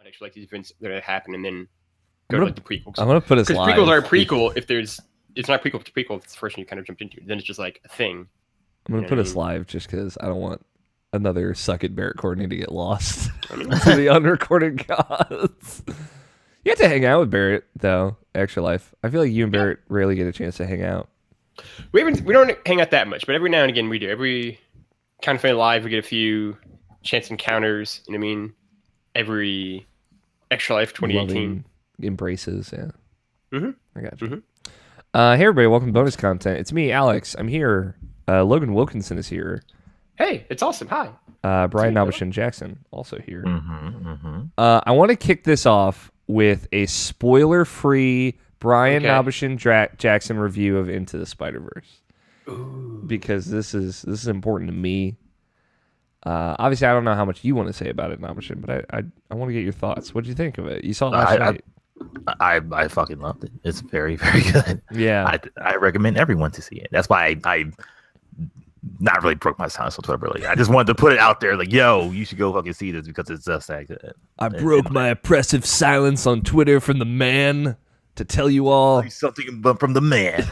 actually like these events that happen, and then I'm go to gonna, like the prequels. I'm gonna put us Because live. prequels are a prequel if there's it's not a prequel if it's a prequel if it's the first one you kind of jumped into. Then it's just like a thing. I'm gonna You know put what I us mean? live just because I don't want another Suck It Barrett Courtney to get lost I mean, to the unrecorded gods. You have to hang out with Barrett though. Extra life. I feel like you and yeah, Barrett rarely get a chance to hang out. we don't hang out that much, but every now and again we do. Every kind of funny live we get a few chance encounters. You know what I mean? Every Extra Life 2018. Loving embraces. Yeah, Mm-hmm. I got you. Mm-hmm. Hey everybody, welcome to bonus content. It's me, Alex. I'm here. Logan Wilkinson is here. Hey, it's awesome. Hi. Brian Sweet, Nabishin Jackson also here. Mm-hmm, mm-hmm. I want to kick this off with a spoiler-free Brian Okay. Nabishin Jackson review of Into the Spider-Verse Ooh. because this is important to me. Obviously, I don't know how much you want to say about it, Nabishin, but I want to get your thoughts. What did you think of it? You saw it last night. I fucking loved it. It's very, very good. Yeah. I recommend everyone to see it. That's why I not really broke my silence on Twitter. Really, I just wanted to put it out there, like, yo, you should go fucking see this because it's just that good. I broke my oppressive silence on Twitter from the man to tell you all something from the man.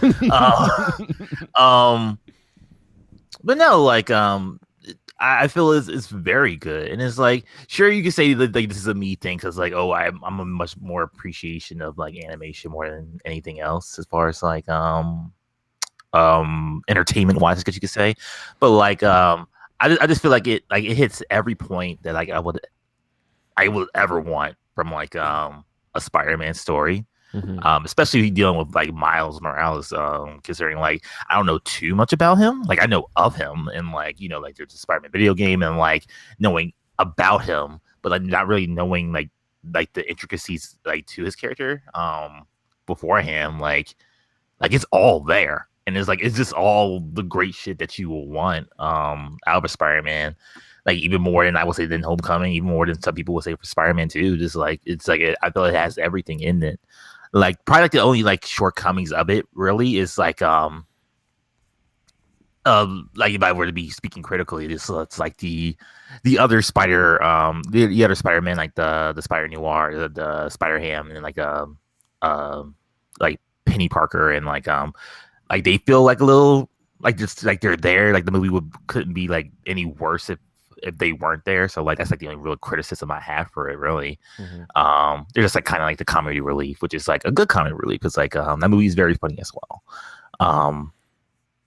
But no, like, I feel it's very good, and it's like, sure, you can say that like this is a me thing because like, oh, I'm a much more appreciation of like animation more than anything else as far as like entertainment wise, I guess you could say. But like, I just feel like it hits every point that like I would ever want from like a Spider-Man story. Mhm. Especially dealing with like Miles Morales, considering like I don't know too much about him. Like I know of him and like, you know, like there's a Spider-Man video game and like knowing about him, but like not really knowing like the intricacies like to his character beforehand. Like it's all there. And it's just all the great shit that you will want out of a Spider-Man. Like even more than I would say than Homecoming, even more than some people would say for Spider-Man 2. Just like I feel it has everything in it. Like probably like the only like shortcomings of it really is like if I were to be speaking critically, it's like the other Spider the other Spider-Man, like the Spider Noir, the Spider Ham, and like Penny Parker, and like they feel like a little like just like they're there. Like the movie couldn't be like any worse if they weren't there. So like that's like the only real criticism I have for it, really. Mhm. They're just like kind of like the comedy relief, which is like a good comedy relief because like that movie is very funny as well.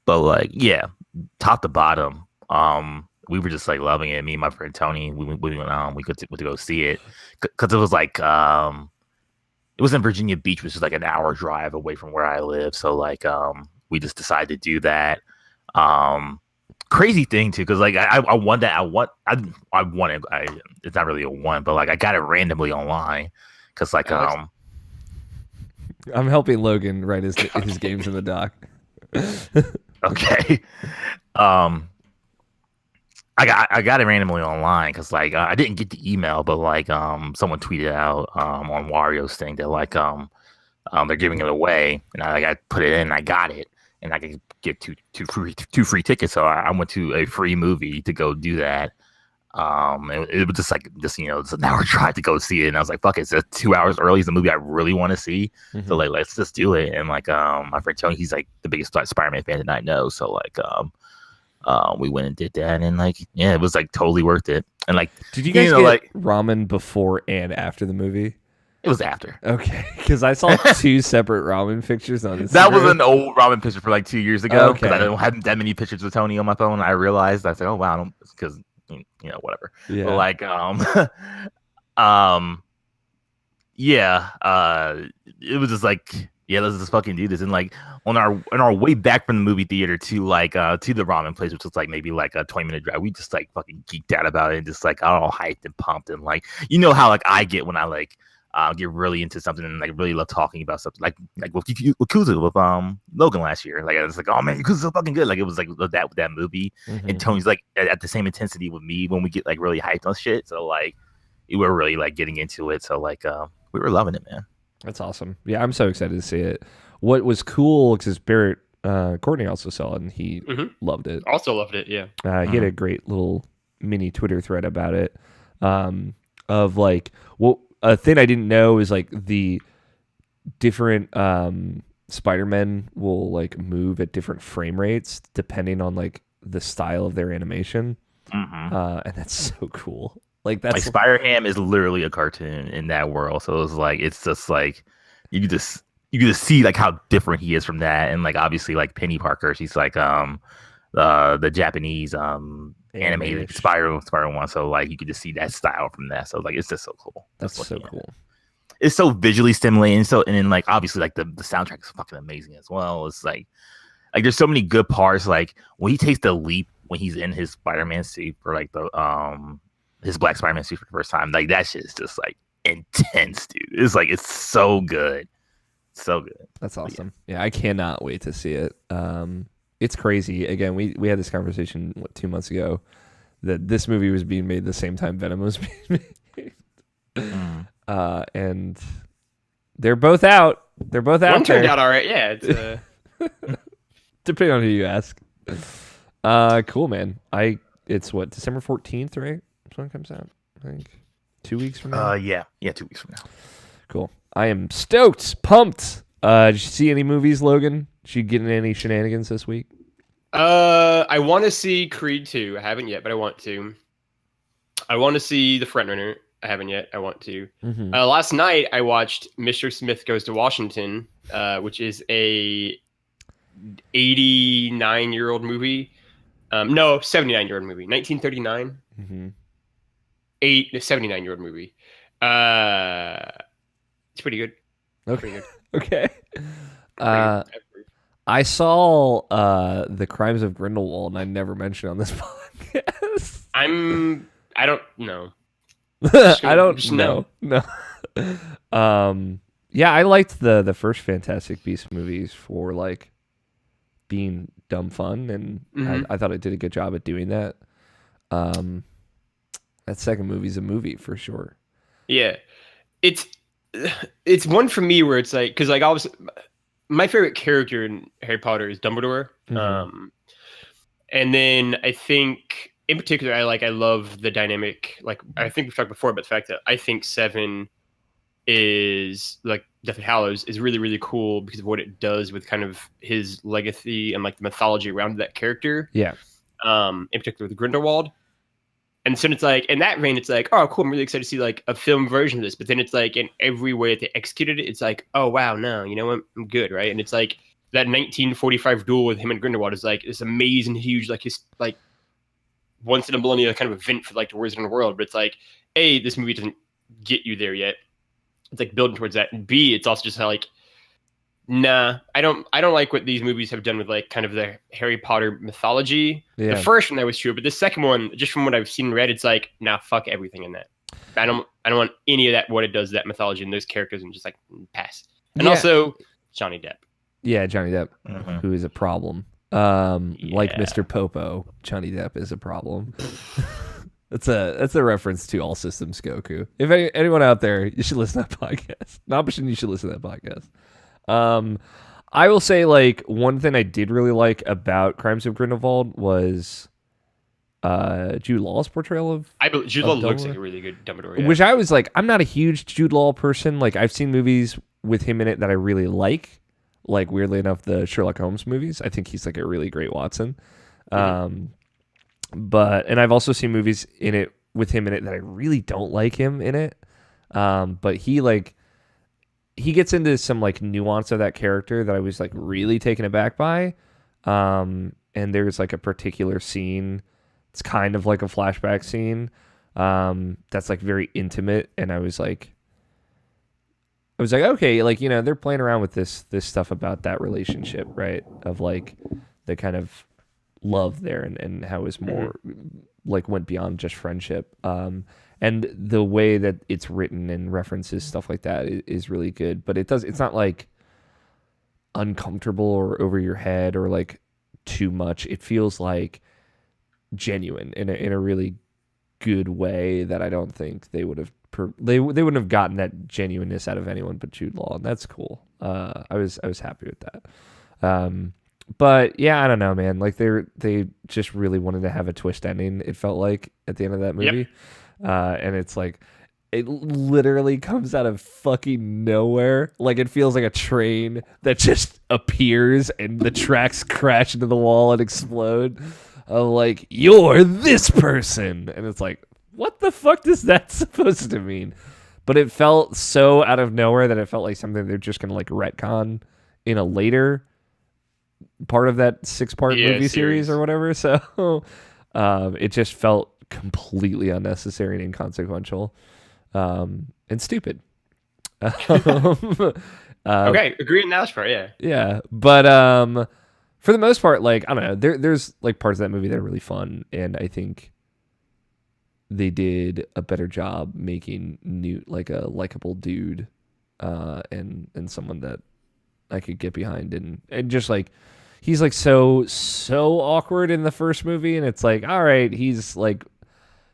But like yeah, top to bottom, we were just like loving it. Me and my friend Tony, we went we went to go see it because it was like it was in Virginia Beach, which is like an hour drive away from where I live. So like we just decided to do that. Crazy thing too, because like I won that. I won it. It's not really a one, but like I got it randomly online because like I'm helping Logan write his games in the doc. okay. I got it randomly online because like I didn't get the email, but like someone tweeted out on Wario's thing that like they're giving it away, and I put it in, and I got it, and I could get two free tickets. So I went to a free movie to go do that. It was just like you know, it's an hour drive to go see it, and I was like, fuck it, it's 2 hours early. It's a movie I really want to see, so like let's just do it. And like my friend Tony, he's like the biggest Spider-Man fan that I know, so like we went and did that, and like yeah, it was like totally worth it. And like, did you guys get like ramen before and after the movie? It was after. Okay, because I saw two separate ramen pictures on Instagram. That was an old ramen picture for like 2 years ago. Okay. Because I don't have that many pictures of Tony on my phone. I realized I said, "Oh wow," because you know whatever. Yeah. But like yeah. It was just like yeah, let's just fucking do this. And like on our way back from the movie theater to like to the ramen place, which was like maybe like a 20-minute drive, we just like fucking geeked out about it and just like all hyped and pumped, and like you know how like I get when I like get really into something and like really love talking about something like with Yakuza with Logan last year. Like I was like, oh man, Yakuza's so fucking good. Like it was like that movie, and Tony's like at the same intensity with me when we get like really hyped on shit. So like we were really like getting into it. So like we were loving it, man. That's awesome. Yeah, I'm so excited to see it. What was cool because Barrett Courtney also saw it and he loved it. Also loved it. Yeah. He had a great little mini Twitter thread about it. Of like, well, a thing I didn't know is like the different Spider-Men will like move at different frame rates depending on like the style of their animation. And that's so cool. Like that's like Spider-Ham is literally a cartoon in that world. So it's just like you can just see like how different he is from that. And like obviously like Penny Parker, she's like the Japanese animated Spider one. So like you could just see that style from that. So like it's just so cool. That's so cool. It's so visually stimulating. And then like obviously like the soundtrack is fucking amazing as well. It's like there's so many good parts. Like when he takes the leap when he's in his Spider-Man suit or like the his black Spider-Man suit for the first time, like that shit is just like intense, dude. It's so good. So good. That's awesome. Yeah, I cannot wait to see it. It's crazy. Again, we had this conversation 2 months ago that this movie was being made the same time Venom was being made. And they're both out. They're both out. One turned out all right. Yeah, it's depending on who you ask. Cool, man. It's what, December 14th, right? That's when it comes out. I think 2 weeks from now. Yeah, 2 weeks from now. Cool. I am stoked, pumped. Did you see any movies, Logan? Did you get in any shenanigans this week? I want to see Creed 2. I haven't yet, but I want to. I want to see The Frontrunner. I haven't yet. I want to. Mm-hmm. Last night I watched Mr. Smith Goes to Washington, which is a 89-year-old movie. No, 79-year-old movie. 1939. Mm-hmm. 79-year-old movie. It's pretty good. Okay. Pretty good. Okay. I saw The Crimes of Grindelwald, and I never mentioned on this podcast. I don't know. I don't know. No. Yeah, I liked the first Fantastic Beasts movies for like being dumb fun, and I thought it did a good job at doing that. That second movie's a movie for sure. Yeah, it's one for me where it's like, because like obviously my favorite character in Harry Potter is Dumbledore. Mm-hmm. And then I think in particular I love the dynamic, like I think we've talked before about the fact that I think Seven is like Deathly Hallows is really, really cool because of what it does with kind of his legacy and like the mythology around that character. Yeah. In particular with Grindelwald. And so it's like, in that vein, it's like, oh, cool, I'm really excited to see like a film version of this. But then it's like, in every way that they executed it, it's like, oh, wow, no, you know what? I'm good, right? And it's like that 1945 duel with him and Grindelwald is like this amazing, huge, like his like once in a millennium kind of event for like the Wizard in the world. But it's like, A, this movie doesn't get you there yet. It's like building towards that. And B, it's also just how like, nah, I don't like what these movies have done with like kind of the Harry Potter mythology. Yeah. The first one that was true, but the second one, just from what I've seen and read, it's like, nah, fuck everything in that. I don't want any of that, what it does to that mythology and those characters, and just like pass. And also Johnny Depp. Yeah, Johnny Depp, who is a problem. Like Mr. Popo, Johnny Depp is a problem. That's a reference to All Systems Goku. If anyone out there, you should listen to that podcast. You should listen to that podcast. I will say, like, one thing I did really like about Crimes of Grindelwald was Jude Law's portrayal of Jude Law looks like a really good Dumbledore. Yeah. Which I was like, I'm not a huge Jude Law person. Like, I've seen movies with him in it that I really like. Like, weirdly enough, the Sherlock Holmes movies. I think he's like a really great Watson. And I've also seen movies with him in it that I really don't like him in it. But he gets into some like nuance of that character that I was like really taken aback by. And there's like a particular scene. It's kind of like a flashback scene. That's like very intimate. And I was like, okay, like, you know, they're playing around with this stuff about that relationship, right? Of like the kind of love there and how it's more like went beyond just friendship. And the way that it's written and references stuff like that is really good. But it's not like uncomfortable or over your head or like too much. It feels like genuine in a really good way that I don't think they would have they wouldn't have gotten that genuineness out of anyone but Jude Law, and that's cool. I was happy with that. But yeah, I don't know, man. Like they just really wanted to have a twist ending. It felt like at the end of that movie, and it's like It literally comes out of fucking nowhere. Like it feels like a train that just appears and the tracks crash into the wall and explode. I'm like, you're this person. And it's like, what the fuck is that supposed to mean? But it felt so out of nowhere that it felt like something they're just going to like retcon in a later part of that 6-part movie series or whatever. So it just felt completely unnecessary and inconsequential. And stupid. Okay, agree on that part, yeah. Yeah, but for the most part, like I don't know, there's like parts of that movie that are really fun, and I think they did a better job making Newt like a likable dude, and someone that I could get behind, and just like he's like so awkward in the first movie, and it's like all right, he's like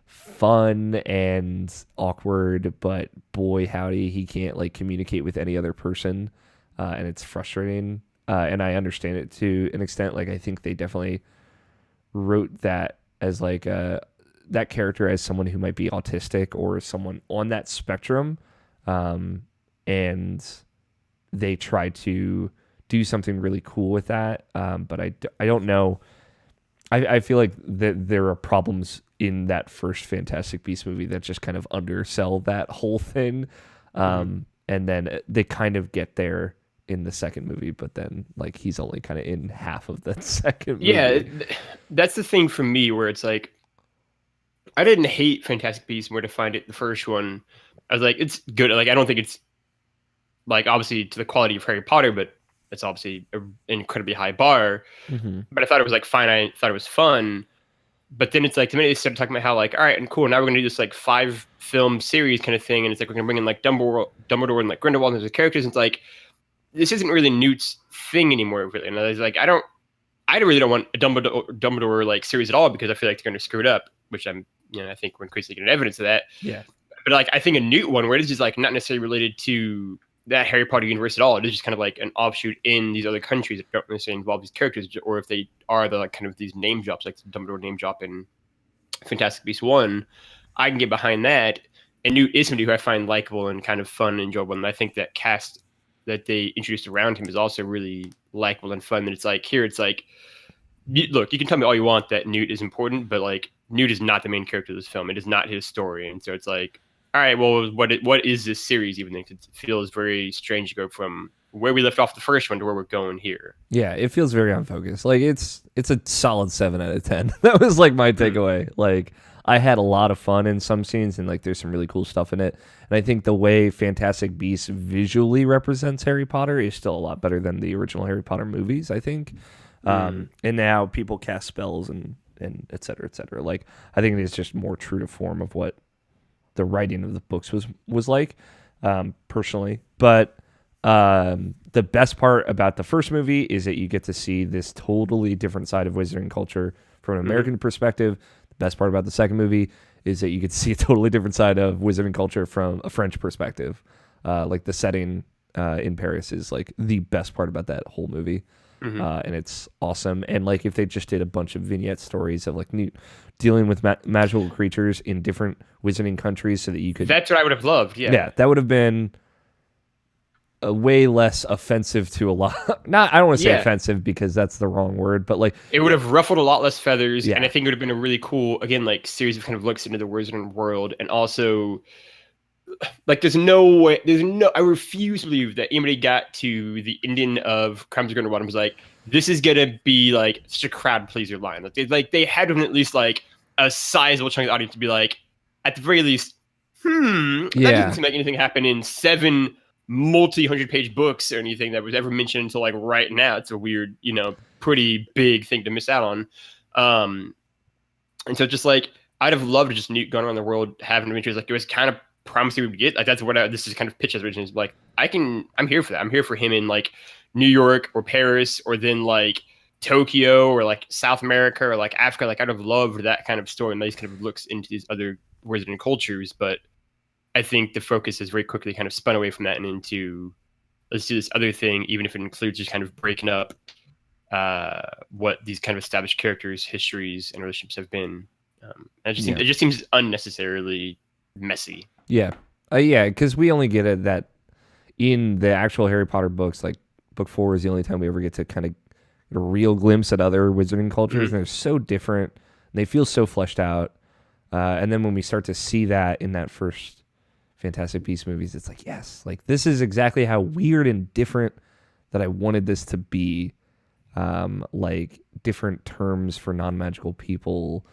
fun and awkward, but boy howdy, he can't like communicate with any other person, and it's frustrating. And I understand it to an extent. Like I think they definitely wrote that as like that character as someone who might be autistic or someone on that spectrum, and they tried to do something really cool with that. But I don't know. I feel like that there are problems in that first Fantastic Beasts movie that just kind of undersell that whole thing. And then they kind of get there in the second movie, but then like he's only kind of in half of the second movie. Yeah, that's the thing for me where it's like, I didn't hate Fantastic Beasts where to find it the first one. I was like, it's good. Like, I don't think it's like obviously to the quality of Harry Potter, but it's obviously an incredibly high bar. But I thought it was like fine. I thought it was fun. But then it's like the minute they started talking about how like, all right, and cool, now we're gonna do this like 5-film series kind of thing, and it's like we're gonna bring in like Dumbledore and like Grindelwald and the characters. And it's like this isn't really Newt's thing anymore, really. And I was like, I really don't want a Dumbledore like series at all because I feel like they're gonna screw it up, which I think we're increasingly getting evidence of that. Yeah. But like I think a Newt one where it is just like not necessarily related to that Harry Potter universe at all. It is just kind of like an offshoot in these other countries that don't necessarily involve these characters, or if they are the like kind of these name drops, like the Dumbledore name drop in Fantastic Beasts 1, I can get behind that. And Newt is somebody who I find likable and kind of fun and enjoyable. And I think that cast that they introduced around him is also really likable and fun. And it's like here, it's like, look, you can tell me all you want that Newt is important, but like Newt is not the main character of this film. It is not his story. And so it's like, all right, well, what is this series even? It feels very strange to go from where we left off the first one to where we're going here. Yeah, it feels very unfocused. Like it's a solid 7 out of 10. That was like my takeaway. Like I had a lot of fun in some scenes, and like there's some really cool stuff in it. And I think the way Fantastic Beasts visually represents Harry Potter is still a lot better than the original Harry Potter movies, I think. And now people cast spells and et cetera, et cetera. Like I think it is just more true to form of what the writing of the books was like, personally. But the best part about the first movie is that you get to see this totally different side of wizarding culture from an American perspective. The best part about the second movie is that you get to see a totally different side of wizarding culture from a French perspective. Like the setting in Paris is like the best part about that whole movie. And it's awesome. And like if they just did a bunch of vignette stories of like Newt dealing with magical creatures in different wizarding countries, so that you could, that's what I would have loved. Yeah, that would have been a way less offensive to a lot. I don't want to say offensive because that's the wrong word, but like it would have ruffled a lot less feathers. And I think it would have been a really cool, again, like series of kind of looks into the wizarding world. And also like there's no way, I refuse to believe that anybody got to the ending of Crimes of Grindelwald and was like, this is gonna be like such a crowd pleaser line. They had to have at least like a sizable chunk of the audience to be like, at the very least, that doesn't seem like anything happened in 7 multi-100-page books or anything that was ever mentioned until like right now. It's a weird, pretty big thing to miss out on. And so just like I'd have loved to just Newt going around the world having adventures. Like it was kind of promising we would get. Like that's what this is kind of pitched as originally. Is like I'm here for that. I'm here for him in like New York or Paris or then like Tokyo or like South America or like Africa. Like I'd have loved that kind of story and these kind of looks into these other wizarding cultures. But I think the focus has very quickly kind of spun away from that and into let's do this other thing, even if it includes just kind of breaking up what these kind of established characters' histories and relationships have been. It just seems unnecessarily messy. Yeah. Yeah, because we only get it that in the actual Harry Potter books, like book 4 is the only time we ever get to kind of get a real glimpse at other wizarding cultures, and they're so different. They feel so fleshed out. And then when we start to see that in that first Fantastic Beasts movies, it's like, yes, like this is exactly how weird and different that I wanted this to be. Like different terms for non-magical people.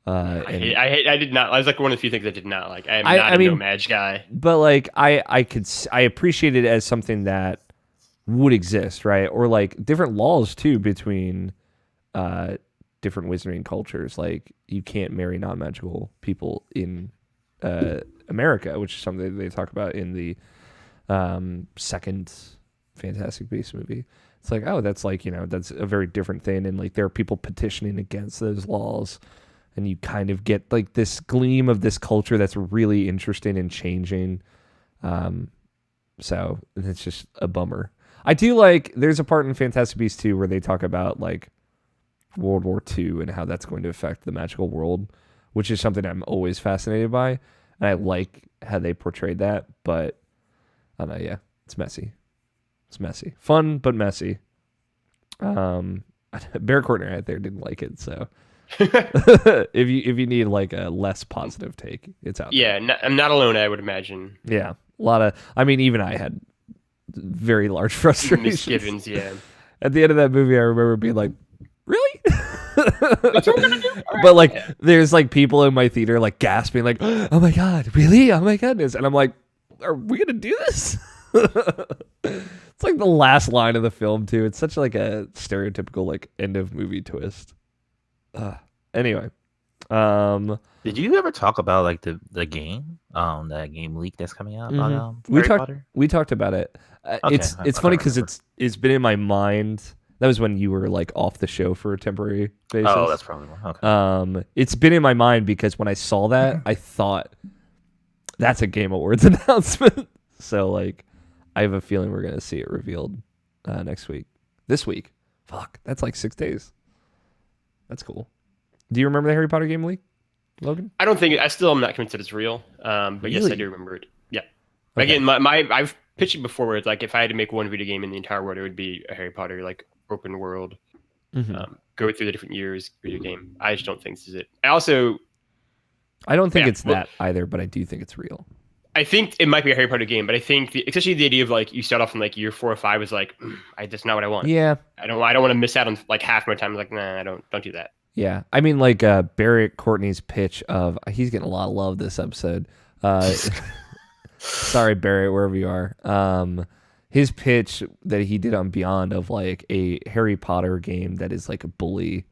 I did not. I was like one of the few things I did not like. I mean, no mage guy. But like I appreciate it as something that would exist, right? Or like different laws too between different wizarding cultures. Like you can't marry non-magical people in America, which is something they talk about in the second Fantastic Beasts movie. It's like, oh, that's like, that's a very different thing, and like there are people petitioning against those laws. And you kind of get like this gleam of this culture that's really interesting and changing. So it's just a bummer. I do like, there's a part in Fantastic Beasts 2 where they talk about like World War II and how that's going to affect the magical world, which is something I'm always fascinated by. And I like how they portrayed that, but I don't know, yeah, it's messy. It's messy. Fun, but messy. Bear Courtney right there didn't like it, so... if you need like a less positive take, it's out there. Yeah, I'm not alone, I would imagine. Yeah, a lot of, I mean, even I had very large frustrations. Misgivings, yeah. At the end of that movie, I remember being like, really? That's what we're gonna do? All But like, there's like people in my theater like gasping like, oh my God, really? Oh my goodness. And I'm like, are we gonna do this? It's like the last line of the film too. It's such like a stereotypical like end of movie twist. Anyway, did you ever talk about like the game, that game leak that's coming out about we talked about it. Okay, it's funny because it's been in my mind. That was when you were like off the show for a temporary basis. Oh, that's probably one. Okay. It's been in my mind because when I saw that, I thought that's a Game Awards announcement. So like, I have a feeling we're gonna see it revealed next week. This week, fuck, that's like 6 days. That's cool. Do you remember the Harry Potter game leak, Logan? I don't think I still am not convinced that it's real. But Really? yes, I do remember it. Yeah. Okay. Again, I've pitched it before where it's like if I had to make one video game in the entire world, it would be a Harry Potter like open world. Go through the different years video game. I just don't think this is it. I don't think it's that either, but I do think it's real. I think it might be a Harry Potter game, but I think especially the idea of like you start off in like year 4 or 5 is like, that's not what I want. Yeah. I don't want to miss out on like half my time. Like, nah, don't do that. Yeah. I mean, like Barrett Courtney's pitch of, he's getting a lot of love this episode. Sorry, Barrett, wherever you are. His pitch that he did on Beyond of like a Harry Potter game that is like a Bully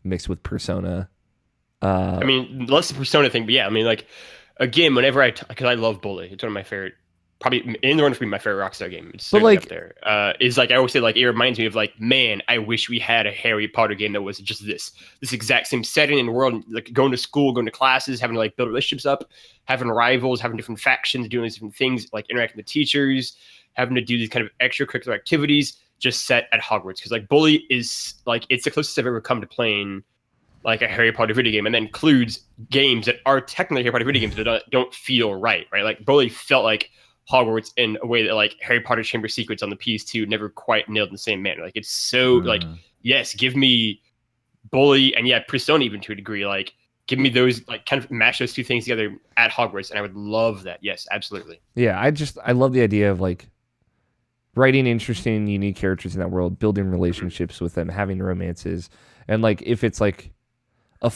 mixed with Persona. I mean, less the Persona thing, but yeah, I mean, like, again, whenever because I love Bully, it's one of my favorite, probably in the run for me, my favorite Rockstar game. It's certainly up there. Is like I always say, like it reminds me of like, man, I wish we had a Harry Potter game that was just this exact same setting and world, like going to school, going to classes, having to like build relationships up, having rivals, having different factions, doing these different things, like interacting with teachers, having to do these kind of extracurricular activities, just set at Hogwarts. Because like Bully is like it's the closest I've ever come to playing like a Harry Potter video game, and that includes games that are technically Harry Potter video games that don't feel right? Like Bully felt like Hogwarts in a way that like Harry Potter Chamber Secrets on the PS2 never quite nailed in the same manner. Like it's so like, yes, give me Bully and yeah, Persona even to a degree. Like give me those, like kind of mash those two things together at Hogwarts, and I would love that. Yes, absolutely. Yeah, I love the idea of like writing interesting, unique characters in that world, building relationships with them, having romances, and like if it's like a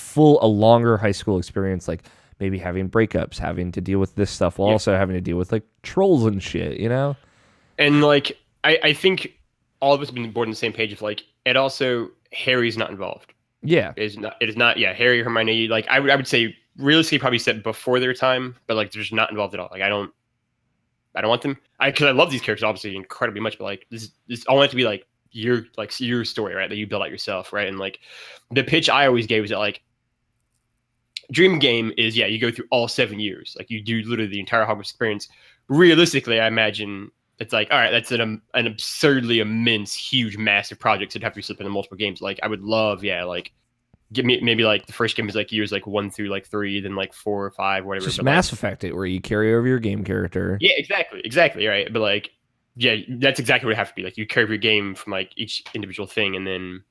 longer high school experience, like maybe having breakups, having to deal with this stuff while also having to deal with like trolls and shit, you know? And like, I think all of us have been bored on the same page of like, it also, Harry's not involved. Yeah. It is not, Harry, Hermione, like I would say realistically probably set before their time, but like they're just not involved at all. Like I don't want them. Because I love these characters obviously incredibly much, but like this I want it to be like your story, right? That you build out yourself, right? And like the pitch I always gave was that like dream game is you go through all 7 years, like you do literally the entire Hogwarts experience. Realistically, I imagine it's like, all right, that's an absurdly immense, huge, massive project. So it'd have to be split into multiple games. Like I would love, like give me maybe like the first game is like years like 1 through like 3, then like 4 or 5, whatever. Just but, Mass like, Effect it, where you carry over your game character. Yeah, exactly, right. But like, yeah, that's exactly what it has to be. Like, you carry your game from like each individual thing, and then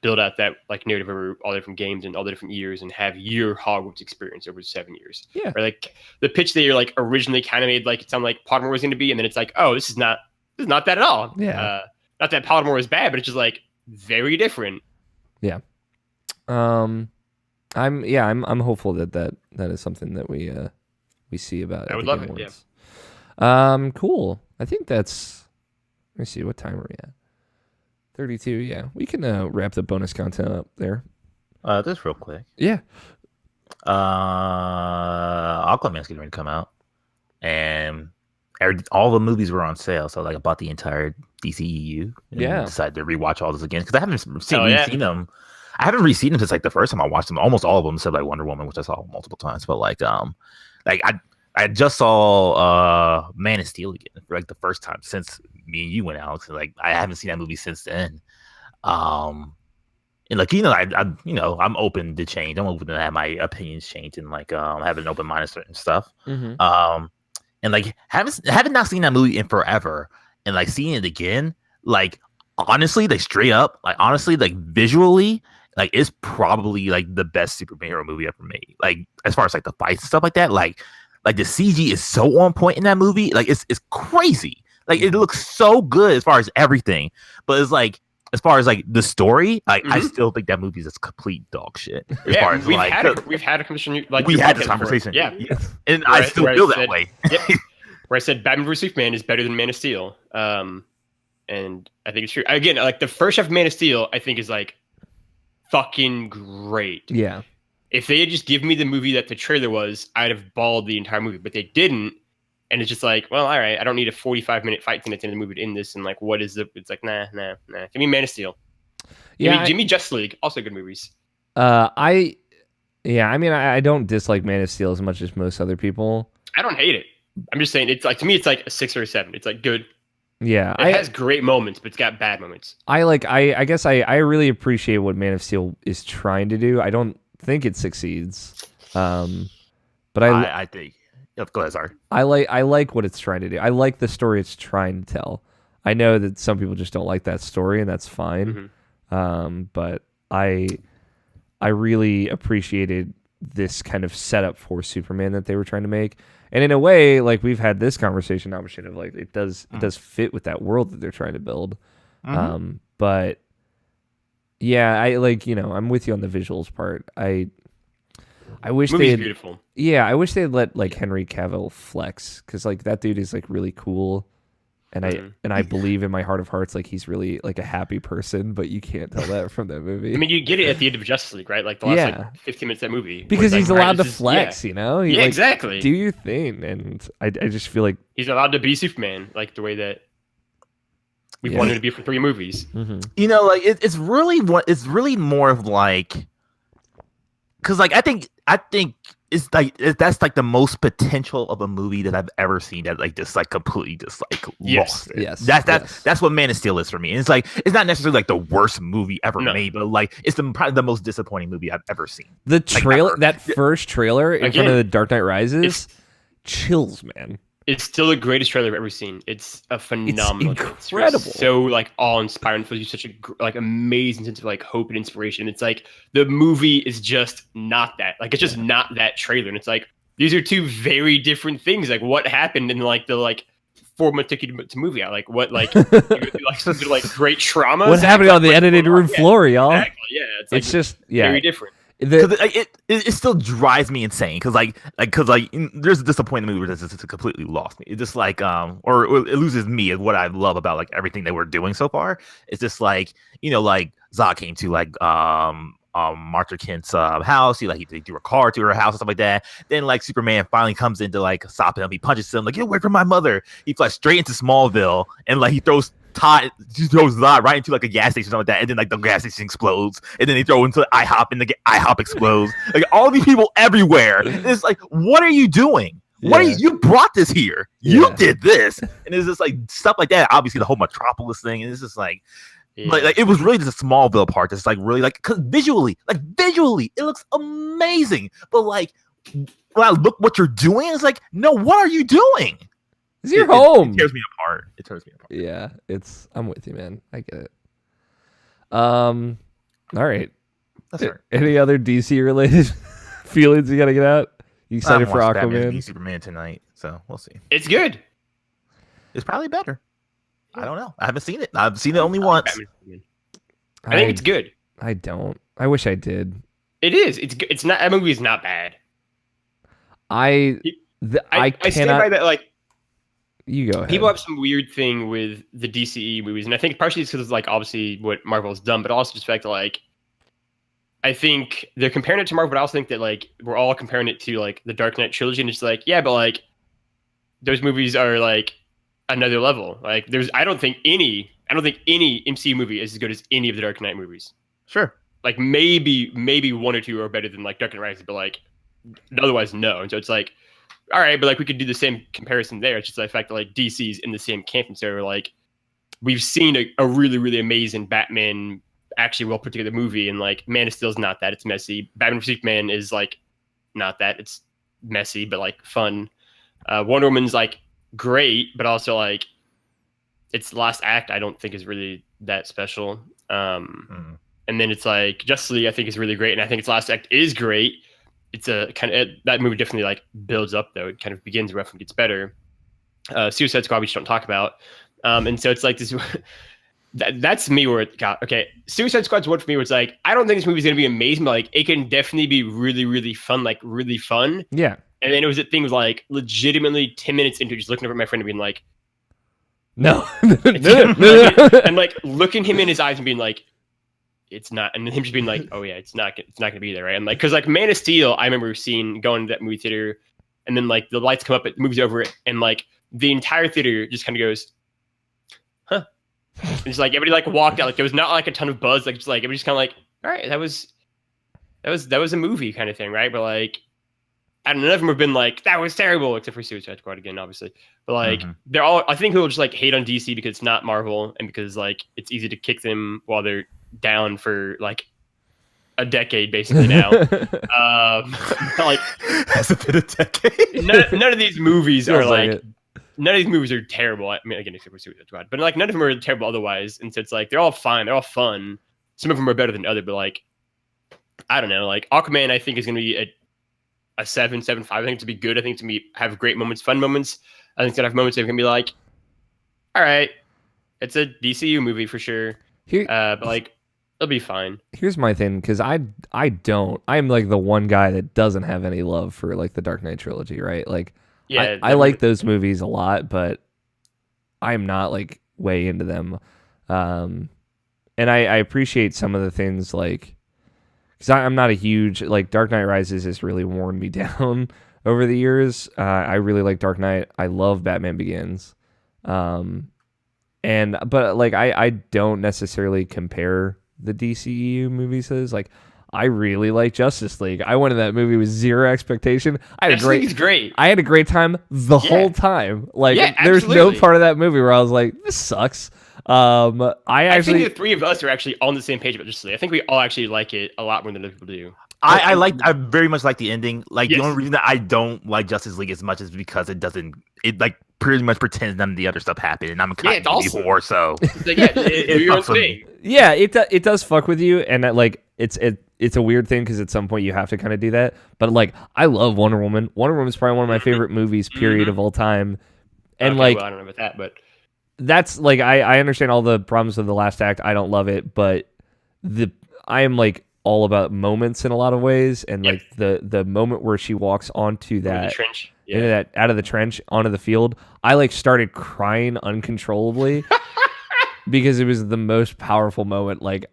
build out that like narrative over all the different games and all the different years, and have your Hogwarts experience over 7 years. Yeah. Or like the pitch that you're like originally kind of made like it sounded like Pottermore was going to be, and then it's like, oh, this is not that at all. Yeah. Not that Pottermore is bad, but it's just like very different. Yeah. I'm hopeful that is something that we see about it. I would love it. Yeah. Cool. I think that's. Let me see. What time are we at? 32. Yeah, we can wrap the bonus content up there. Just real quick. Yeah. Aquaman's getting ready to come out, and all the movies were on sale. So like, I bought the entire DCEU. And decided to rewatch all this again because I haven't seen them. I haven't really seen them since like the first time I watched them. Almost all of them, except like Wonder Woman, which I saw multiple times. But like I just saw Man of Steel again for like the first time since me and you went, Alex. And like, I haven't seen that movie since then. And like, I'm open to change. I'm open to have my opinions change and like have an open mind to certain stuff. Mm-hmm. And like haven't not seen that movie in forever, and like seeing it again, like honestly, like straight up, like honestly, like visually, like it's probably like the best superhero movie ever made. Like as far as like the fights and stuff like that, like the CG is so on point in that movie. Like it's crazy. Like it looks so good as far as everything, but it's like as far as like the story, like I still think that movie is complete dog shit. As far as we've had a conversation. Like we had this conversation, and I still feel that way. Where I said Batman vs Superman is better than Man of Steel, and I think it's true. Again, like the first half of Man of Steel, I think is like fucking great. Yeah. If they had just given me the movie that the trailer was, I'd have bawled the entire movie, but they didn't. And it's just like, well, all right, I don't need a 45-minute fight scene at the end of the movie to end this. And like, what is it? It's like, nah. Give me Man of Steel. Give me Justice League. Also good movies. I don't dislike Man of Steel as much as most other people. I don't hate it. I'm just saying, it's like, to me, it's like a 6 or a 7. It's like good. Yeah. It has great moments, but it's got bad moments. I guess I really appreciate what Man of Steel is trying to do. I don't think it succeeds. But I think. Go ahead, sorry. I like what it's trying to do. I like the story it's trying to tell. I know that some people just don't like that story, and that's fine. Mm-hmm. But I really appreciated this kind of setup for Superman that they were trying to make. And in a way, like we've had this conversation option of like it does fit with that world that they're trying to build. Mm-hmm. But yeah, I'm with you on the visuals part. I wish movie's beautiful. Yeah, I wish they'd let like Henry Cavill flex, because like that dude is like really cool, and I believe in my heart of hearts like he's really like a happy person, but you can't tell that from that movie. I mean, you get it at the end of Justice League, right? Like the last like 15 minutes of that movie, because he's allowed to flex, you know? Yeah, exactly. Do your thing, and I just feel like he's allowed to be Superman, like the way that we wanted to be for 3 movies. Mm-hmm. You know, like it's really more of like, because like I think it's like that's like the most potential of a movie that I've ever seen that like just like completely just like lost it. Yes. That's what Man of Steel is for me. And it's like it's not necessarily like the worst movie ever made, but like it's probably the most disappointing movie I've ever seen. The trailer, first trailer in front of The Dark Knight Rises, chills, man. It's still the greatest trailer I've ever seen. It's a phenomenal. It's incredible. It's so like awe-inspiring. It feels you such a like amazing sense of like hope and inspiration. It's like the movie is just not that. Like it's just not that trailer. And it's like these are 2 very different things. Like what happened in like the like 4 month ticket to movie out? Like what like like great trauma? What happened on the edited room floor, y'all? Exactly. Yeah. It's just very different. It still drives me insane because there's a disappointing movie that's just completely lost me. It's just like or it loses me of what I love about like everything they were doing so far. It's just like, you know, like Zod came to like Martha Kent's house. He threw a car to her house and stuff like that. Then like Superman finally comes in to like stop him. He punches him like, get away from my mother. He flies straight into Smallville and like he throws Zod right into like a gas station or something like that, and then like the gas station explodes, and then they throw into IHOP and the IHOP explodes. Like all these people everywhere. It's like, what are you doing? What are you brought this here? You did this, and it's just like stuff like that. Obviously, the whole Metropolis thing, and it's just like, Yeah. Like it was really just a Smallville part that's like really like, cause visually it looks amazing, but like when I look what you're doing, it's like, no, what are you doing? It's your It home. tears me apart. It tears me apart. Yeah, I'm with you, man. I get it. All right. That's right. Any other DC related feelings you gotta get out? You excited for Batman Aquaman? v Superman tonight, so we'll see. It's good. It's probably better. I don't know. I haven't seen it. I've seen it only once. I think it's good. I don't. I wish I did. It is. It's good. It's not. That movie is not bad. I I stand by cannot. that. Like, You go ahead. people have some weird thing with the DCE movies, and I think partially it's because like obviously what Marvel's done, but also just the fact that like I think they're comparing it to Marvel, but I also think that like we're all comparing it to like the Dark Knight trilogy, and it's like, yeah, but like those movies are like another level. Like I don't think any MCU movie is as good as any of the Dark Knight movies. Sure. Like maybe one or two are better than like Dark Knight Rises, but like otherwise no. And so it's like, all right, but like we could do the same comparison there. It's just the fact that like DC's in the same camp, and so like we've seen a really, really amazing Batman, actually well put together movie, and like Man of Steel's not that. It's messy. Batman v Superman is like not that. It's messy but like fun. Wonder Woman's like great, but also like its last act I don't think is really that special. And then it's like Justice League I think is really great, and I think its last act is great. It's a kind of that movie definitely like builds up though. It kind of begins rough and gets better. Suicide Squad we just don't talk about. And so it's like this. That's me where it got okay. Suicide Squad's one for me where it's like I don't think this movie's gonna be amazing, but like it can definitely be really, really fun, like really fun. Yeah. And then it was a thing was like legitimately 10 minutes into just looking over at my friend and being like, No. and like looking him in his eyes and being like, it's not, and him just being like, oh yeah, it's not gonna be there, right? And like, cause like Man of Steel, I remember seeing going to that movie theater, and then like the lights come up, the movie's over, and like the entire theater just kind of goes, huh? And just like everybody like walked out, like there was not like a ton of buzz, like just like everybody just kind of like, all right, that was a movie kind of thing, right? But like, I don't know, none of them have been like that was terrible, except for Suicide Squad again, obviously. But like they're all, I think people just like hate on DC because it's not Marvel, and because like it's easy to kick them while they're down for like a decade basically now. Like has it been a decade? none of these movies are like none of these movies are terrible. I mean, again, except for Suicide Squad, but like none of them are terrible otherwise. And so it's like they're all fine, they're all fun. Some of them are better than other, but like I don't know. Like Aquaman, I think is going to be a 7.5. I think it's to be good. I think it's going to have great moments, fun moments. I think it's going to have moments that are going to be like, all right, it's a DCU movie for sure. But like it'll be fine. Here's my thing, because I'm like the one guy that doesn't have any love for like the Dark Knight trilogy, right? Like, yeah, I like those movies a lot, but I'm not like way into them. And I appreciate some of the things like, because I'm not a huge, like Dark Knight Rises has really worn me down over the years. I really like Dark Knight. I love Batman Begins. But like I don't necessarily compare the DCEU movies as like I really like Justice League. I went in that movie with zero expectation. Justice League is great. I had a great time the whole time. Like there's absolutely. no part of that movie where I was like, this sucks. I think the three of us are actually on the same page about Justice League. I think we all actually like it a lot more than other people do. I very much like the ending. Like the only reason that I don't like Justice League as much is because it like pretty much pretends none of the other stuff happened, and I'm a continuity whore, so like, it does fuck with you, and that, like it's a weird thing because at some point you have to kind of do that. But like I love Wonder Woman. Wonder Woman's probably one of my favorite movies, period, of all time. And well, I don't know about that, but that's like I understand all the problems with the last act. I don't love it, but I am like all about moments in a lot of ways, and like the moment where she walks onto that trench. Into that out of the trench onto the field, I like started crying uncontrollably because it was the most powerful moment, like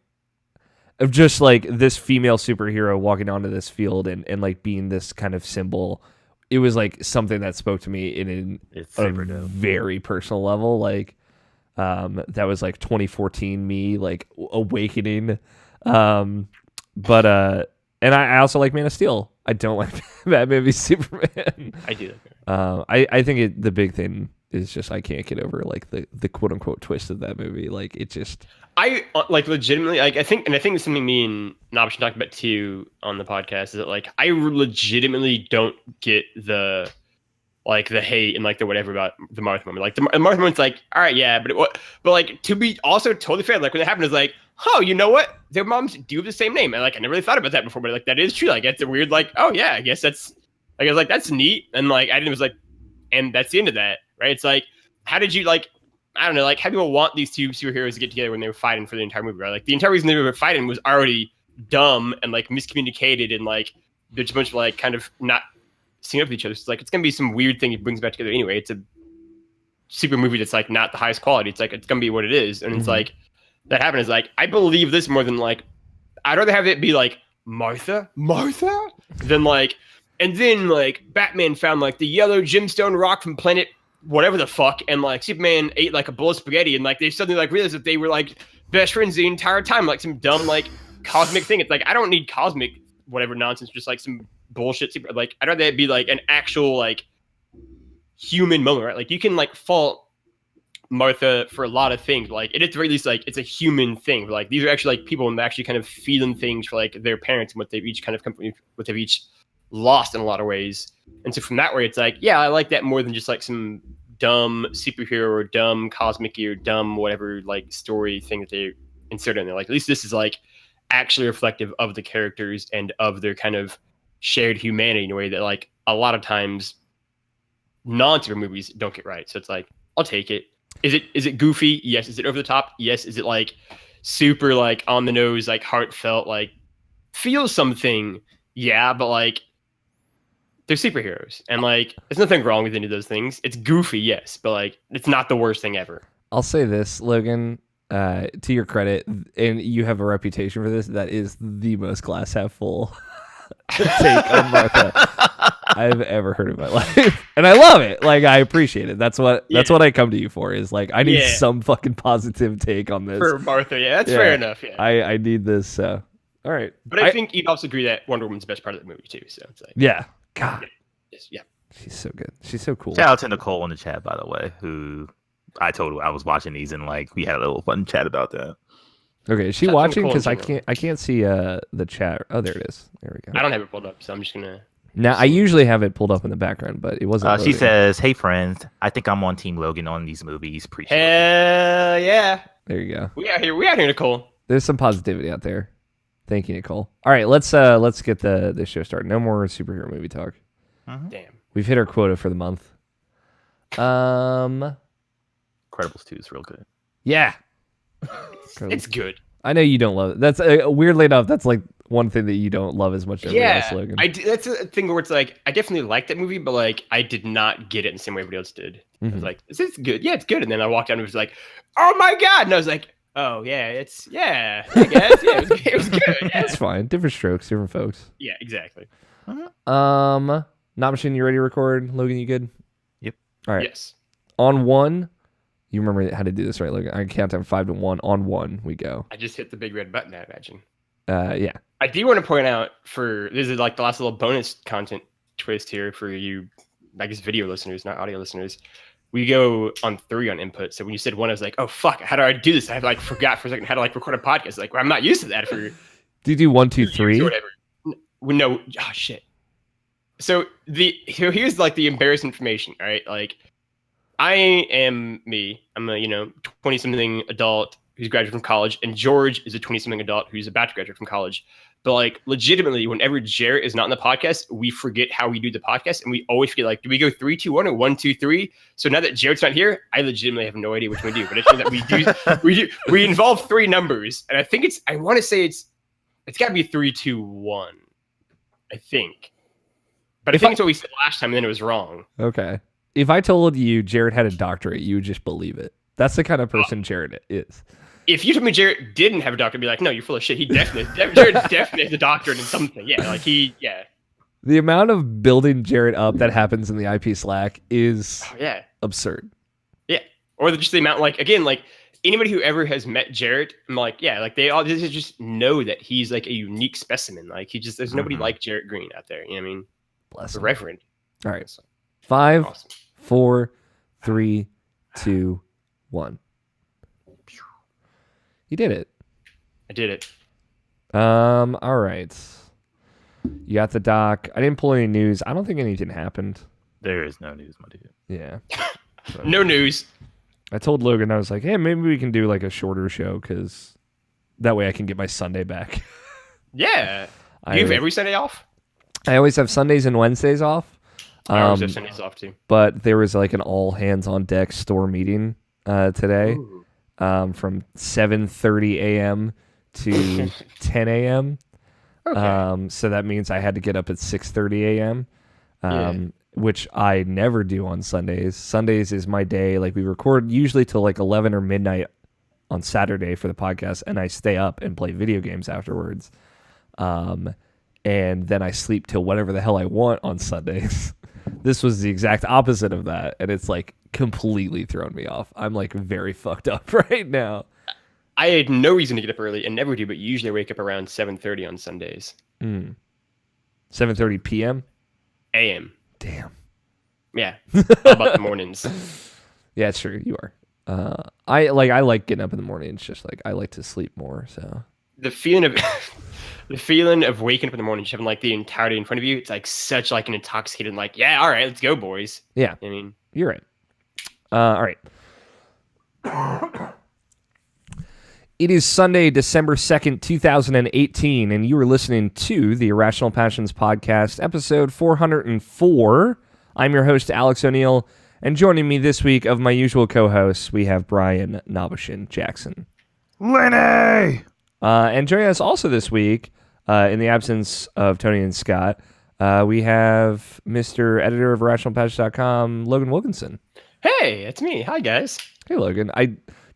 of just like this female superhero walking onto this field and like being this kind of symbol. It was like something that spoke to me in a very personal level. Like that was like 2014 me like awakening. And I also like Man of Steel. I don't like Batman v Superman. I do. I think the big thing is just I can't get over like the quote unquote twist of that movie. Like it just I like legitimately like I think it's something me and Nobshin talked about too on the podcast is that like I legitimately don't get the like the hate and like the whatever about the Martha moment. Like the Martha moment's like, all right, yeah, but like to be also totally fair, like when it happened, it's like, oh, you know what? Their moms do have the same name, and like I never really thought about that before, but like that is true. Like it's a weird, like, oh yeah, I guess that's, like I was like that's neat, and like I didn't was like, and that's the end of that, right? It's like, how did you like? I don't know, like how people want these two superheroes to get together when they were fighting for the entire movie, right? Like the entire reason they were fighting was already dumb and like miscommunicated, and like there's a bunch of like kind of not seeing up with each other. So it's like it's gonna be some weird thing it brings back together anyway. It's a super movie that's like not the highest quality. It's like it's gonna be what it is, and it's like that happened is like I believe this more than like I'd rather have it be like Martha than like, and then like Batman found like the yellow gemstone rock from planet whatever the fuck, and like Superman ate like a bowl of spaghetti, and like they suddenly like realized that they were like best friends the entire time, like some dumb like cosmic thing. It's like I don't need cosmic whatever nonsense, just like some bullshit. Like I'd rather it be like an actual like human moment, right? Like you can like fault Martha for a lot of things, like at the very least, like it's a human thing. Like these are actually like people and actually kind of feeling things for like their parents and what they've each kind of come, what they've each lost in a lot of ways. And so from that way, it's like, yeah, I like that more than just like some dumb superhero or dumb cosmic or dumb whatever like story thing that they insert in there. Like at least this is like actually reflective of the characters and of their kind of shared humanity in a way that like a lot of times non-super movies don't get right. So it's like, I'll take it. Is it goofy? Yes. Is it over the top? Yes. Is it like super like on the nose, like heartfelt, like feel something? Yeah, but like they're superheroes, and like there's nothing wrong with any of those things. It's goofy, yes, but like it's not the worst thing ever. I'll say this, Logan, to your credit, and you have a reputation for this, that is the most glass half full take on Martha I've ever heard in my life. And I love it. Like I appreciate it. That's what I come to you for, is like I need some fucking positive take on this. For Martha, yeah, that's fair enough. Yeah. I need this all right. But I think you'd also agree that Wonder Woman's the best part of the movie too. So it's like God. Yeah. She's so good. She's so cool. Shout out to Nicole in the chat, by the way, who I told her I was watching these, and like we had a little fun chat about that. Okay, is she watching? Because I can't see the chat. Oh, there it is. There we go. I don't have it pulled up, so I'm just gonna. Now I usually have it pulled up in the background, but it wasn't. She says, "Hey friends, I think I'm on Team Logan on these movies. Appreciate it." Hell yeah! There you go. We out here, Nicole. There's some positivity out there. Thank you, Nicole. All right, let's get the show started. No more superhero movie talk. Damn. We've hit our quota for the month. Incredibles 2 is real good. Yeah. It's good. I know you don't love it. That's weirdly enough, that's like one thing that you don't love as much as everybody else, Logan. That's a thing where it's like I definitely liked that movie, but like I did not get it in the same way everybody else did. I was like, is this good? Yeah, it's good. And then I walked out and it was like, oh my god! And I was like, oh yeah, I guess it was good. Yeah. It's fine. Different strokes, different folks. Yeah, exactly. Not Machine, you ready to record? Logan, you good? Yep. All right. Yes. On one, you remember how to do this, right, Logan? I count down 5 to 1. On one, we go. I just hit the big red button, I imagine. Yeah. I do want to point out this is like the last little bonus content twist here for you, I guess, video listeners, not audio listeners. We go on 3 on input. So when you said 1, I was like, oh fuck, how do I do this? I like forgot for a second how to like record a podcast. Like, well, I'm not used to that. For do you do 1, 2, 3? Or whatever. No. Oh shit. So here's like the embarrassing information. All right, like I am me. I'm a 20-something adult who's graduated from college, and George is a 20-something adult who's about to graduate from college. But like legitimately, whenever Jarrett is not in the podcast, we forget how we do the podcast, and we always forget like, do we go 3, 2, 1 or 1, 2, 3? So now that Jarrett's not here, I legitimately have no idea which one we do. But it's that we involve 3 numbers, and I think I want to say it's got to be 3, 2, 1. I think. But I think it's what we said last time, and then it was wrong. Okay. If I told you Jarrett had a doctorate, you would just believe it. That's the kind of person Jarrett is. If you told me Jarrett didn't have a doctorate, I'd be like, no, you're full of shit. Jarrett definitely has a doctorate in something. Yeah, like The amount of building Jarrett up that happens in the IP Slack is absurd. Yeah. Or just the amount, like, again, like, anybody who ever has met Jarrett, I'm like, yeah, like, they all just know that he's, like, a unique specimen. Like, there's nobody like Jarrett Green out there. You know what I mean? Bless the him. Reverend. All right. 5, awesome. 4, 3, 2, 1. You did it. I did it. All right. You got the doc. I didn't pull any news. I don't think anything happened. There is no news, my dude. Yeah. So, No news. I told Logan, I was like, hey, maybe we can do like a shorter show because that way I can get my Sunday back. Yeah. You have every Sunday off? I always have Sundays and Wednesdays off. I always have Sundays off too. But there was like an all hands on deck store meeting today from 7:30 a.m. to 10 a.m. Okay. So that means I had to get up at 6:30 a.m. Which I never do on Sundays. Sundays is my day. Like we record usually till like 11 or midnight on Saturday for the podcast, and I stay up and play video games afterwards. And then I sleep till whatever the hell I want on Sundays. This was the exact opposite of that, and it's like completely thrown me off. I'm like very fucked up right now. I had no reason to get up early and never do, but usually I wake up around 7:30 on Sundays. 7:30 p.m. AM. Damn. Yeah. All about the mornings. Yeah, it's true. You are. I like getting up in the morning. It's just like I like to sleep more. So The feeling of waking up in the morning, just having like the entirety in front of you, it's like such like an intoxicated, like, yeah, all right, let's go, boys. yeah, I mean, you're right. All right. It is Sunday, December 2nd, 2018, and you are listening to the Irrational Passions Podcast, episode 404. I'm your host, Alex O'Neill, and joining me this week of my usual co-hosts, we have Brian Nobishin Jackson. Lenny! And joining us also this week, in the absence of Tony and Scott, we have Mr. Editor of IrrationalPassions.com, Logan Wilkinson. hey, it's me. Hi, guys. Hey, Logan.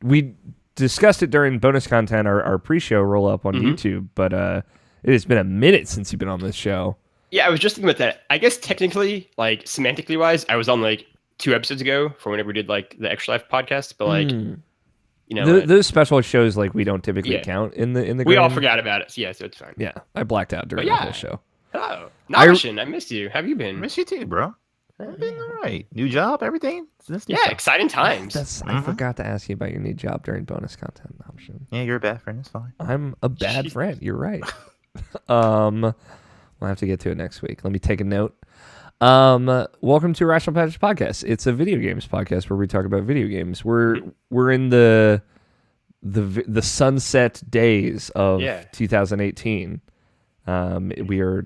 We discussed it during bonus content, our pre-show roll-up on YouTube, but it has been a minute since you've been on this show. Yeah, I was just thinking about that. I guess technically, like semantically wise, I was on like 2 episodes ago for whenever we did like the Extra Life podcast, but like, you know, Those special shows, like, we don't typically count in the we all grand. forgot about it. So yeah, so it's fine. Yeah, I blacked out during But the yeah. whole show. Hello, Nobishin, I missed you. How have you been? Miss you too, bro. I've been all right. New job, everything. Yeah, exciting times. I forgot to ask you about your new job during bonus content option. Yeah, you're a bad friend. It's fine. I'm a bad friend. You're right. We'll have to get to it next week. Let me take a note. Welcome to Irrational Passions Podcast. It's a video games podcast where we talk about video games. We're in the sunset days of 2018. We are.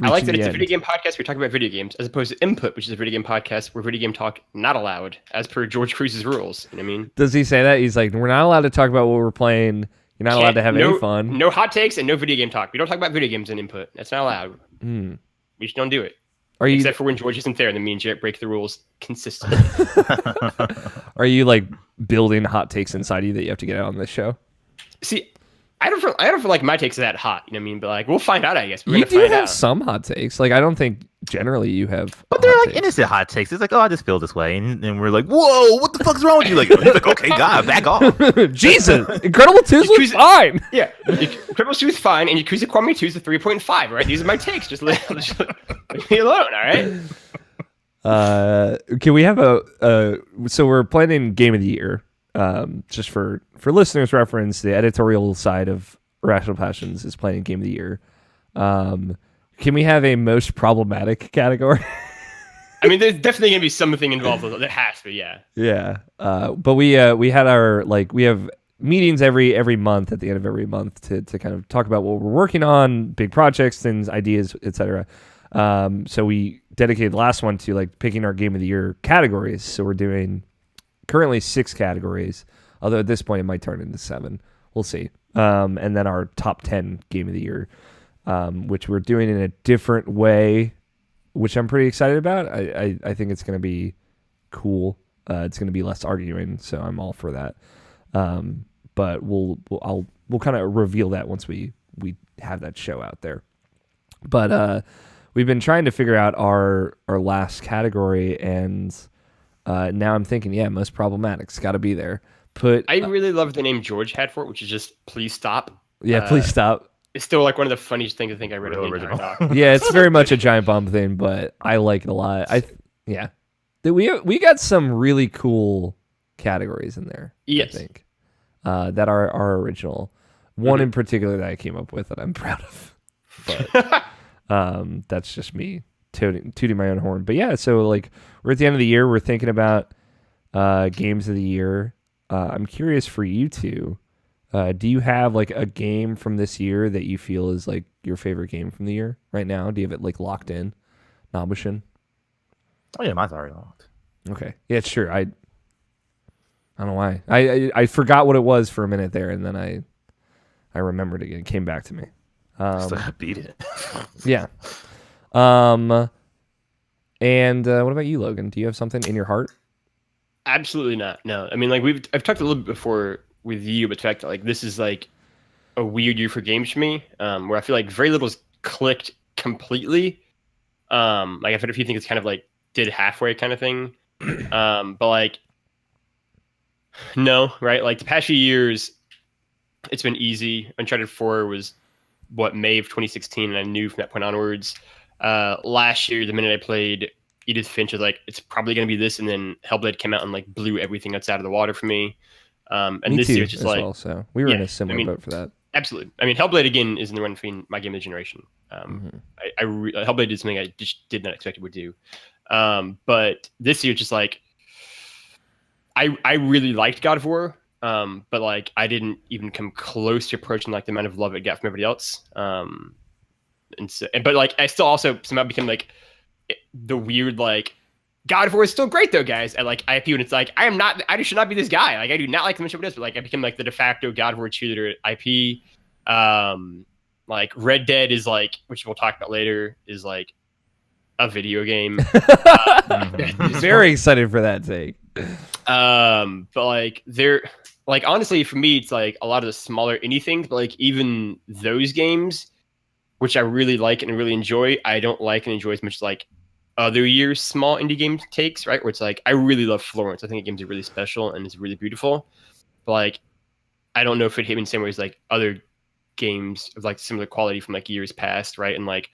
I like that reaching it's the a video end. game podcast. We talk about video games as opposed to Input, which is a video game podcast where video game talk not allowed as per George Cruz's rules. You know what I mean? Does he say that? He's like, we're not allowed to talk about what we're playing. You're not allowed to have any fun. No hot takes and no video game talk. We don't talk about video games in Input. That's not allowed. We just don't do it. Are you Except for when George isn't there, and then me and Jarrett break the rules consistently. Are you like building hot takes inside you that you have to get out on this show? See, I don't feel like my takes are that hot. You know what I mean? But like, we'll find out. I guess we're You gonna do find have out. some hot takes. Like, I don't think generally you have. But they're hot like takes. innocent hot takes. It's like, oh, I just feel this way, and we're like, whoa, what the fuck's wrong with you? Like, he's like, okay, God, back off. Jesus, Incredible 2 was Yakuza- fine. Yeah, Cripple 2 is fine, and Yakuza Kiwami 2 is a 3.5. Right? These are my takes. Just leave me alone. All right. Can we have so we're planning Game of the Year. Just for listeners' reference, the editorial side of Irrational Passions is planning Game of the Year. Can we have a most problematic category? I mean, there's definitely gonna be something involved with it. There has to be, yeah. Yeah. But we had our we have meetings every month at the end of every month to kind of talk about what we're working on, big projects, things, ideas, etc. So we dedicated the last one to like picking our Game of the Year categories. So we're doing currently 6 categories, although at this point it might turn into 7. We'll see. And then our top 10 Game of the Year, which we're doing in a different way, which I'm pretty excited about. I think it's going to be cool. It's going to be less arguing, so I'm all for that. But we'll kind of reveal that once we have that show out there. But we've been trying to figure out our last category, and now I'm thinking, most problematic's got to be there. I really love the name George had for it, which is just "Please Stop." Please stop. It's still like one of the funniest things I think I read in Real the entire original. doc. Yeah, it's very much a giant bomb thing, but I like it a lot. we got some really cool categories in there. Yes. I think that are original. One in particular that I came up with that I'm proud of, but that's just me tooting my own horn. But yeah, so like we're at the end of the year. We're thinking about games of the year. I'm curious for you two. Do you have like a game from this year that you feel is like your favorite game from the year right now? Do you have it like locked in, Nabushin? Oh yeah, mine's already locked. Okay, yeah, sure. I don't know why. I forgot what it was for a minute there, and then I remembered again. It came back to me. Still gotta beat it. Yeah. And what about you, Logan? Do you have something in your heart? Absolutely not. No, I mean, like I've talked a little bit before with you, but the fact that like this is like a weird year for games for me, where I feel like very little's clicked completely. Like I've had a few things kind of like did halfway kind of thing, but like no, right? Like the past few years, it's been easy. Uncharted 4 was May of 2016, and I knew from that point onwards. Last year, the minute I played Edith Finch, I was like, it's probably going to be this, and then Hellblade came out and like blew everything else out of the water for me. And me this too, year, it's just like, well, so we were in a similar boat for that. Absolutely. I mean, Hellblade again is in the run for my game of the generation. Hellblade did something I just did not expect it would do. But this year, just like I really liked God of War. But like I didn't even come close to approaching like the amount of love it got from everybody else. But like I still also somehow became like the weird like God of War is still great though, guys. And like IP, and it's like I should not be this guy. Like I do not like the mission of this, but like I became like the de facto God of War cheerleader at IP. Like Red Dead is like, which we'll talk about later, is like a video game. Very excited for that take. But like they're like honestly for me it's like a lot of the smaller indie things, but like even those games which I really like and really enjoy, I don't like and enjoy as much as like other years small indie game takes, right? Where it's like I really love Florence. I think the games are really special and it's really beautiful. But like I don't know if it hit me in the same way as like other games of like similar quality from like years past, right? And like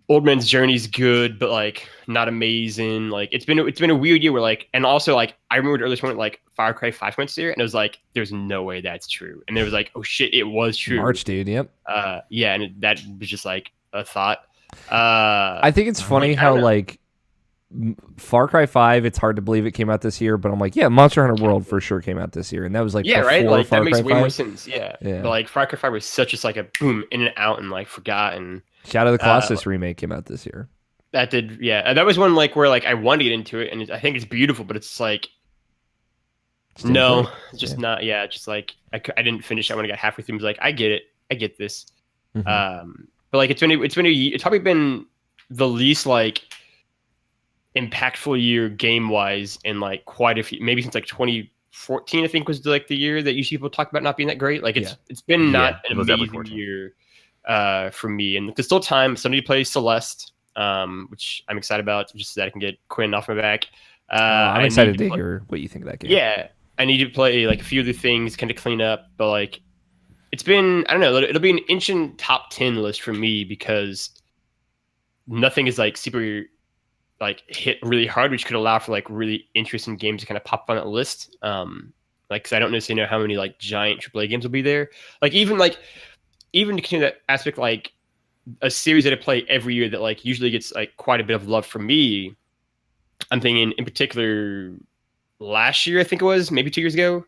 Old Man's Journey's good, but like not amazing. Like it's been a weird year where like, and also like I remember earlier point like Far Cry 5 went here, and it was like there's no way that's true, and it was like oh shit, it was true. March, dude. Yep. Yeah, and that was just like a thought. I think it's funny how like Far Cry 5, it's hard to believe it came out this year, but I'm like, yeah, Monster Hunter World for sure came out this year, and that was like right, like Far that makes Cry way 5. more sense. Yeah, but like Far Cry 5 was such just like a boom in and out and like forgotten. Shadow of the Colossus remake came out this year. That did, yeah. That was one like where like I wanted to get into it, and I think it's beautiful, but it's like no, just not. Yeah, just like I didn't finish that when I got halfway through. I was like, I get it, I get this. But like it's probably been the least like impactful year game wise in like quite a few, maybe since like 2014. I think was like the year that usually people talk about not being that great. Like it's been not an amazing year for me, and there's still time. Still need to play Celeste. Which I'm excited about, just so that I can get Quinn off my back. I'm excited to hear what you think of that game. Yeah, I need to play like a few other things, kind of clean up. But like, it's been, I don't know, it'll be an ancient top 10 list for me because nothing is like super like hit really hard, which could allow for like really interesting games to kind of pop on that list. Like, cause I don't necessarily know how many like giant AAA games will be there. Like even to continue that aspect, like a series that I play every year that like usually gets like quite a bit of love from me. I'm thinking in particular last year, I think it was maybe 2 years ago,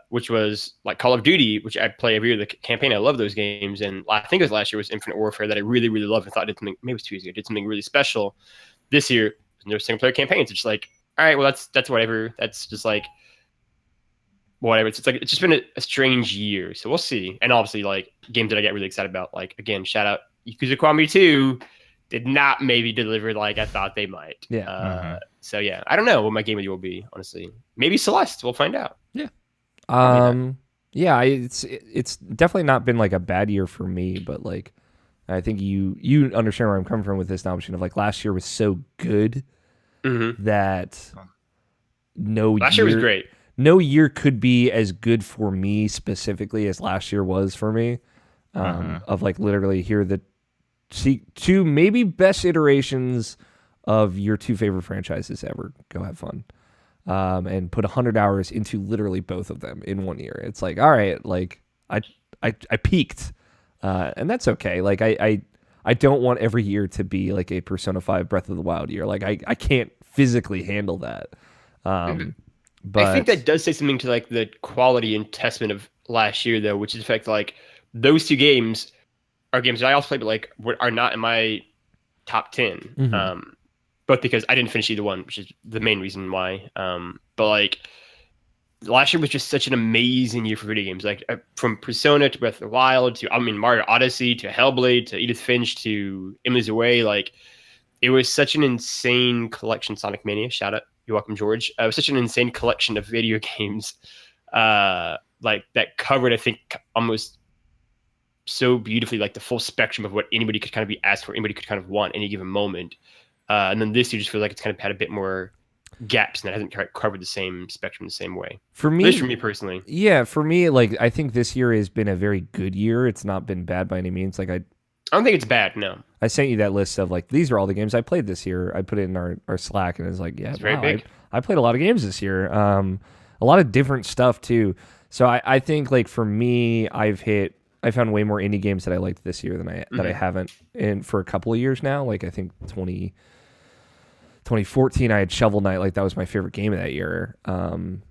which was like Call of Duty, which I play every year, the campaign. I love those games. And I think it was last year was Infinite Warfare that I really, really loved and thought did something, maybe it was 2 years ago, did something really special. This year, there's no single player campaigns. It's just like, all right, well, that's whatever. That's just like, whatever. It's like it's just been a strange year, so we'll see. And obviously, like games that I get really excited about, like again, shout out Yakuza Kiwami 2, did not maybe deliver like I thought they might. Yeah. So yeah, I don't know what my game of the year will be. Honestly, maybe Celeste. We'll find out. Yeah. Yeah. It's definitely not been like a bad year for me, but like I think you understand where I'm coming from with this now. Of like last year was so good that last year was great. No year could be as good for me specifically as last year was for me. Of like literally here the two maybe best iterations of your two favorite franchises ever. Go have fun. And put 100 hours into literally both of them in 1 year. It's like, all right, like I peaked, and that's okay. Like I don't want every year to be like a Persona 5 Breath of the Wild year. Like I can't physically handle that. But I think that does say something to like the quality and testament of last year, though, which is the fact that, like, those two games are games that I also play, but like are not in my top 10. Mhm. Both because I didn't finish either one, which is the main reason why. But like last year was just such an amazing year for video games. Like from Persona to Breath of the Wild to Mario Odyssey to Hellblade to Edith Finch to Emily's Away. Like it was such an insane collection. Sonic Mania, shout out, you're welcome, George. It was such an insane collection of video games, like that covered, I think, almost so beautifully like the full spectrum of what anybody could kind of be asked for, anybody could kind of want any given moment. And then this year just feels like it's kind of had a bit more gaps and it hasn't covered the same spectrum the same way. For At me, least for me personally. yeah, for me, like I think this year has been a very good year. It's not been bad by any means. Like I don't think it's bad, no. I sent you that list of like these are all the games I played this year. I put it in our Slack and it's like, yeah, It's very big. I played a lot of games this year. A lot of different stuff too. So I think like for me, I found way more indie games that I liked this year than I haven't in for a couple of years now. Like I think 2014 I had Shovel Knight, like that was my favorite game of that year. And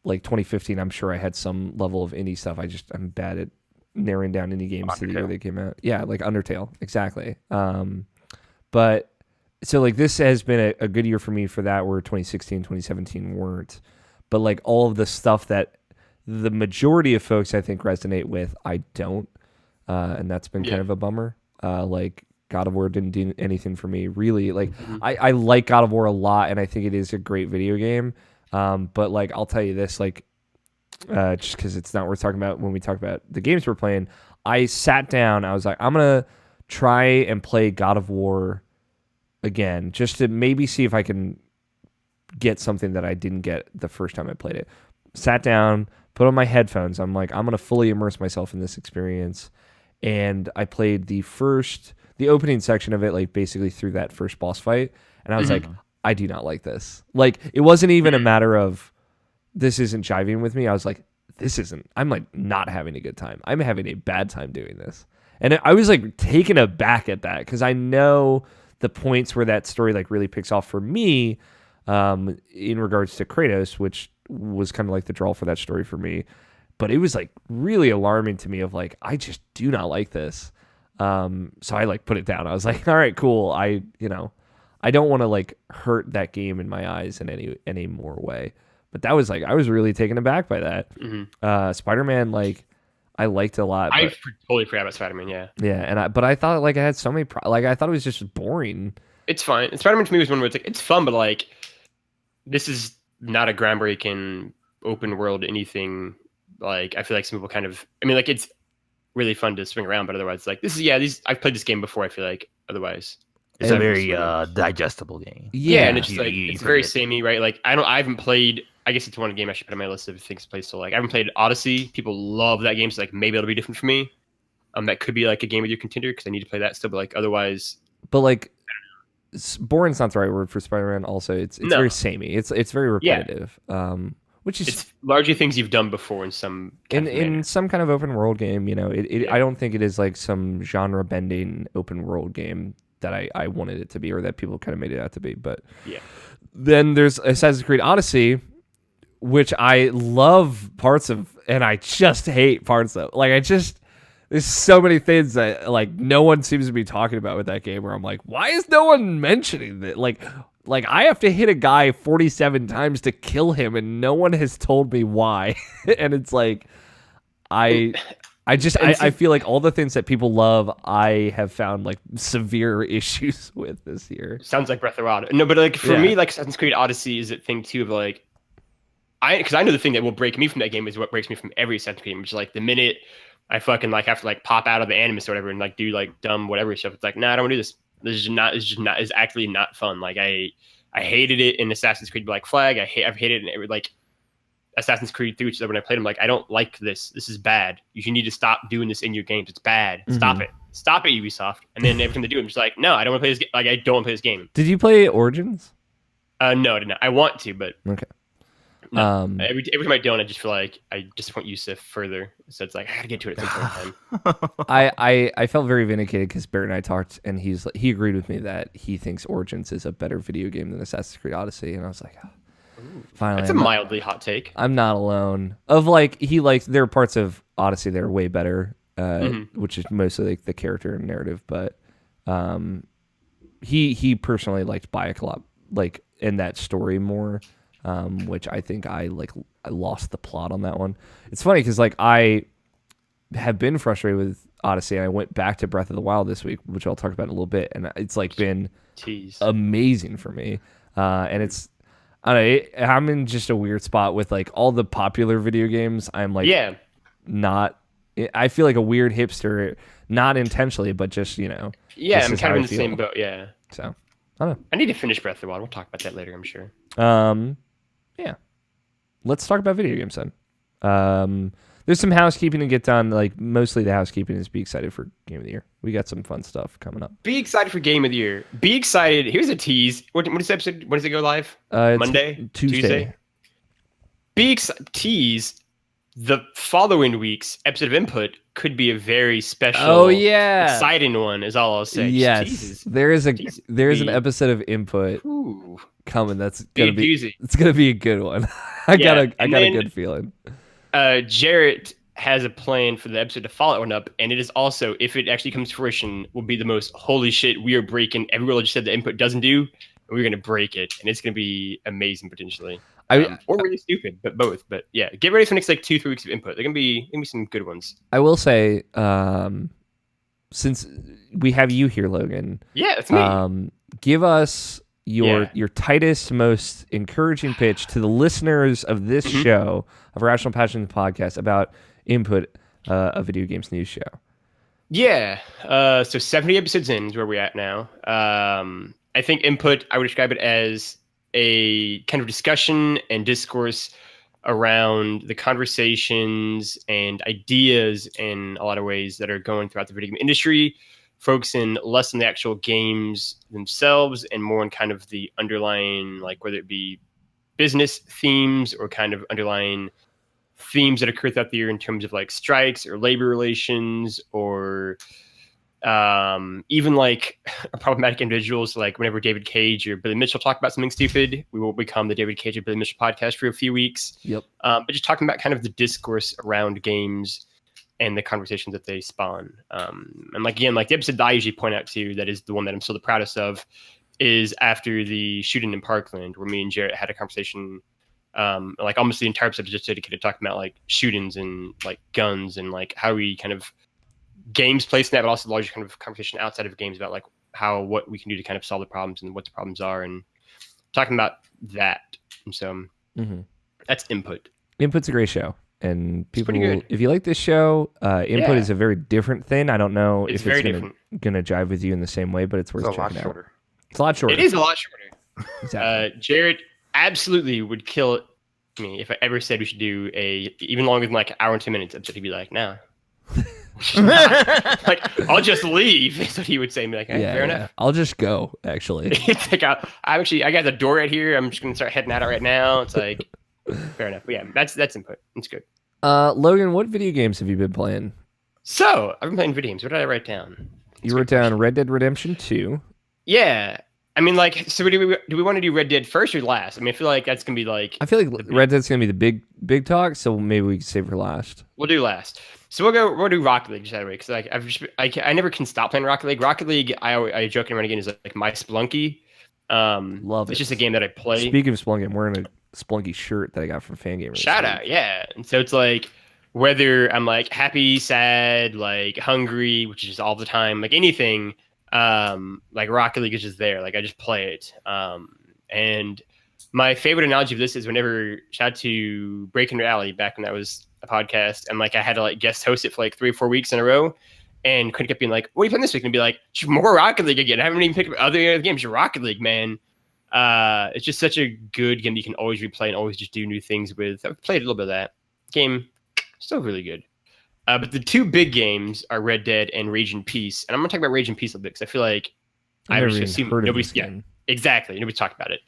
like 2015 I'm sure I had some level of indie stuff. I'm bad at narrowing down indie games to the year they came out. Yeah, like Undertale, exactly. But so like this has been a good year for me for that, where 2016, 2017 weren't. But like all of the stuff that the majority of folks I think resonate with, I don't. And that's been kind of a bummer. Like God of War didn't do anything for me, really. Like I like God of War a lot, and I think it is a great video game. But like I'll tell you this, like just because it's not worth talking about when we talk about the games we're playing, I sat down, I was like, I'm gonna try and play God of War again, just to maybe see if I can get something that I didn't get the first time I played it. Sat down, put on my headphones. I'm like, I'm gonna fully immerse myself in this experience, and I played the opening section of it, like basically through that first boss fight, and I was like, I do not like this. Like it wasn't even a matter of this isn't jiving with me. I was like, I'm like not having a good time. I'm having a bad time doing this. And I was like taken aback at that, because I know the points where that story like really picks off for me, in regards to Kratos, which was kind of like the draw for that story for me. But it was like really alarming to me of like, I just do not like this. So I like put it down. I was like, all right, cool. I don't want to like hurt that game in my eyes in any more way. But that was like, I was really taken aback by that. Spider-Man, like I liked a lot. I totally forgot about Spider-Man. Yeah. Yeah, but I thought like I had so many like I thought it was just boring. It's fine. And Spider-Man to me was one where it's like it's fun, but like this is not a groundbreaking open world anything. Like I feel like some people kind of, I mean, like it's really fun to swing around, but otherwise, like this is I've played this game before. I feel like otherwise. It's a very digestible game. Yeah, and it's just like it's very samey, right? Like I haven't played. I guess it's one game I should put on my list of things to play. So like I haven't played Odyssey. People love that game, so like maybe it'll be different for me. That could be like a game of your contender because I need to play that still. But like otherwise, like boring's not the right word for Spider-Man. Also, it's very samey. It's very repetitive. Which is it's largely things you've done before in some in some kind of open world game. You know, I don't think it is like some genre bending open world game that I wanted it to be, or that people kind of made it out to be. But then there's Assassin's Creed Odyssey, which I love parts of, and I just hate parts of. Like there's so many things that like no one seems to be talking about with that game, where I'm like, why is no one mentioning that? Like I have to hit a guy 47 times to kill him, and no one has told me why. And it's like I feel like all the things that people love, I have found like severe issues with this year. Sounds like Breath of the Wild. No, but like for me, like Assassin's Creed Odyssey is a thing too of like, because I know the thing that will break me from that game is what breaks me from every Assassin's Creed game, which is like the minute I fucking like have to like pop out of the animus or whatever and like do like dumb whatever stuff. It's like, nah, I don't want to do this. It's actually not fun. Like I hated it in Assassin's Creed Black Flag. I've hated it in every, like Assassin's Creed 3, which is when I played, I'm like, I don't like this. This is bad. You need to stop doing this in your games. It's bad. Stop it. Stop it, Ubisoft. And then every time they do, I'm just like, no, I don't want to play this game. Like, I don't want to play this game. Did you play Origins? No, I did not. I want to, but Okay. no. Every time I don't, I just feel like I disappoint Yusuf further. So it's like I gotta get to it at some point in time. I felt very vindicated because Barrett and I talked, and he agreed with me that he thinks Origins is a better video game than Assassin's Creed Odyssey, and I was like, finally, That's a mildly hot take. I'm not alone. Of like there are parts of Odyssey that are way better, which is mostly like the character and narrative, but he personally liked Bayek a lot, like in that story more. Which I think I lost the plot on that one. It's funny because like I have been frustrated with Odyssey, and I went back to Breath of the Wild this week, which I'll talk about in a little bit, and it's like been amazing for me. And it's I'm in just a weird spot with like all the popular video games. I'm like not. I feel like a weird hipster, not intentionally, but just I'm kind of in the same boat. Yeah. So I don't know. I need to finish Breath of the Wild. We'll talk about that later, I'm sure. Yeah. Let's talk about video games then. There's some housekeeping to get done. Like mostly the housekeeping is be excited for Game of the Year. We got some fun stuff coming up. Be excited for Game of the Year. Be excited. Here's a tease. When is the episode? When does it go live? Monday? Tuesday. Tease. The following week's episode of Input could be a very special, exciting one. Is all I'll say. Yes, there is an episode of Input coming. That's gonna be it's gonna be a good one. I got a good feeling. Jarrett has a plan for the episode to follow that one up, and it is also, if it actually comes to fruition, will be the most holy shit. We are breaking every rule I just said the Input doesn't do. We're gonna break it, and it's gonna be amazing potentially. Or really stupid, but both. But yeah, get ready for the next 2-3 weeks of Input. They're gonna be some good ones. I will say, since we have you here, Logan. Yeah, it's me. Give us your tightest, most encouraging pitch to the listeners of this show of Irrational Passions podcast about Input, a video games news show. Yeah. So 70 episodes in is where we're at now. I think Input, I would describe it as a kind of discussion and discourse around the conversations and ideas in a lot of ways that are going throughout the video game industry, focusing less on the actual games themselves and more on kind of the underlying, like whether it be business themes or kind of underlying themes that occur throughout the year in terms of like strikes or labor relations or even like problematic individuals. Like whenever David Cage or Billy Mitchell talk about something stupid, we will become the David Cage or Billy Mitchell podcast for a few weeks. Yep. But just talking about kind of the discourse around games and the conversations that they spawn. And like, again, like the episode that I usually point out to, that is the one that I'm still the proudest of, is after the shooting in Parkland, where me and Jarrett had a conversation. Like almost the entire episode is just dedicated to talking about like shootings and like guns and like how we kind of games place in that, but also the larger kind of conversation outside of games about like what we can do to kind of solve the problems and what the problems are, and talking about that. And so that's Input. Input's a great show, and people if you like this show, Input is a very different thing. I don't know if it's gonna jive with you in the same way, but it's worth checking out. It's a lot shorter. It is a lot shorter. Exactly. Jared absolutely would kill me if I ever said we should do a even longer than like an hour and 10 minutes episode. He'd be like, nah. Like, I'll just leave. That's what he would say. And be like, fair enough. I'll just go, actually. It's like, I got the door right here. I'm just going to start heading out right now. It's like, fair enough. But yeah, that's Input. It's good. Logan, what video games have you been playing? So, I've been playing video games. What did I write down? You wrote down Red Dead Redemption 2. Yeah. I mean, like, so do we want to do Red Dead first or last? I mean, I feel like that's going to be like... I feel like Red Dead's going to be the big talk, so maybe we can save for last. We'll do last. So we'll do Rocket League just that way, because like I never can stop playing Rocket League. Rocket League, I joke around again, is like my Splunky. Love it. It's just a game that I play. Speaking of Splunky, I'm wearing a Splunky shirt that I got from Fangamer. Shout out, yeah. And so it's like whether I'm like happy, sad, like hungry, which is all the time, like anything, like Rocket League is just there. Like I just play it. And my favorite analogy of this is whenever shout out to Breaking Reality back when that was a podcast, and like I had to like guest host it for like 3 or 4 weeks in a row, and couldn't keep being like, what are you playing this week? And be like, more Rocket League again. I haven't even picked up other games. Rocket League, man. It's just such a good game that you can always replay and always just do new things with. I've played a little bit of that game, still really good. But the two big games are Red Dead and Rage in Peace, and I'm gonna talk about Rage in Peace a little bit because I feel like I've never just even assume heard of nobody's this game. exactly nobody's talked about it.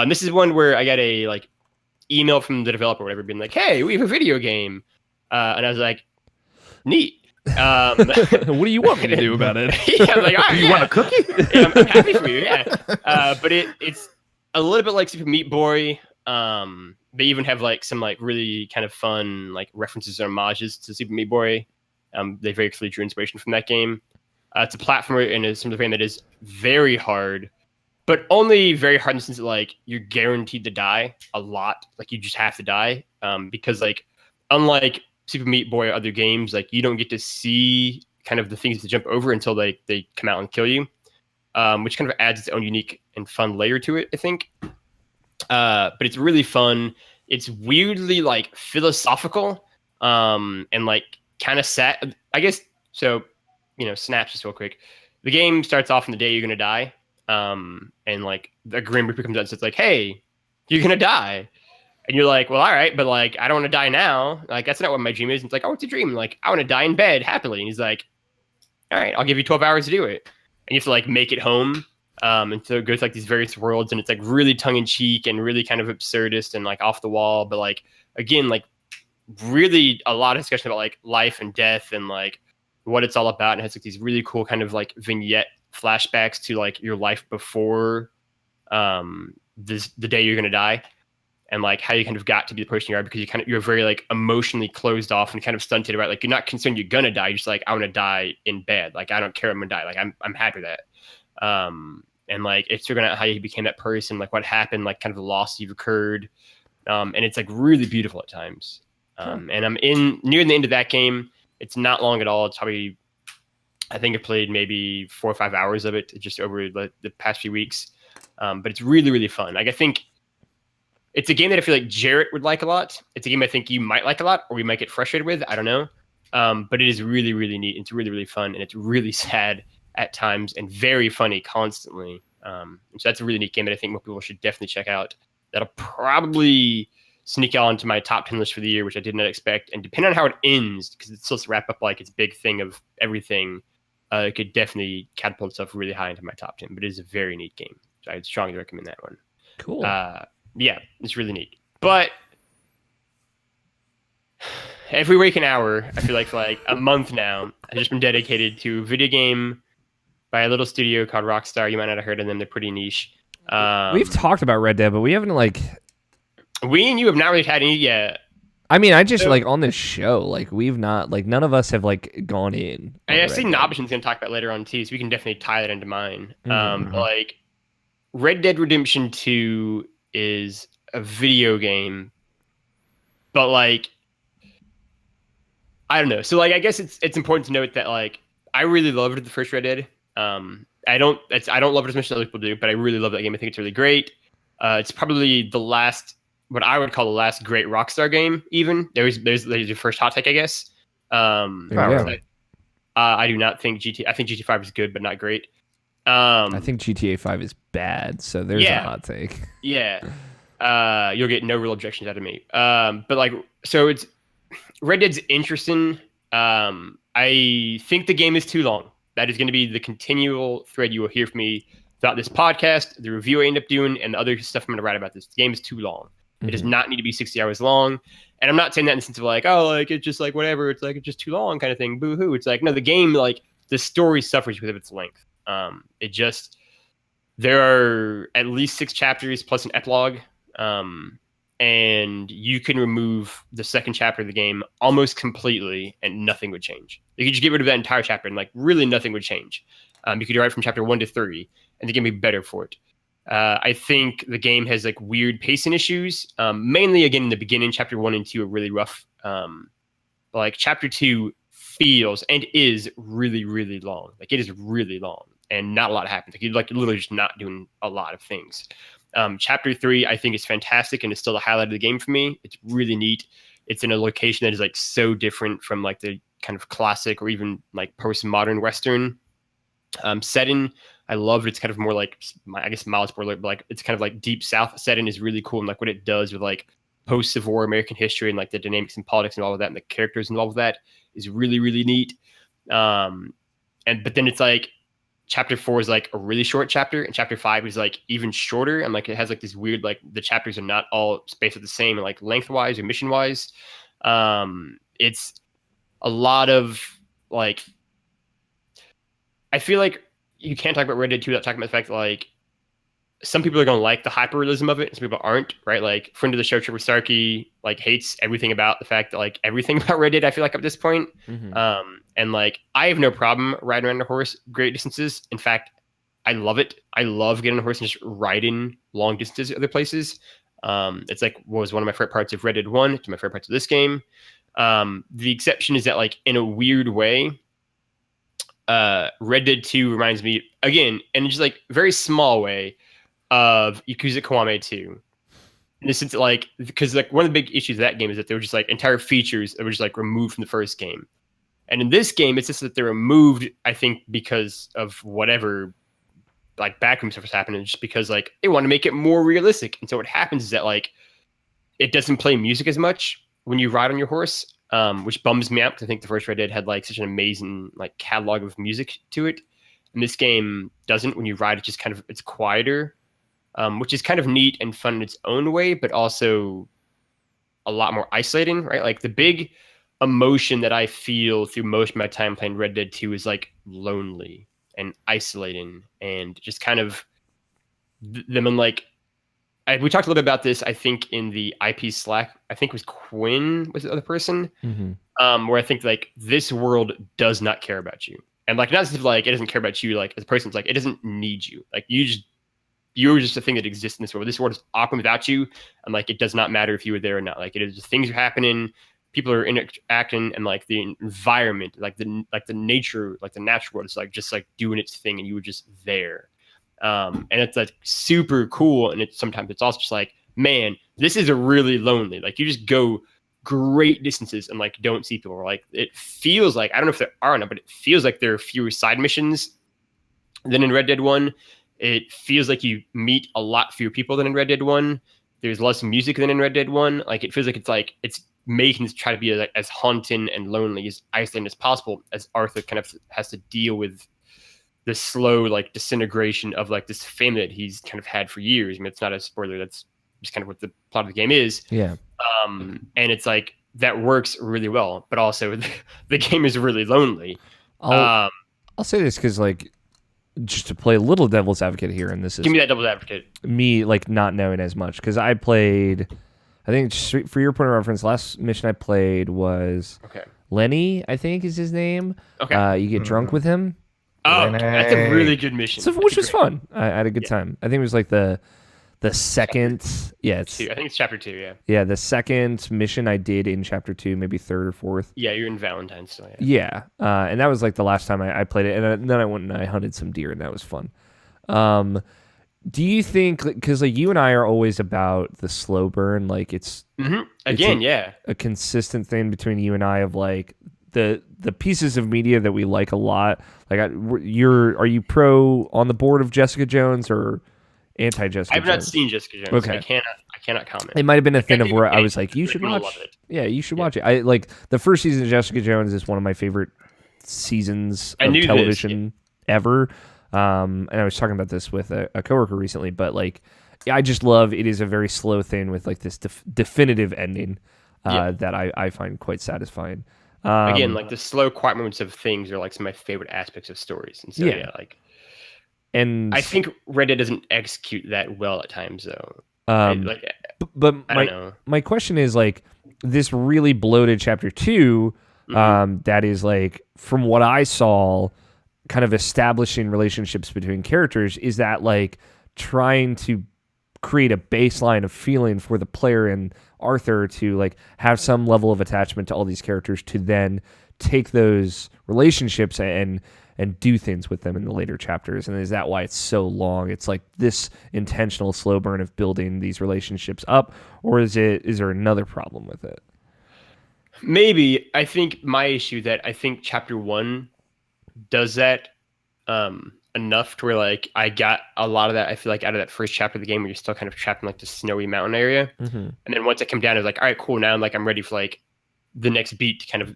This is one where I got a like email from the developer or whatever being like, hey, we have a video game, and I was like, neat. What do you want me to do about it? Yeah, I'm like, all right, You want a cookie? Yeah, I'm happy for you, yeah. But it's a little bit like Super Meat Boy. They even have like some like really kind of fun like references and homages to Super Meat Boy. They very clearly drew inspiration from that game. It's a platformer and it's some of the game that is very hard, but only very hard in the sense that like you're guaranteed to die a lot. Like you just have to die. Because like unlike Super Meat Boy or other games, like you don't get to see kind of the things to jump over until they come out and kill you. Which kind of adds its own unique and fun layer to it, I think. But it's really fun. It's weirdly like philosophical, and like kind of sad, I guess. So, snaps just real quick. The game starts off on the day you're gonna die, and like the Grim Reaper comes out and says like, "Hey, you're gonna die," and you're like, "Well, all right, but like I don't want to die now. Like that's not what my dream is." And it's like, "Oh, it's a dream. Like I want to die in bed happily." And he's like, "All right, I'll give you 12 hours to do it." And you have to like make it home. And so it goes like these various worlds, and it's like really tongue in cheek and really kind of absurdist and like off the wall, but like again, like really a lot of discussion about like life and death and like what it's all about. And it has like these really cool kind of like vignette flashbacks to like your life before the day you're gonna die, and like how you kind of got to be the person you are because you're very like emotionally closed off and kind of stunted, right? Like you're not concerned you're gonna die, you're just like I want to die in bed. Like I don't care, I'm gonna die. Like I'm happy with that. And like it's figuring out how you became that person, like what happened, like kind of the loss you've occurred, and it's like really beautiful at times. And I'm near the end of that game. It's not long at all. It's probably, I think I played maybe 4 or 5 hours of it just over the past few weeks. But it's really, really fun. Like I think it's a game that I feel like Jarrett would like a lot. It's a game I think you might like a lot, or we might get frustrated with. I don't know. But it is really, really neat. It's really, really fun, and it's really sad at times and very funny constantly. And so that's a really neat game that I think more people should definitely check out. That'll probably sneak on to my top 10 list for the year, which I did not expect. And depending on how it ends, because it's supposed to wrap up like its big thing of everything, it could definitely catapult itself really high into my top 10. But it is a very neat game. So I'd strongly recommend that one. Cool. Yeah, it's really neat. But every waking hour, I feel like for like a month now, I've just been dedicated to a video game by a little studio called Rockstar. You might not have heard of them. They're pretty niche. We've talked about Red Dead, but we haven't like. We and you have not really had any yet. I mean, I just like on this show, like we've not like none of us have like gone in. I see Nobison's going to talk about later on too, so we can definitely tie that into mine. Mm-hmm. Like Red Dead Redemption 2 is a video game, but like I don't know. So like I guess it's important to note that like I really loved the first Red Dead. I don't love it as much as other people do, but I really love that game. I think it's really great. It's probably what I would call the last great Rockstar game. Even there's your first hot take, I guess. I do not think GTA. I think GTA 5 is good, but not great. I think GTA 5 is bad, so there's a hot take. Yeah. You'll get no real objections out of me. But like, so it's Red Dead's interesting. I think the game is too long. That is going to be the continual thread you will hear from me throughout this podcast, the review I end up doing, and the other stuff I'm going to write about this. The game is too long. Mm-hmm. It does not need to be 60 hours long. And I'm not saying that in the sense of like, oh, like it's just like whatever. It's like it's just too long kind of thing. Boo hoo. It's like, no, the game, like the story suffers because of its length. There are at least 6 chapters plus an epilogue. And you can remove the second chapter of the game almost completely and nothing would change. You could just get rid of that entire chapter and like really nothing would change. You could write from chapter 1 to 3 and the game would be better for it. I think the game has like weird pacing issues. Mainly again in the beginning, chapter 1 and 2 are really rough. But like chapter 2 feels and is really, really long. Like it is really long and not a lot happens. Like you're like literally just not doing a lot of things. Chapter 3, I think is fantastic and is still the highlight of the game for me. It's really neat. It's in a location that is like so different from like the kind of classic or even like postmodern Western Setting, I love it. It's kind of more like, I guess mild spoiler, but like it's kind of like deep South. Setting is really cool, and like what it does with like post Civil War American history and like the dynamics and politics and all of that, and the characters involved with that is really really neat. And but then it's like chapter 4 is like a really short chapter, and chapter 5 is like even shorter, and like it has like this weird, like the chapters are not all spaced at the same, and like lengthwise or mission wise. It's a lot of like, I feel like you can't talk about Red Dead 2 without talking about the fact that like some people are going to like the hyperrealism of it, and some people aren't, right? Like friend of the show, Trevor Starkey, like hates everything about the fact that like everything about Red Dead, I feel like at this point. And like I have no problem riding around a horse great distances. In fact, I love it. I love getting on a horse and just riding long distances other places. It's like was one of my favorite parts of Red Dead 1. It's my favorite parts of this game. The exception is that like in a weird way, Red Dead 2 reminds me again, in just like very small way, of Yakuza Kiwami 2. In the sense that like, because like one of the big issues of that game is that there were just like entire features that were just like removed from the first game. And in this game, it's just that they're removed, I think, because of whatever like backroom stuff was happening, just because like they want to make it more realistic. And so what happens is that like it doesn't play music as much when you ride on your horse, which bums me out because I think the first Red Dead had like such an amazing like catalog of music to it. And this game doesn't. When you ride, it just kind of, it's quieter. Which is kind of neat and fun in its own way, but also a lot more isolating, right? Like the big emotion that I feel through most of my time playing Red Dead 2 is like lonely and isolating, and just kind of them and like, we talked a little bit about this, I think, in the IP Slack. I think it was Quinn was the other person, where I think like this world does not care about you, and like not as if like it doesn't care about you like as a person. It's like it doesn't need you. Like you're just a thing that exists in this world. This world is awkward without you, and like it does not matter if you were there or not. Like it is just things are happening, people are interacting, and like the environment, like the nature, like the natural world is like just like doing its thing, and you were just there. And it's like super cool, and it's sometimes it's also just like, man, this is a really lonely. Like you just go great distances and like don't see people. Like it feels like, I don't know if there are or not, but it feels like there are fewer side missions than in Red Dead 1. It feels like you meet a lot fewer people than in Red Dead 1. There's less music than in Red Dead 1. Like it feels like it's making it try to be like as haunting and lonely, as isolating as possible, as Arthur kind of has to deal with the slow like disintegration of like this family that he's kind of had for years. I mean, it's not a spoiler. That's just kind of what the plot of the game is. Yeah. And it's like that works really well, but also the game is really lonely. I'll say this because like, just to play a little devil's advocate here, and this is give me that devil's advocate. Me like not knowing as much because I played, I think just for your point of reference, last mission I played was Lenny, I think is his name. Okay, you get drunk with him. Oh, that's a really good mission, so, which was fun. I had a good time. I think it was like the second, I think it's chapter 2. Yeah, the second mission I did in chapter 2, maybe third or fourth. Yeah, you're in Valentine's still. Yeah, and that was like the last time I played it, and then I went and I hunted some deer, and that was fun. Do you think, because like you and I are always about the slow burn, like it's a consistent thing between you and I of like the pieces of media that we like a lot. Like, are you pro on the board of Jessica Jones or anti Jessica Jones? I've not seen Jessica Jones. Okay. I cannot comment. It might have been a thing of where I was like, you should watch it. Yeah, you should watch it. I like the first season of Jessica Jones is one of my favorite seasons of television ever. And I was talking about this with a coworker recently, but like, I just love it. Is a very slow thing with like this definitive ending that I find quite satisfying. Again, like the slow, quiet moments of things are like some of my favorite aspects of stories. And so, and I think Red Dead doesn't execute that well at times, though. But my question is like this really bloated chapter 2, that is like, from what I saw, kind of establishing relationships between characters. Is that like trying to create a baseline of feeling for the player and Arthur to like have some level of attachment to all these characters to then take those relationships and do things with them in the later chapters? And is that why it's so long? It's like this intentional slow burn of building these relationships up, or is there another problem with it? Maybe. I think my issue that I think chapter 1 does that enough to where like I got a lot of that. I feel like out of that first chapter of the game where you're still kind of trapped in like the snowy mountain area, and then once I come down, it's like, all right, cool. Now I'm ready for like the next beat to kind of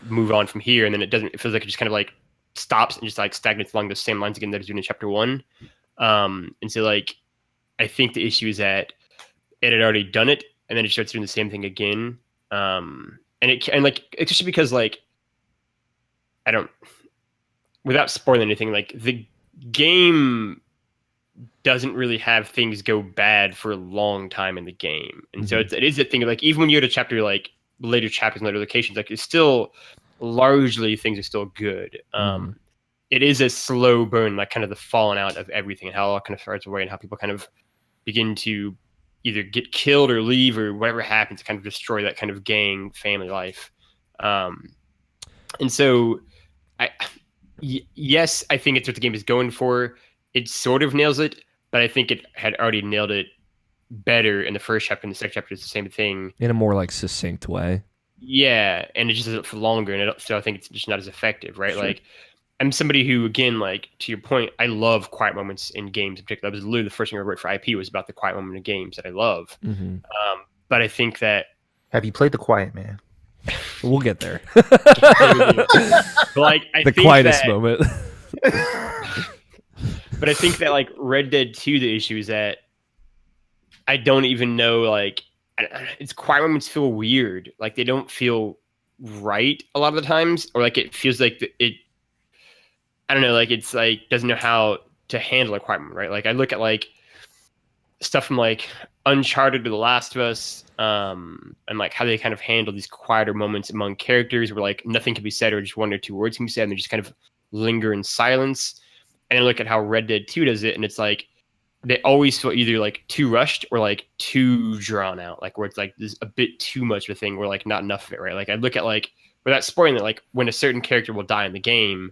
move on from here, and then it feels like it just kind of like stops and just like stagnates along those same lines again that it's doing in chapter 1. And so like I think the issue is that it had already done it, and then it starts doing the same thing again. And like it's just because like I don't, without spoiling anything, like the game doesn't really have things go bad for a long time in the game, and so it is a thing of like even when you're at a chapter like later chapters and later locations, like it's still largely things are still good. It is a slow burn, like kind of the falling out of everything and how it all kind of starts away and how people kind of begin to either get killed or leave or whatever happens to kind of destroy that kind of gang family life. And so yes, I think it's what the game is going for. It sort of nails it, but I think it had already nailed it better in the first chapter. In the second chapter, it's the same thing in a more like succinct way. Yeah, and it just does it for longer, and so I think it's just not as effective, right? Sure. Like, I'm somebody who, again, like to your point, I love quiet moments in games in particular. That was literally the first thing I wrote for IP was about the quiet moment in games that I love. But I think that Have you played The Quiet Man? We'll get there. like I the think quietest that, moment. But I think that like Red Dead 2, the issue is that I don't even know, like, its quiet moments feel weird. Like they don't feel right a lot of the times, or like it feels like I don't know, like it's like doesn't know how to handle a quiet moment, right? Like I look at like stuff from like Uncharted to The Last of Us, and like how they kind of handle these quieter moments among characters where like nothing can be said or just one or two words can be said and they just kind of linger in silence. And I look at how Red Dead 2 does it, and it's like they always feel either like too rushed or like too drawn out, like where it's like there's a bit too much of a thing where like not enough of it, right? Like I look at like, without spoiling it, like when a certain character will die in the game,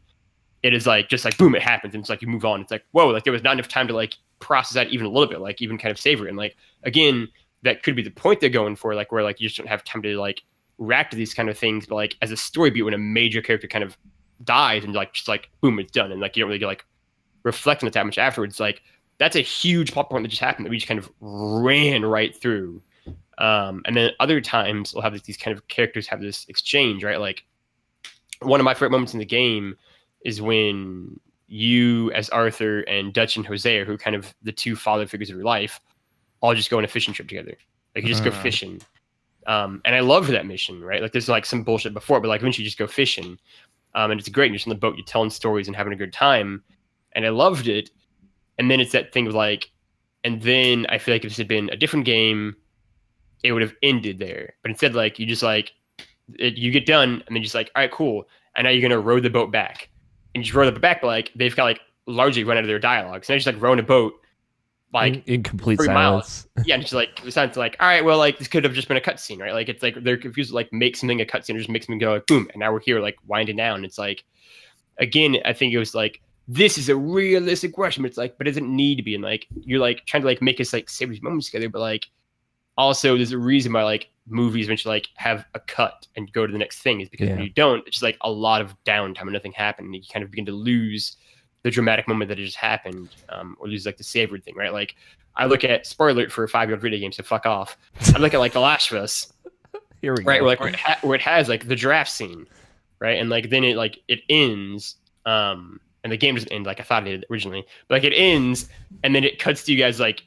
it is like just like boom, it happens, and it's like you move on. It's like whoa, like there was not enough time to like process that even a little bit, like even kind of savor it. And like again, that could be the point they're going for, like where like you just don't have time to like react to these kind of things. But like as a story beat, when a major character kind of dies and like just like boom, it's done, and like you don't really get like reflect on it that much afterwards. Like that's a huge plot point that just happened that we just kind of ran right through. And then other times we'll have these kind of characters have this exchange, right? Like one of my favorite moments in the game is when you as Arthur and Dutch and Hosea, who are kind of the two father figures of your life, all just go on a fishing trip together. Like you just go fishing. And I loved that mission, right? Like there's like some bullshit before, but like eventually you just go fishing. And it's great. You're just on the boat, you're telling stories and having a good time. And I loved it. And then it's that thing of like, and then I feel like if this had been a different game, it would have ended there. But instead, like you just like, you get done and then just like, all right, cool. And now you're going to row the boat back. And you just row the boat back, but like they've got like largely run out of their dialogue. So they're just like rowing a boat like in complete 3 silence. miles. Yeah, and it's like it sounds like, all right, well, like this could have just been a cutscene, right? Like it's like they're confused, like make something a cutscene, or just make something go like boom, and now we're here, like winding down. It's like, again, I think it was like this is a realistic question, but it's like, but it doesn't need to be, and like you're like trying to like make us like save these moments together, but like also there's a reason why like movies eventually like have a cut and go to the next thing is because when you don't, it's just like a lot of downtime and nothing happened, and you kind of begin to lose the dramatic moment that it just happened, or lose like the savory thing, right? Like I look at, spoiler alert for a 5-year-old video game, so fuck off. I look at like The Last of Us, Here we right? go. Where, like where it has like the draft scene, right? And like then it ends, and the game doesn't end like I thought it did originally, but like it ends, and then it cuts to you guys like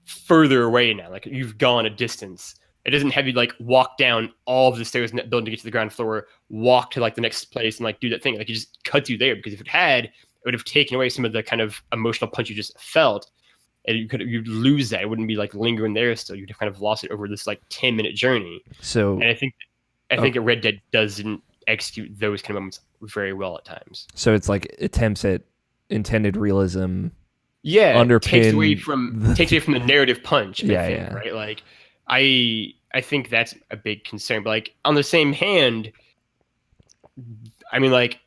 further away now, like you've gone a distance. It doesn't have you like walk down all of the stairs in that building to get to the ground floor, walk to like the next place and like do that thing. Like it just cuts you there, because if it had, it would have taken away some of the kind of emotional punch you just felt, and you'd lose that. It wouldn't be like lingering there still. You'd have kind of lost it over this like 10-minute journey. So, and I think that Red Dead doesn't execute those kind of moments very well at times. So it's like attempts at intended realism. Yeah, takes away underpin from the narrative punch. Yeah, I think, yeah. right. Like I think that's a big concern. But like on the same hand, I mean, like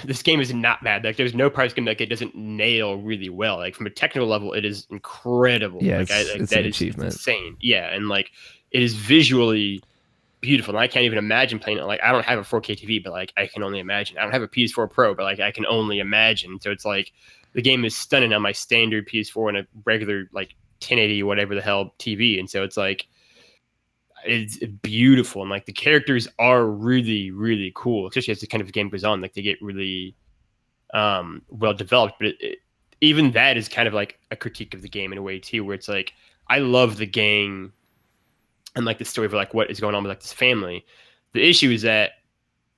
this game is not bad. Like there's no part of this game that it doesn't nail really well. Like from a technical level, it is incredible. Yeah, like, it's an achievement. It's insane. Yeah, and like it is visually beautiful, and I can't even imagine playing it. Like, I don't have a 4K TV, but like I can only imagine. I don't have a PS4 Pro, but like I can only imagine. So it's like the game is stunning on my standard PS4 and a regular like 1080 whatever the hell TV, and so it's like it's beautiful, and like the characters are really really cool, especially as the kind of game goes on. Like they get really well developed, but even that is kind of like a critique of the game in a way too, where it's like I love the gang and like the story of like what is going on with like this family. The issue is that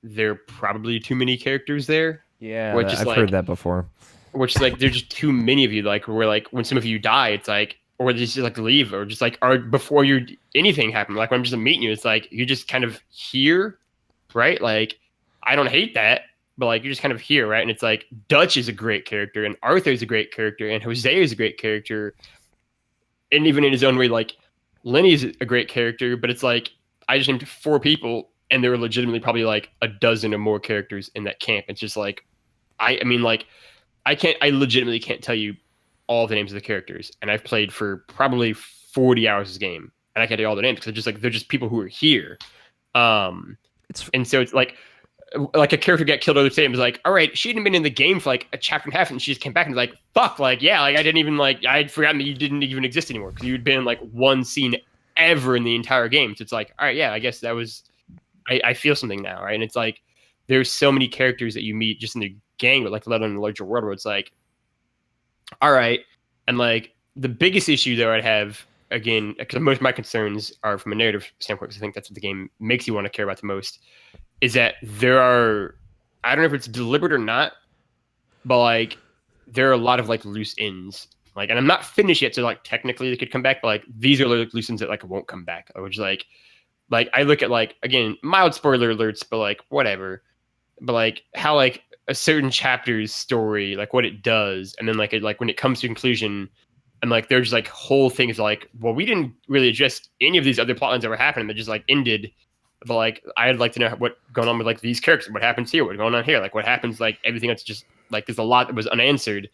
there are probably too many characters there. Yeah, Which is I've like, heard that before. which is like there's just too many of you. Like where like when some of you die, it's like or they just like leave or just like or before you anything happened. Like when I'm just meeting you, it's like you're just kind of here, right? Like I don't hate that, but like you're just kind of here, right? And it's like Dutch is a great character, and Arthur is a great character, and Jose is a great character, and even in his own way, like Lenny's a great character. But it's like I just named 4 people, and there were legitimately probably like a dozen or more characters in that camp. It's just like I mean, like I legitimately can't tell you all the names of the characters, and I've played for probably 40 hours of this game, and I can't tell you all the names because they're just people who are here. And so it's like a character got killed the other day and was like, all right, she hadn't been in the game for like a chapter and a half, and she just came back and was like, fuck, like yeah, like I didn't even like I'd forgotten that you didn't even exist anymore because you'd been in like one scene ever in the entire game. So it's like, all right, yeah, I guess that was I feel something now, right? And it's like there's so many characters that you meet just in the gang, but like let alone in the larger world where it's like, all right. And like the biggest issue though I'd have again, because most of my concerns are from a narrative standpoint, because I think that's what the game makes you want to care about the most, is that there are, I don't know if it's deliberate or not, but like there are a lot of like loose ends. Like, and I'm not finished yet, so like technically they could come back, but like these are like loose ends that like won't come back. Which like I look at like again mild spoiler alerts, but like whatever. But like how like a certain chapter's story, like what it does, and then like when it comes to conclusion, and like there's like whole things like, well, we didn't really address any of these other plotlines that were happening that just like ended. But like I'd like to know what going on with like these characters, what happens here, what's going on here, like what happens, like everything that's just like there's a lot that was unanswered.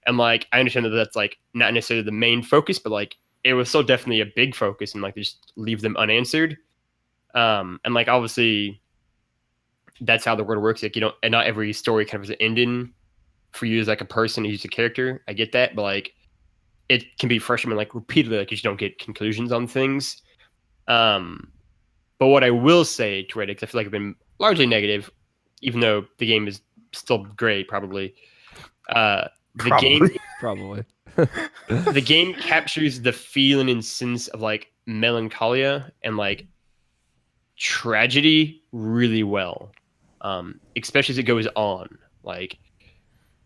And like I understand that that's like not necessarily the main focus, but like it was still definitely a big focus, and like they just leave them unanswered. And like obviously that's how the world works. Like you don't, and not every story kind of has an ending for you as like a person who's a character. I get that, but like it can be frustrating like repeatedly, like you just don't get conclusions on things. But what I will say to Reddit, because I feel like I've been largely negative, even though the game is still great, probably. Probably. The game captures the feeling and sense of like melancholia and like tragedy really well, especially as it goes on. Like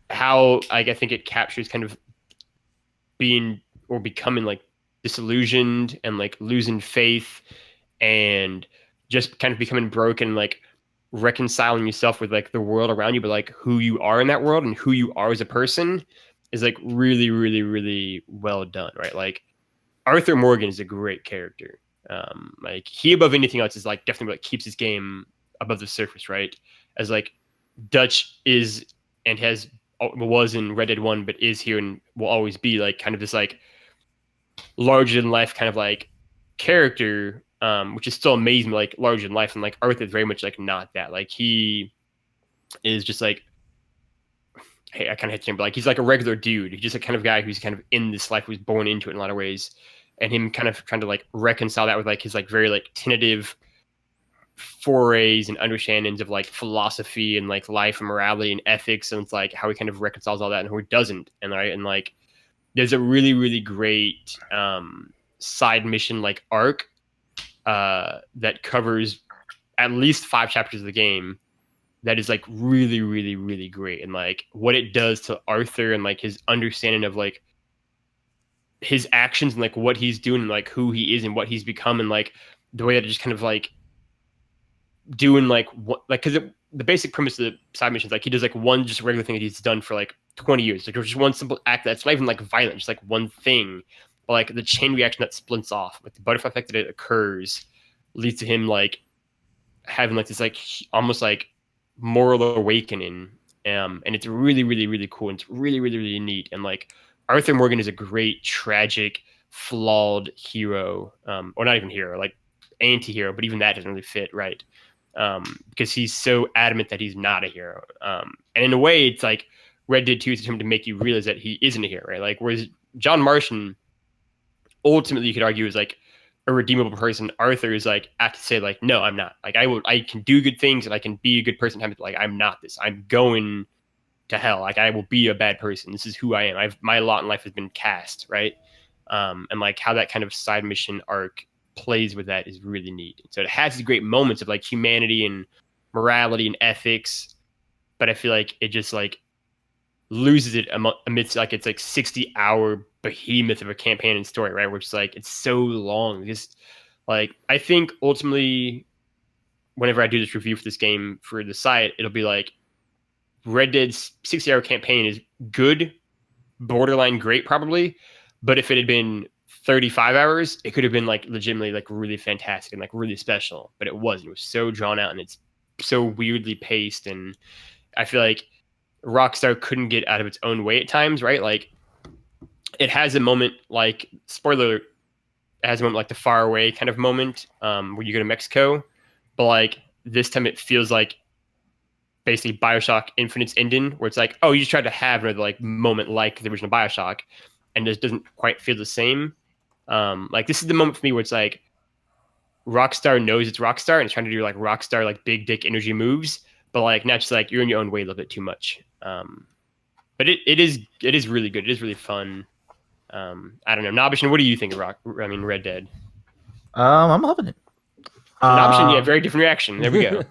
how like I think it captures kind of being or becoming like disillusioned and like losing faith and just kind of becoming broken, like reconciling yourself with like the world around you, but like who you are in that world and who you are as a person is like really, really, really well done, right? Like Arthur Morgan is a great character. Like he above anything else is like definitely what keeps his game above the surface, right? As like Dutch is and was in Red Dead 1, but is here and will always be like kind of this like larger than life kind of like character, which is still amazing, like larger than life. And like Arthur is very much like not that. Like he is just like, hey, I kind of hate him, but like he's like a regular dude. He's just a kind of guy who's kind of in this life, who's born into it in a lot of ways. And him kind of trying to like reconcile that with like his like very like tentative forays and understandings of like philosophy and like life and morality and ethics, and it's like how he kind of reconciles all that and who he doesn't. And right, and like there's a really, really great side mission like arc that covers at least 5 chapters of the game that is like really, really, really great. And like what it does to Arthur and like his understanding of like his actions and like what he's doing and like who he is and what he's become, and like the way that it just kind of like doing like what, like, because the basic premise of the side missions, like he does like one just regular thing that he's done for like 20 years, like just one simple act that's not even like violent, just like one thing, but like the chain reaction that splints off, like the butterfly effect that it occurs leads to him like having like this like almost like moral awakening, and it's really, really, really cool, and it's really, really, really neat. And like Arthur Morgan is a great tragic flawed hero, or not even hero, like anti-hero, but even that doesn't really fit right. Because he's so adamant that he's not a hero. And in a way, it's like Red Dead 2 is him to make you realize that he isn't a hero, right? Like, whereas John Marston, ultimately, you could argue, is like a redeemable person. Arthur is like, I have to say, like, no, I'm not. Like, I can do good things and I can be a good person. Like, I'm not this. I'm going to hell. Like, I will be a bad person. This is who I am. My lot in life has been cast, right? And like how that kind of side mission arc plays with that is really neat. So it has these great moments of like humanity and morality and ethics, but I feel like it just like loses it amidst like it's like 60-hour behemoth of a campaign and story, right? Which is like it's so long. Just like I think ultimately, whenever I do this review for this game for the site, it'll be like Red Dead's 60-hour campaign is good, borderline great, probably. But if it had been 35 hours, it could have been like legitimately like really fantastic and like really special. But it wasn't. It was so drawn out and it's so weirdly paced. And I feel like Rockstar couldn't get out of its own way at times, right? Like it has a moment like, spoiler alert, it has a moment like the far away kind of moment where you go to Mexico. But like this time it feels like basically Bioshock Infinite's ending, where it's like, oh, you just tried to have another like moment like the original Bioshock, and this doesn't quite feel the same. Like this is the moment for me where it's like Rockstar knows it's Rockstar and it's trying to do like Rockstar like big dick energy moves, but like not just like you're in your own way a little bit too much. But it is really good. It is really fun. I don't know, Nobishin, what do you think of Red Dead? I'm loving it. Nobishin, yeah, very different reaction. There we go.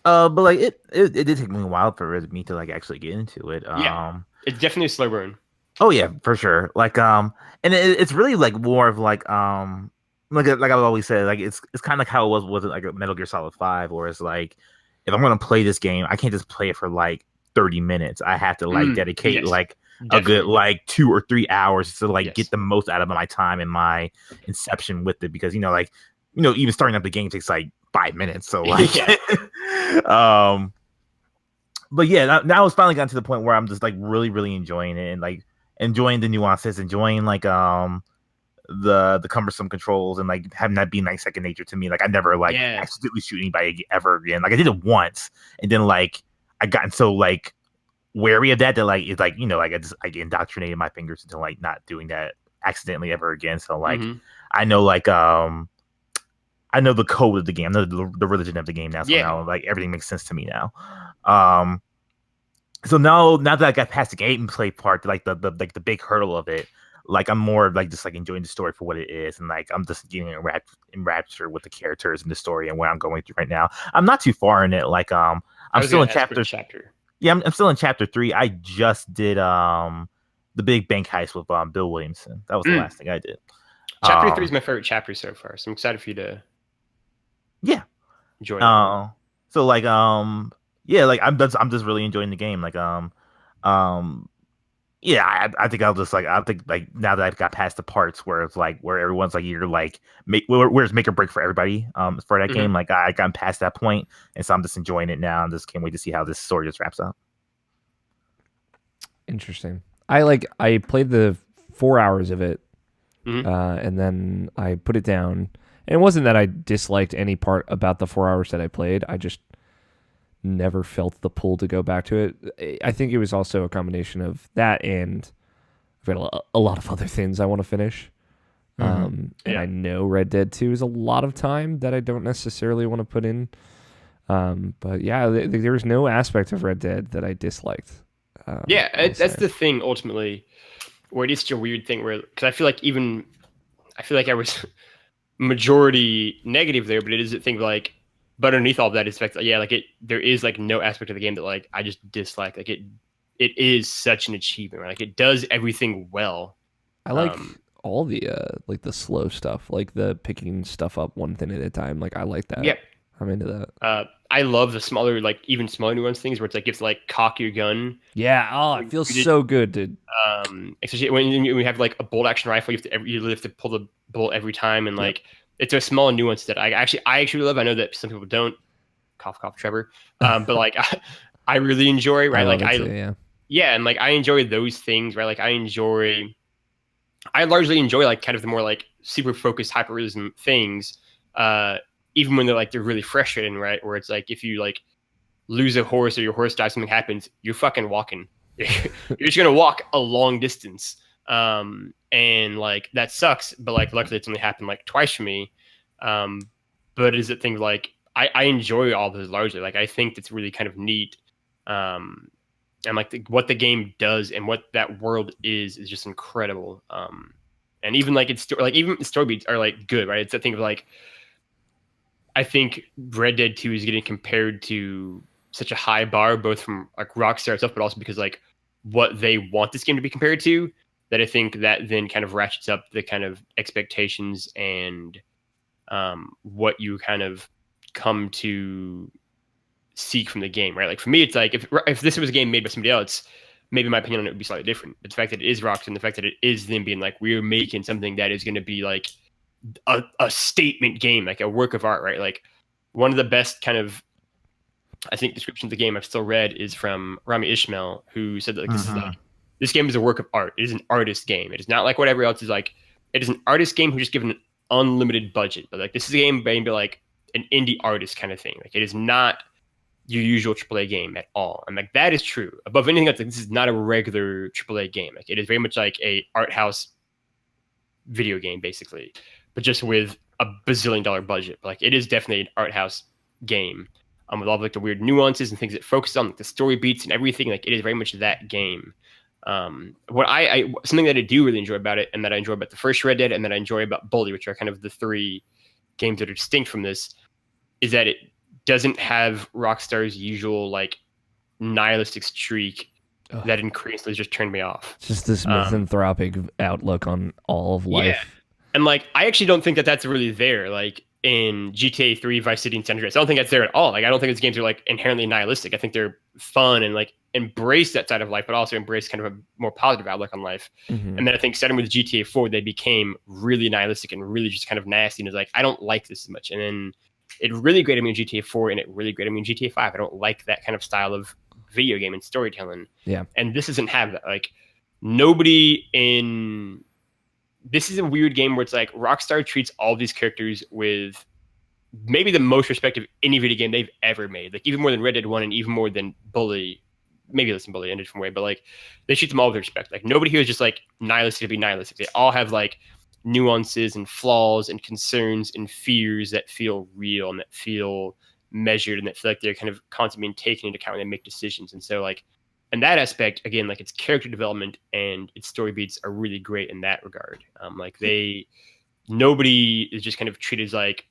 But like it did take me a while for me to like actually get into it. Yeah, it's definitely a slow burn. Oh yeah, for sure. Like and it's really like more of like I've always said, like it's kind of like how it was with like a Metal Gear Solid 5, where it's like if I'm gonna play this game, I can't just play it for like 30 minutes. I have to like dedicate like definitely a good like 2 or 3 hours to like get the most out of my time and my inception with it, because even starting up the game takes like 5 minutes. So like but yeah, now it's finally gotten to the point where I'm just like really, really enjoying it and like enjoying the nuances, enjoying like the cumbersome controls, and like having that be like second nature to me. Like I never like accidentally shoot anybody ever again. Like I did it once, and then like I gotten so like wary of that like it's like like I get indoctrinated my fingers into like not doing that accidentally ever again. So like I know like I know the code of the game. I know the religion of the game now. So now like everything makes sense to me now. So now that I got past the gameplay part, like the big hurdle of it, like I'm more like just like enjoying the story for what it is, and like I'm just getting enraptured with the characters and the story and where I'm going through right now. I'm not too far in it. Like I'm still in chapter. Yeah, I'm still in chapter 3. I just did the big bank heist with Bill Williamson. That was the last thing I did. Chapter 3 is my favorite chapter so far, so I'm excited for you to enjoy it. So like yeah, like I'm just really enjoying the game. Like yeah, I think now that I've got past the parts where it's like where everyone's like you're like where it's make or break for everybody for that game. Like I got past that point, and so I'm just enjoying it now and just can't wait to see how this story just wraps up. Interesting. I played the 4 hours of it, and then I put it down. And it wasn't that I disliked any part about the 4 hours that I played. I just never felt the pull to go back to it. I think it was also a combination of that, and I've got a lot of other things I want to finish. And I know Red Dead 2 is a lot of time that I don't necessarily want to put in. But yeah, there was no aspect of Red Dead that I disliked. That's the thing ultimately, where it is such a weird thing where, because I feel like I was majority negative there, but it is a thing like, but underneath all of that is the fact that, like there is like no aspect of the game that like I just dislike. Like it is such an achievement, right? Like it does everything well. I like all the like the slow stuff, like the picking stuff up one thing at a time. Like I like that. Yep. I'm into that. I love the smaller, like even smaller nuance things where it's like you have to like cock your gun. Yeah. Oh, it feels so good, dude. Especially when you have like a bolt action rifle, you have to pull the bolt every time, and like it's a small nuance that I actually love. I know that some people don't. Cough, cough, Trevor. But like I really enjoy, right? And like I enjoy those things, right? Like I largely enjoy like kind of the more like super focused hyperrealism things. even when they're really frustrating, right? Where it's like if you like lose a horse or your horse dies, something happens, you're fucking walking. You're just gonna walk a long distance, and like that sucks. But like luckily, it's only happened like twice for me. But is it things like I enjoy all those largely. Like I think it's really kind of neat. And like what the game does and what that world is just incredible. And even like it's like even story beats are like good, right? It's a thing of like I think Red Dead 2 is getting compared to such a high bar, both from like Rockstar stuff, but also because like what they want this game to be compared to, that I think that then kind of ratchets up the kind of expectations and what you kind of come to seek from the game, right? Like for me, it's like if this was a game made by somebody else, maybe my opinion on it would be slightly different. But the fact that it is Rockstar and the fact that it is them being like, we're making something that is going to be like a statement game, like a work of art, right? Like one of the best kind of, I think, descriptions of the game I've still read is from Rami Ishmael, who said that like, this game is a work of art. It is an artist game. It is not like whatever else is like. It is an artist game who's just given an unlimited budget. But like this is a game maybe like an indie artist kind of thing. Like it is not your usual AAA game at all. And like that is true. Above anything else, like this is not a regular AAA game. Like it is very much like a art house video game, basically, but just with a bazillion-dollar budget. But, like it is definitely an art house game, with all of, like the weird nuances and things it focuses on, like the story beats and everything. Like it is very much that game. What I something that I do really enjoy about it, and that I enjoy about the first Red Dead, and that I enjoy about Bully, which are kind of the three games that are distinct from this, is that it doesn't have Rockstar's usual like nihilistic streak that increasingly just turned me off. Just this misanthropic outlook on all of life. Yeah. And like I actually don't think that that's really there. Like in GTA 3, Vice City, and San Andreas, I don't think that's there at all. Like I don't think these games are like inherently nihilistic. I think they're fun and like embrace that side of life, but also embrace kind of a more positive outlook on life. And then I think starting with GTA 4, they became really nihilistic and really just kind of nasty. And it's like, I don't like this as much. And then it really grated me in GTA 4 and it really grated me in GTA 5. I don't like that kind of style of video game and storytelling. Yeah. And this doesn't have that. Like nobody in... This is a weird game where it's like Rockstar treats all these characters with maybe the most respect of any video game they've ever made. Like even more than Red Dead 1 and even more than Bully. Maybe less than Bully in a different way, but like they treat them all with respect. Like nobody here is just like nihilistic to be nihilistic. They all have like nuances and flaws and concerns and fears that feel real and that feel measured and that feel like they're kind of constantly being taken into account when they make decisions. And so like in that aspect, again, like its character development and its story beats are really great in that regard. Like nobody is just kind of treated as like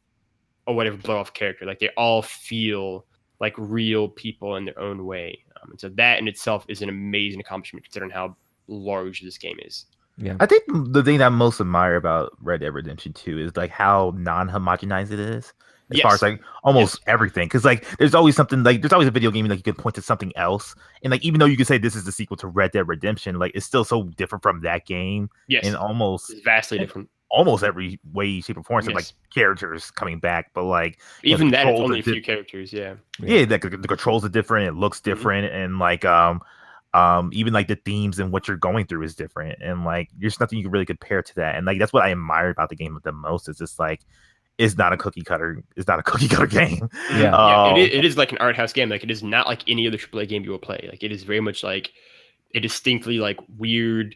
a whatever blow off character. Like they all feel like real people in their own way. And so that in itself is an amazing accomplishment considering how large this game is. Yeah, I think the thing that I most admire about Red Dead Redemption 2 is like how non-homogenized it is. As far as like almost everything, because like there's always something, like there's always a video game like you could point to something else, and like even though you could say this is the sequel to Red Dead Redemption, like it's still so different from that game. And almost it's vastly different. Almost every way, shape, or form. So like characters coming back, but like even that, it's only a few characters. Yeah, like the controls are different. It looks different, and like even like the themes and what you're going through is different, and like there's nothing you can really compare to that. And like that's what I admire about the game the most. Is just like it's not a cookie cutter. It's not a cookie cutter game. It is like an art house game. Like it is not like any other AAA game you will play. Like it is very much like a distinctly like weird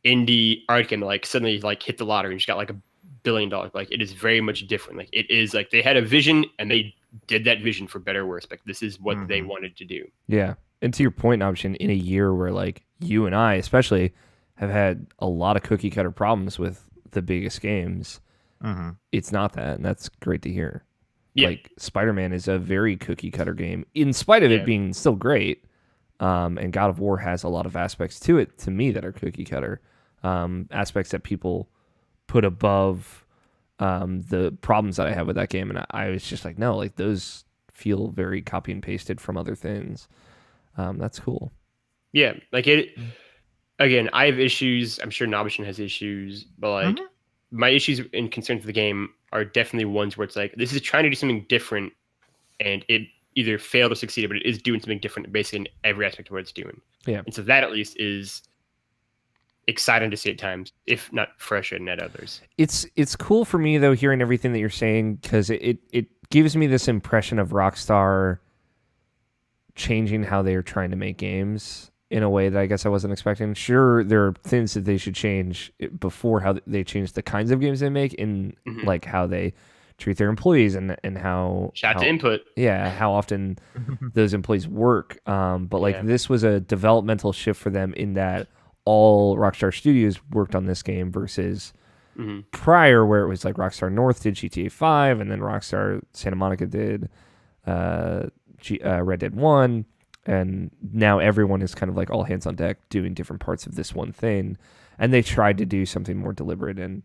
indie art game. Like suddenly like hit the lottery and just got like $1 billion. Like it is very much different. Like it is like they had a vision and they did that vision for better or worse. Like this is what they wanted to do. Yeah. And to your point, Option, in a year where like you and I especially have had a lot of cookie cutter problems with the biggest games, it's not that, and that's great to hear. Like Spider-Man is a very cookie cutter game, in spite of it being still great. And God of War has a lot of aspects to it, to me, that are cookie cutter, aspects that people put above the problems that I have with that game. And I was just like, no, like those feel very copy and pasted from other things. That's cool. Yeah, like it. Again, I have issues. I'm sure Nobishin has issues, but like my issues and concerns with the game are definitely ones where it's like this is trying to do something different, and it either failed or succeeded, but it is doing something different basically in every aspect of what it's doing. Yeah, and so that at least is exciting to see at times, if not frustrating at others. It's cool for me though, hearing everything that you're saying, because it gives me this impression of Rockstar changing how they are trying to make games in a way that I guess I wasn't expecting. Sure, there are things that they should change before how they change the kinds of games they make, in like how they treat their employees and how Shout out to input. Yeah, how often those employees work. But like this was a developmental shift for them in that all Rockstar Studios worked on this game versus prior, where it was like Rockstar North did GTA 5 and then Rockstar Santa Monica did Red Dead 1. And now everyone is kind of like all hands on deck doing different parts of this one thing. And they tried to do something more deliberate and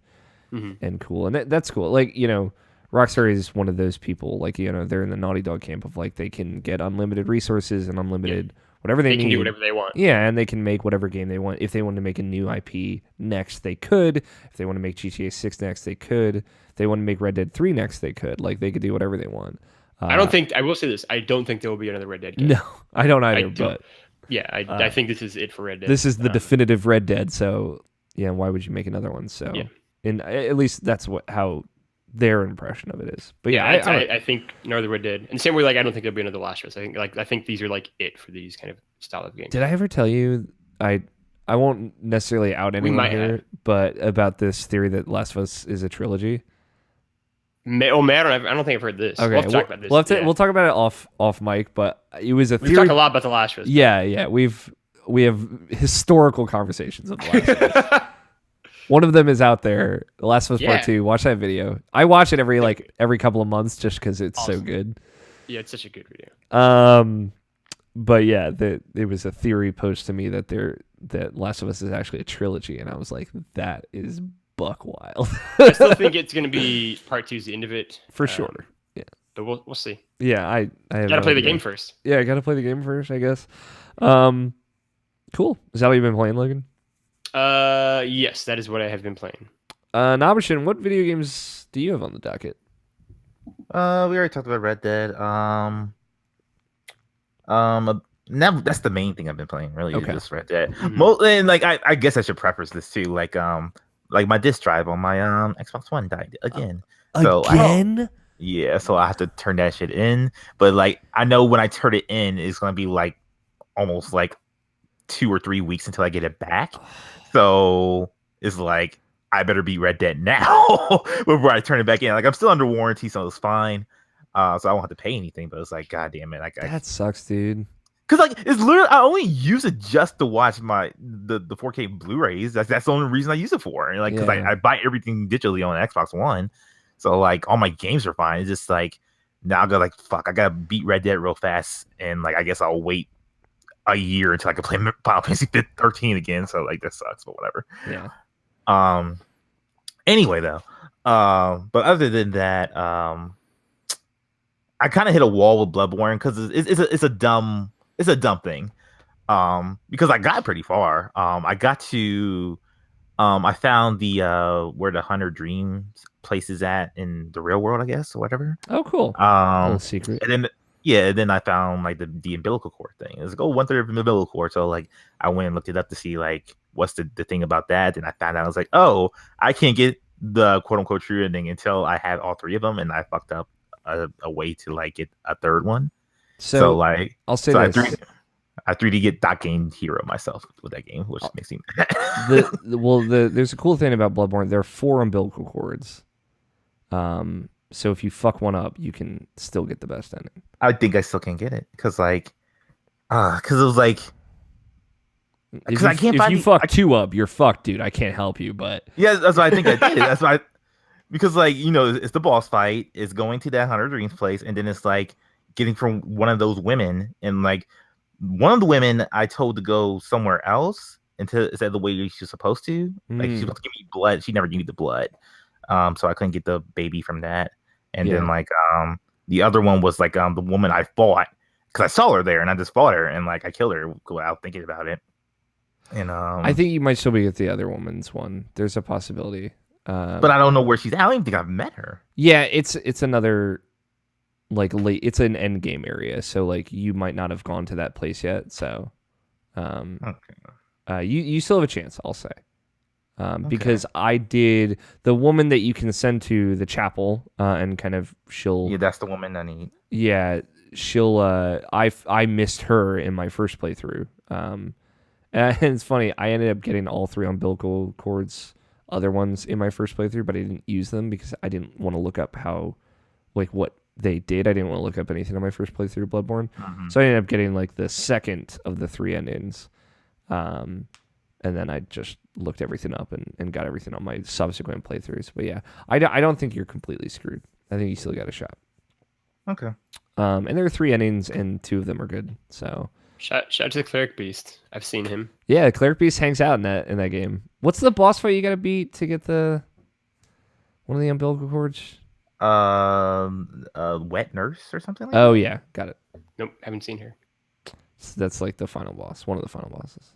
cool. And that's cool. Like, you know, Rockstar is one of those people, like, you know, they're in the Naughty Dog camp of like they can get unlimited resources and unlimited whatever they need. They can do whatever they want. Yeah, and they can make whatever game they want. If they want to make a new IP next, they could. If they want to make GTA 6 next, they could. If they want to make Red Dead 3 next, they could. Like, they could do whatever they want. I will say this, I don't think there will be another Red Dead game. No, I don't either, but... Yeah, I think this is it for Red Dead. This is the definitive Red Dead, so, yeah, why would you make another one? So, and at least that's how their impression of it is. But yeah, I think another Red Dead. And the same way, like, I don't think there'll be another Last of Us. I think these are, like, it for these kind of style of games. Did I ever tell you, I won't necessarily out anyone here, but about this theory that Last of Us is a trilogy? I don't think I've heard this. Okay, we'll have to talk about this. We'll talk about it off mic, but it was a theory. We've talked a lot about The Last of Us. Yeah, we have historical conversations of The Last of Us. One of them is out there, The Last of Us Part 2. Watch that video. I watch it every couple of months just because it's so good. Yeah, it's such a good video. But yeah, it was a theory posed to me that Last of Us is actually a trilogy, and I was like, that is buck wild. I still think it's going to be Part 2 is the end of it. For sure. Yeah. But we'll see. Yeah, I gotta play the game first. Yeah, I gotta play the game first, I guess. Cool. Is that what you've been playing, Logan? Yes, that is what I have been playing. Nabishin, what video games do you have on the docket? We already talked about Red Dead. Now that's the main thing I've been playing, really. Okay. Just Red Dead. And like I guess I should preface this too. Like my disk drive on my Xbox One died again. So yeah, so I have to turn that shit in. But like I know when I turn it in, it's gonna be like almost like 2 or 3 weeks until I get it back. So it's like I better beat Red Dead now before I turn it back in. Like I'm still under warranty, so it's fine. So I won't have to pay anything. But it's like, god damn it, like that sucks, dude. Cause like it's literally I only use it just to watch the 4K Blu-rays. That's the only reason I use it for. And like because I buy everything digitally on Xbox One, so like all my games are fine. It's just like now I go like fuck, I gotta beat Red Dead real fast, and like I guess I'll wait a year until I can play Final Fantasy 13 again. So like that sucks, but whatever. Yeah. Anyway though, but other than that, I kind of hit a wall with Bloodborne because it's a dumb thing. Because I got pretty far. I got to I found the where the 100 Dreams place is at in the real world, I guess, or whatever. Oh, cool. Little secret. And then I found like the umbilical cord thing. It was like, 1/3 of the umbilical cord. So like I went and looked it up to see like what's the thing about that. And I found out I was like, oh, I can't get the quote unquote true ending until I have all 3 of them, and I fucked up a way to like get a 3rd one. So like I'll say this. I 3D get Dot Game Hero myself with that game, which makes me mad. There's a cool thing about Bloodborne. There are 4 umbilical cords. So if you fuck one up, you can still get the best ending. I think I still can get it because it was like because I can't. If you fuck 2 up, you're fucked, dude. I can't help you, but yeah, that's why I think I did it. That's why. Because like it's the boss fight. It's going to that 100 Dreams place, and then it's like getting from one of those women, and like one of the women I told to go somewhere else until it's the way she's supposed to. Like she's supposed to give me blood. She never gave me the blood, so I couldn't get the baby from that. And then like the other one was like the woman I fought because I saw her there and I just fought her and like I killed her without thinking about it. And I think you might still be at the other woman's one. There's a possibility. But I don't know where she's at. I don't even think I've met her. Yeah, it's another like it's an end game area, so like you might not have gone to that place yet. So, okay. You still have a chance, I'll say. Because I did the woman that you can send to the chapel, and kind of Yeah, that's the woman I need. yeah, she'll I missed her in my first playthrough. And it's funny, I ended up getting all 3 umbilical cords, other ones in my first playthrough, but I didn't use them because I didn't want to look up what they did. I didn't want to look up anything on my first playthrough of Bloodborne. So I ended up getting like the second of the 3 endings. And then I just looked everything up and got everything on my subsequent playthroughs. But yeah, I don't think you're completely screwed. I think you still got a shot. Okay. And there are 3 endings, and 2 of them are good. So Shout out to the Cleric Beast. I've seen him. yeah, Cleric Beast hangs out in that game. What's the boss fight you got to beat to get the one of the umbilical cords? Wet nurse or something like Oh yeah, got it. Nope, haven't seen her. So that's like the final boss, one of the final bosses.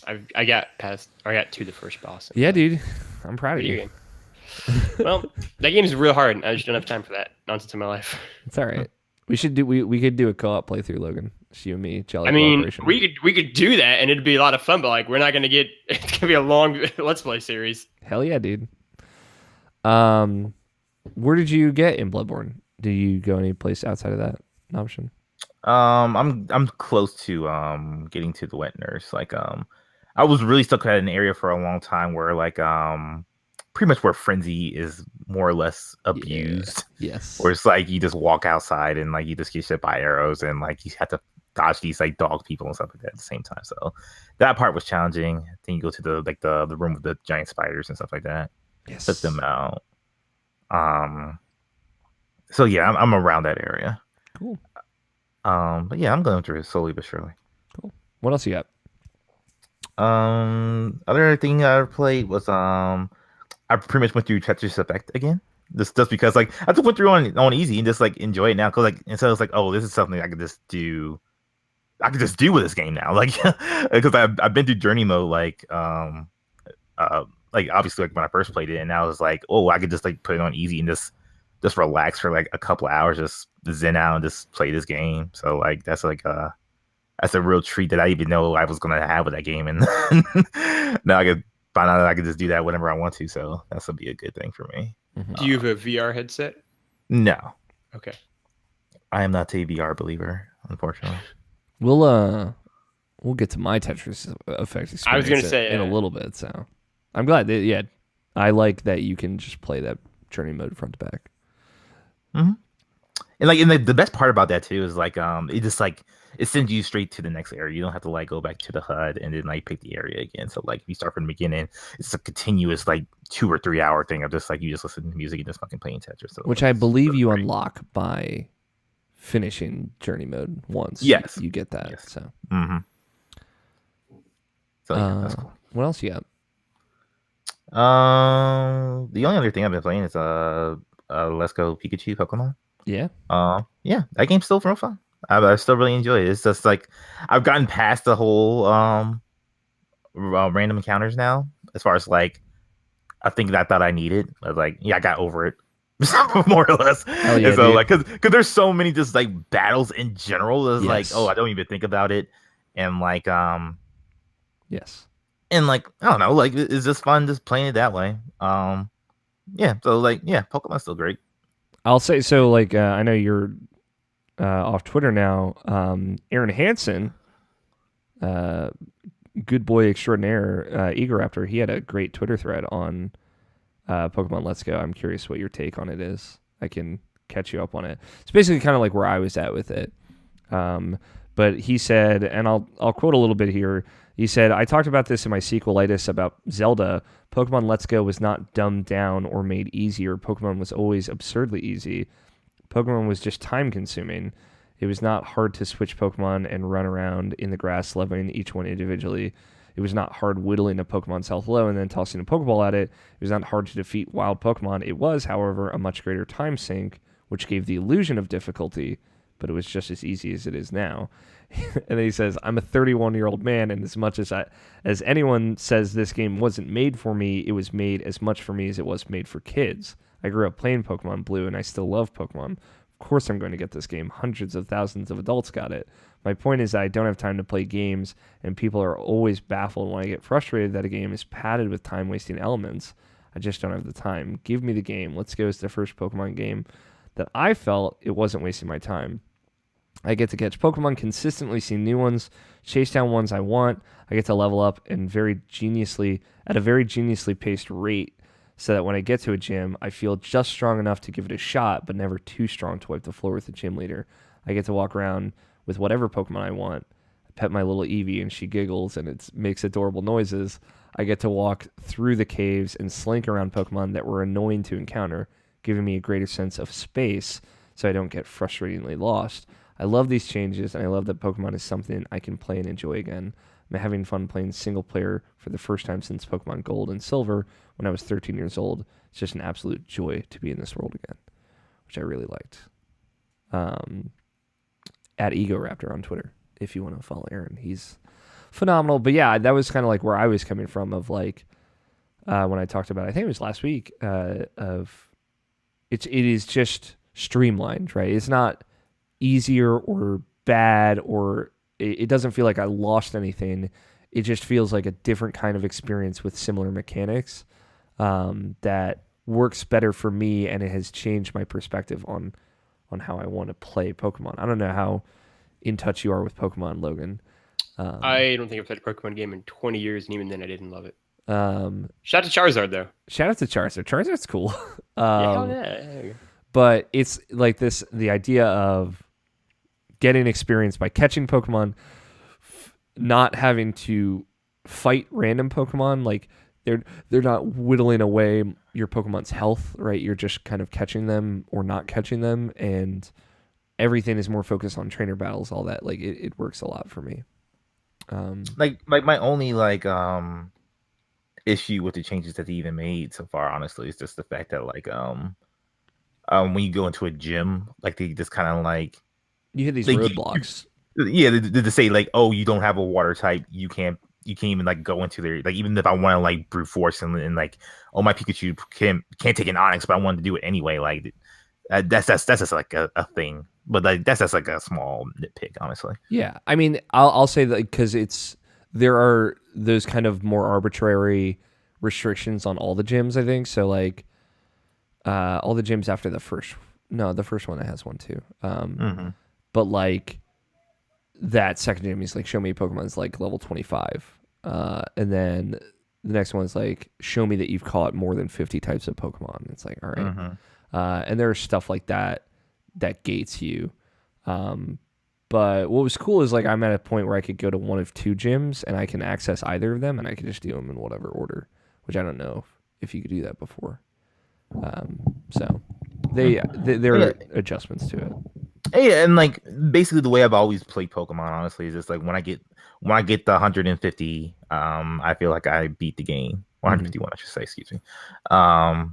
I got to the first boss. Yeah, dude, I'm proud of Video you. game. Well, that game is real hard. I just don't have time for that nonsense in my life. It's all right. We should do we could do a co-op playthrough, Logan. It's you and me, Jelly. I mean, Cooperation. we could do that, and it'd be a lot of fun. But like, we're not gonna get. It's gonna be a long Let's Play series. Hell yeah, dude. Where did you get in Bloodborne? Did you go any place outside of that option? I'm close to getting to the wet nurse. Like I was really stuck at an area for a long time where like pretty much where frenzy is more or less abused. Yeah. Yes. Where it's like you just walk outside and like you just get hit by arrows and like you have to dodge these like dog people and stuff like that at the same time. So that part was challenging. Then you go to the room with the giant spiders and stuff like that. Yes. Set them out. So yeah, I'm around that area. Cool. But yeah, I'm going through it slowly but surely. Cool. What else you got? Other thing I played was I pretty much went through Tetris Effect again. Just because like I just went through on easy and just like enjoy it now. Cause like instead it's like, oh, this is something I could just do. I could just do with this game now. Like because I've been through journey mode like obviously like when I first played it, and now it's like, oh, I could just like put it on easy and just relax for like a couple of hours, just zen out and just play this game. So like that's a real treat that I even know I was gonna have with that game, and now I could find out that I could just do that whenever I want to. So that's gonna be a good thing for me. Mm-hmm. Do you have a VR headset? No, Okay. I am not a VR believer, unfortunately. We'll get to my Tetris Effect experience I was gonna say in a little bit. So I'm glad that I like that you can just play that journey mode front to back. Mm-hmm. And the best part about that too is like it just like it sends you straight to the next area. You don't have to like go back to the HUD and then like pick the area again. So like if you start from the beginning, it's a continuous like 2 or 3 hour thing of just like you just listen to music and just fucking playing Tetris. So, Which I believe you unlock by finishing journey mode once. Yes, you get that. Yes. So. Mm-hmm. So yeah, that's cool. What else you got? The only other thing I've been playing is Let's Go Pikachu Pokemon. Yeah. Yeah, that game's still real fun. I still really enjoy it. It's just like I've gotten past the whole random encounters now. As far as like, I think that I thought I needed. I was like, yeah, I got over it. More or less. Hell yeah, and so dude. like because there's so many just like battles in general. It's like, Yes. oh, I don't even think about it. And like Yes. and like I don't know, like it's just fun just playing it that way. Yeah, so like yeah, Pokemon's still great. I'll say so. Like I know you're off Twitter now. Aaron Hansen, good boy extraordinaire, Egoraptor. He had a great Twitter thread on Pokemon Let's Go. I'm curious what your take on it is. I can catch you up on it. It's basically kind of like where I was at with it. But he said, and I'll quote a little bit here. He said, I talked about this in my sequelitis about Zelda. Pokemon Let's Go was not dumbed down or made easier. Pokemon was always absurdly easy. Pokemon was just time consuming. It was not hard to switch Pokemon and run around in the grass, leveling each one individually. It was not hard whittling a Pokemon's health low and then tossing a Pokeball at it. It was not hard to defeat wild Pokemon. It was, however, a much greater time sink, which gave the illusion of difficulty, but it was just as easy as it is now. And then he says, I'm a 31-year-old man, and as much as anyone says this game wasn't made for me, it was made as much for me as it was made for kids. I grew up playing Pokemon Blue, and I still love Pokemon. Of course I'm going to get this game. Hundreds of thousands of adults got it. My point is that I don't have time to play games, and people are always baffled when I get frustrated that a game is padded with time-wasting elements. I just don't have the time. Give me the game. Let's Go is the first Pokemon game that I felt it wasn't wasting my time. I get to catch Pokemon, consistently see new ones, chase down ones I want. I get to level up at a very geniusly paced rate, so that when I get to a gym, I feel just strong enough to give it a shot, but never too strong to wipe the floor with the gym leader. I get to walk around with whatever Pokemon I want. I pet my little Eevee and she giggles and it makes adorable noises. I get to walk through the caves and slink around Pokemon that were annoying to encounter, giving me a greater sense of space so I don't get frustratingly lost. I love these changes, and I love that Pokemon is something I can play and enjoy again. I'm having fun playing single player for the first time since Pokemon Gold and Silver when I was 13 years old. It's just an absolute joy to be in this world again, which I really liked. At Egoraptor on Twitter, if you want to follow Aaron. He's phenomenal. But yeah, that was kind of like where I was coming from of like when I talked about, I think it was last week, of it is just streamlined, right? It's not easier or bad, or it doesn't feel like I lost anything. It just feels like a different kind of experience with similar mechanics that works better for me, and it has changed my perspective on how I want to play Pokemon. I don't know how in touch you are with Pokemon, Logan. I don't think I've played a Pokemon game in 20 years, and even then I didn't love it. Shout out to Charizard, though. Shout out to Charizard. Charizard's cool. Yeah. But it's like the idea of getting experience by catching Pokemon, not having to fight random Pokemon. Like they're not whittling away your Pokemon's health, right? You're just kind of catching them or not catching them, and everything is more focused on trainer battles, all that. Like it works a lot for me. Like my only issue with the changes that they even made so far, honestly, is just the fact that when you go into a gym, like they just kind of like you hit these roadblocks. They say like, oh, you don't have a water type, you can't even like go into there. Like even if I want to like brute force and like, oh, my Pikachu can't take an Onix, but I wanted to do it anyway. Like that's just like a thing, but like that's just like a small nitpick, honestly. Yeah, I mean, I'll say that because there are those kind of more arbitrary restrictions on all the gyms, I think. So like all the gyms after the first one that has one too. But like that second gym is like, show me Pokemon's like level 25. And then the next one's like, show me that you've caught more than 50 types of Pokemon. It's like, all right. And there's stuff like that gates you. But what was cool is like I'm at a point where I could go to one of two gyms and I can access either of them and I can just do them in whatever order, which I don't know if you could do that before. So there are adjustments to it. Yeah, and like basically the way I've always played Pokemon, honestly, is just like when I get the 150, I feel like I beat the game. 151, I should say, excuse me.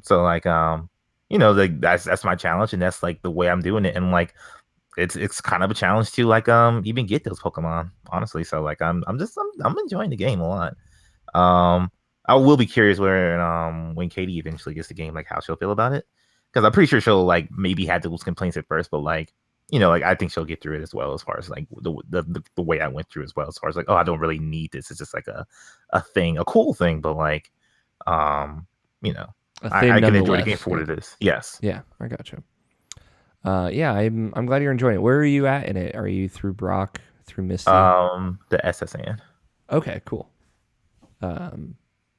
So like like that's my challenge, and that's like the way I'm doing it, and like it's kind of a challenge to like even get those Pokemon, honestly. So like I'm enjoying the game a lot. I will be curious when Katie eventually gets the game, like how she'll feel about it, because I'm pretty sure she'll like maybe have those complaints at first, but like like I think she'll get through it as well, as far as like the way I went through as well, as far as like, oh, I don't really need this. It's just like a thing, a cool thing, but like I can enjoy the game for what it is. Yes. Yeah, I gotcha. Yeah, I'm glad you're enjoying it. Where are you at in it? Are you through Brock, through Misty? The SSN. Okay, cool. Yeah,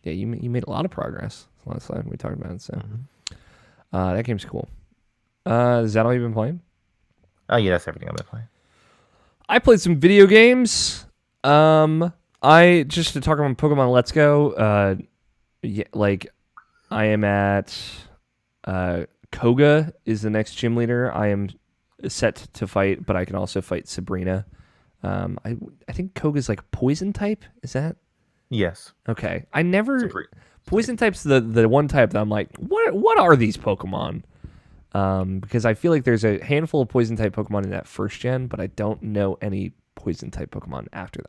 you made a lot of progress last time we talked about it. So that game's cool. Is that all you've been playing? Oh yeah, that's everything I've been playing. I played some video games. I just to talk about Pokemon Let's Go. Yeah, like I am at Koga is the next gym leader. I am set to fight, but I can also fight Sabrina. I think Koga's like poison type. Is that? Yes. Okay. I never poison type's the one type that I'm like, what are these Pokemon? Because I feel like there's a handful of poison type Pokemon in that first gen, but I don't know any poison type Pokemon after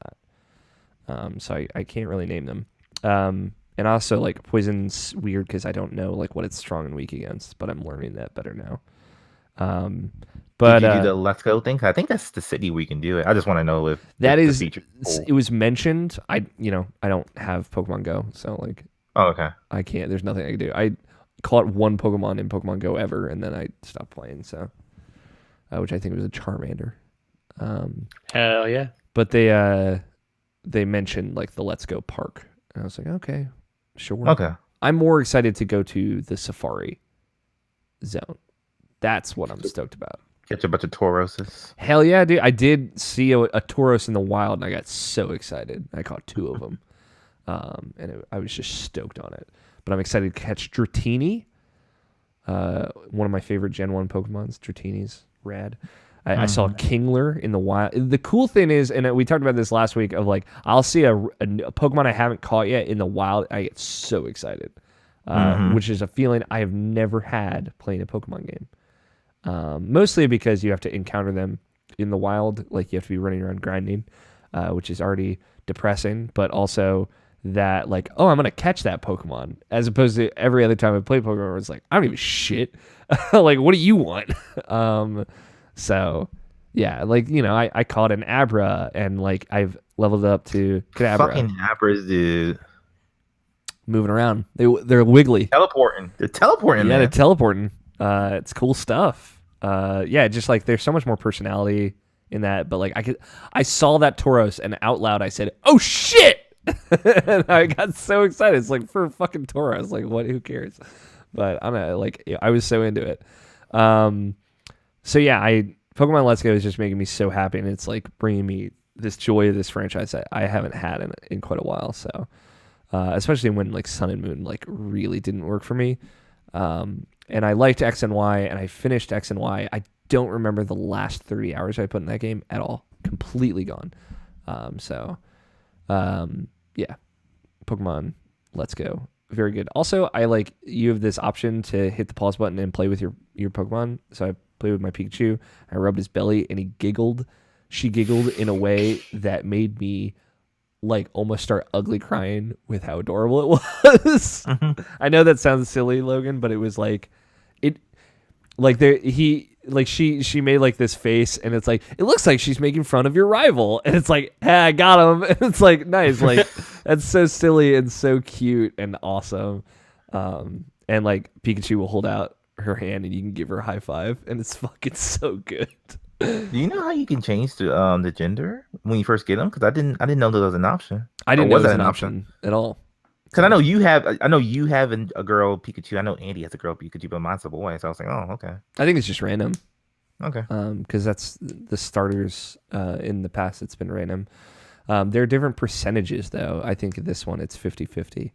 that. So I can't really name them. And also like poison's weird because I don't know like what it's strong and weak against, but I'm learning that better now. But did you do the Let's Go thing? 'Cause I think that's the city where you can do it. I just want to know if that the is, feature. it was mentioned. I don't have Pokemon Go, so like Oh, okay. I can't. There's nothing I can do. I caught one Pokemon in Pokemon Go ever, and then I stopped playing. So, which I think was a Charmander. Hell yeah. But they mentioned like the Let's Go Park, and I was like, okay, sure. Okay. I'm more excited to go to the Safari Zone. That's what I'm stoked about. Catch a bunch of Tauroses. Hell yeah, dude! I did see a Tauros in the wild, and I got so excited. I caught 2 of them, and I was just stoked on it. But I'm excited to catch Dratini, one of my favorite Gen 1 Pokemons. Dratini's rad. I saw Kingler in the wild. The cool thing is, and we talked about this last week, of like, I'll see a Pokemon I haven't caught yet in the wild. I get so excited, which is a feeling I have never had playing a Pokemon game. Mostly because you have to encounter them in the wild. Like, you have to be running around grinding, which is already depressing, but also that, like, oh, I'm going to catch that Pokemon, as opposed to every other time I play Pokemon where it's like, I don't give a shit. Like, what do you want? So, yeah, like, I caught an Abra, and, like, I've leveled up to Kadabra. Fucking Abras, dude. Moving around. They're wiggly. Teleporting. They're teleporting. Yeah, man. they're teleporting. It's cool stuff. Yeah, just, like, there's so much more personality in that. But, like, I saw that Tauros, and out loud I said, oh, shit! And I got so excited. It's like, for fucking Tauros. Like, what? Who cares? But, I was so into it. So yeah, Pokemon Let's Go is just making me so happy, and it's like bringing me this joy of this franchise that I haven't had in quite a while. So, especially when like Sun and Moon like really didn't work for me, and I liked X and Y, and I finished X and Y. I don't remember the last 30 hours I put in that game at all. Completely gone. Yeah, Pokemon Let's Go. Very good. Also, you have this option to hit the pause button and play with your Pokemon. So I played with my Pikachu. I rubbed his belly, and he giggled. She giggled in a way that made me like almost start ugly crying with how adorable it was. I know that sounds silly, Logan, but it was like it. Like she made like this face, and it's like, it looks like she's making fun of your rival, and it's like, hey, I got him. And it's like, nice, like that's so silly and so cute and awesome. And like Pikachu will hold out her hand, and you can give her a high five, and it's fucking so good. Do you know how you can change the gender when you first get them? Because I didn't know there was an option. I didn't know there was an option at all. Because I know you have a girl Pikachu. I know Andy has a girl Pikachu, but mine's a boy. So I was like, oh, okay. I think it's just random. Okay. Because that's the starters. In the past, it's been random. There are different percentages, though. I think this one it's 50-50.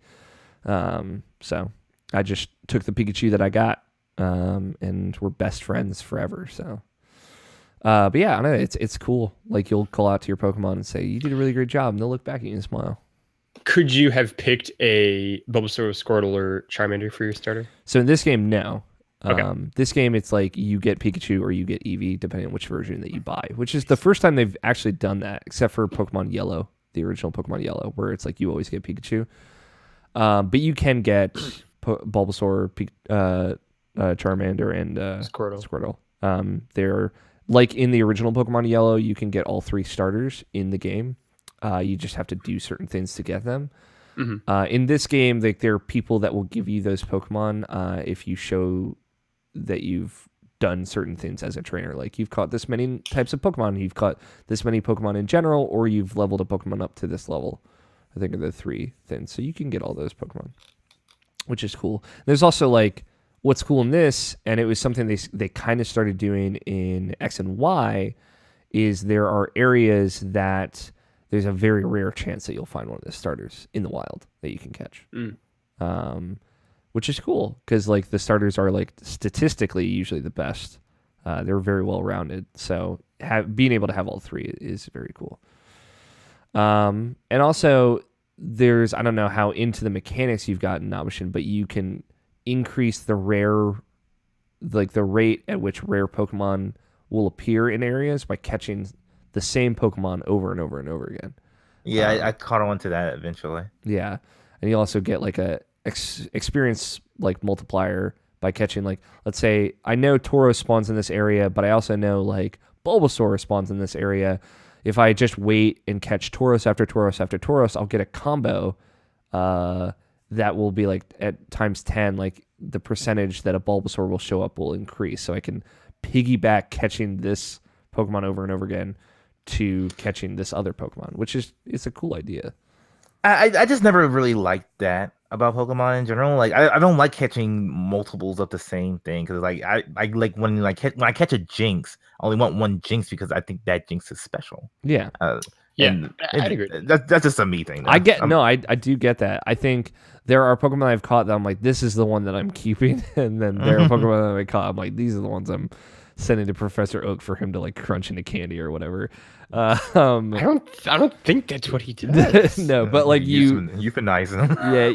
So I just took the Pikachu that I got, and we're best friends forever. So, but yeah, I know it's cool. Like, you'll call out to your Pokemon and say, "You did a really great job," and they'll look back at you and smile. Could you have picked a Bulbasaur, Squirtle, or Charmander for your starter? So in this game, no. Okay. This game, it's like you get Pikachu or you get Eevee, depending on which version that you buy, which is the first time they've actually done that, except for Pokemon Yellow, the original Pokemon Yellow, where it's like you always get Pikachu. But you can get Bulbasaur, Charmander, and Squirtle. They're like in the original Pokemon Yellow, you can get all 3 starters in the game. You just have to do certain things to get them. Mm-hmm. In this game, like, there are people that will give you those Pokemon if you show that you've done certain things as a trainer. Like, you've caught this many types of Pokemon, you've caught this many Pokemon in general, or you've leveled a Pokemon up to this level. I think are the 3 things. So you can get all those Pokemon, which is cool. There's also, like, what's cool in this, and it was something they kind of started doing in X and Y, is there are areas that there's a very rare chance that you'll find one of the starters in the wild that you can catch. Which is cool, because like the starters are like statistically usually the best. They're very well rounded, so being able to have all 3 is very cool. And also there's, I don't know how into the mechanics you've gotten, Nabashin, but you can increase the rate at which rare Pokemon will appear in areas by catching the same Pokemon over and over and over again. Yeah, I caught on to that eventually. Yeah, and you also get like a experience like multiplier by catching, like, let's say I know Tauros spawns in this area, but I also know like Bulbasaur spawns in this area. If I just wait and catch Tauros after Tauros after Tauros, I'll get a combo that will be like at times 10, like the percentage that a Bulbasaur will show up will increase. So I can piggyback catching this Pokemon over and over again to catching this other Pokemon, which is it's a cool idea. I just never really liked that about Pokemon in general. Like I don't like catching multiples of the same thing because like I like when I catch a Jinx, I only want one Jinx because I think that Jinx is special. Yeah. I'd agree. That's just a me thing. Though. I do get that. I think there are Pokemon I've caught that I'm like, this is the one that I'm keeping, and then there are Pokemon that I caught I'm like, these are the ones I'm sending to Professor Oak for him to like crunch into candy or whatever. I don't think that's what he does. No, but like euthanize him. Yeah,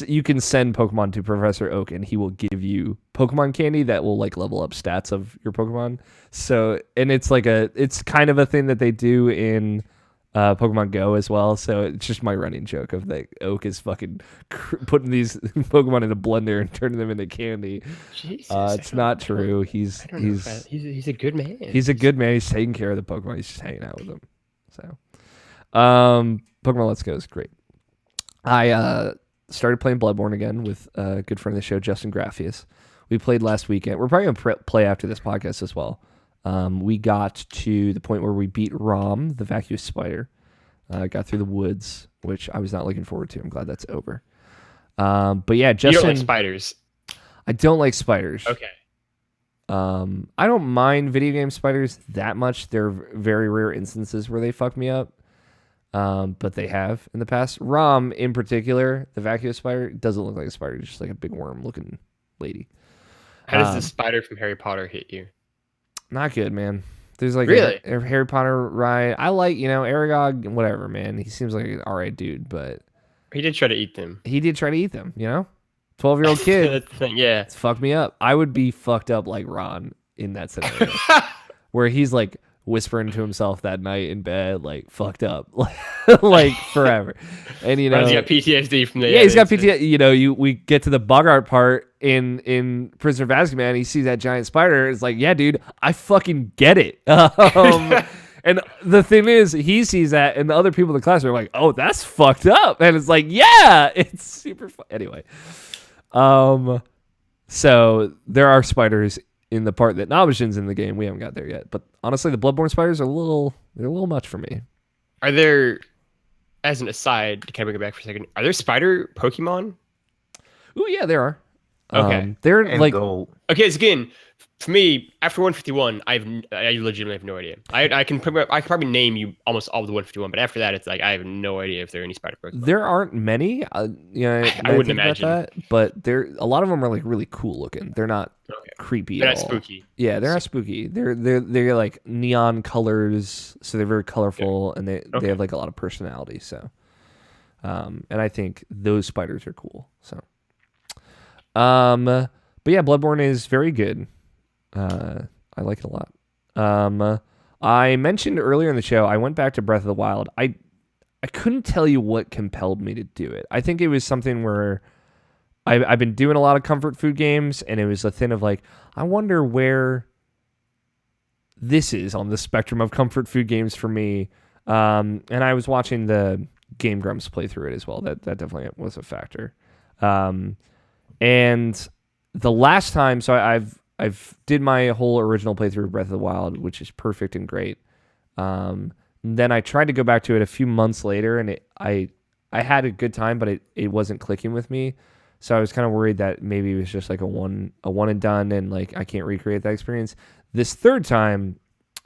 you can send Pokemon to Professor Oak and he will give you Pokemon candy that will like level up stats of your Pokemon. So, and it's like it's kind of a thing that they do in Pokemon Go as well. So it's just my running joke of that Oak is fucking putting these Pokemon in a blender and turning them into candy. Jesus, it's not true. He's a good man. He's a good man. He's taking care of the Pokemon. He's just hanging out with them. So, Pokemon Let's Go is great. I started playing Bloodborne again with a good friend of the show, Justin Graffius. We played last weekend. We're probably gonna play after this podcast as well. We got to the point where we beat Rom, the vacuous spider. Got through the woods, which I was not looking forward to. I'm glad that's over. But yeah, Justin. You don't like spiders. I don't like spiders. Okay. I don't mind video game spiders that much. There are very rare instances where they fuck me up. But they have in the past. Rom, in particular, the vacuous spider, doesn't look like a spider. It's just like a big worm-looking lady. How does the spider from Harry Potter hit you? Not good, man. There's like really? a Harry Potter ride. I like, Aragog, whatever, man. He seems like an alright dude, but he did try to eat them. 12-year-old kid. That's the thing, yeah. It's fucked me up. I would be fucked up like Ron in that scenario. Where he's like whispering to himself that night in bed, like fucked up, like forever. And Ron's got PTSD from the he's got PTSD. We get to the Bogart part in Prisoner of Azkaban. He sees that giant spider. It's like, yeah, dude, I fucking get it. And the thing is, he sees that, and the other people in the class are like, "Oh, that's fucked up." And it's like, yeah, it's super fun. Anyway, so there are spiders in the part that Nabashin's in the game. We haven't got there yet, but honestly, the Bloodborne spiders are a little much for me. Are there, as an aside, can I bring it back for a second? Are there spider Pokemon? Oh yeah, there are. Okay, they're and like okay. So again, for me, after 151, I legitimately have no idea. I can probably name you almost all of the 151, but after that, it's like I have no idea if there are any spider Pokemon. There aren't many. I wouldn't imagine that, but a lot of them are like really cool looking. They're not creepy. They're at not all. spooky. Yeah, they're not spooky. They're like neon colors, so they're very colorful, and they have like a lot of personality. So, and I think those spiders are cool. So, but yeah, Bloodborne is very good. I like it a lot. I mentioned earlier in the show, I went back to Breath of the Wild. I couldn't tell you what compelled me to do it. I think it was something where I've been doing a lot of comfort food games, and it was a thing of like, I wonder where this is on the spectrum of comfort food games for me. And I was watching the Game Grumps play through it as well. That definitely was a factor. And the last time, so I've did my whole original playthrough of Breath of the Wild, which is perfect and great. Then I tried to go back to it a few months later, and I had a good time, but it wasn't clicking with me. So I was kind of worried that maybe it was just like a one and done, and like I can't recreate that experience. This third time,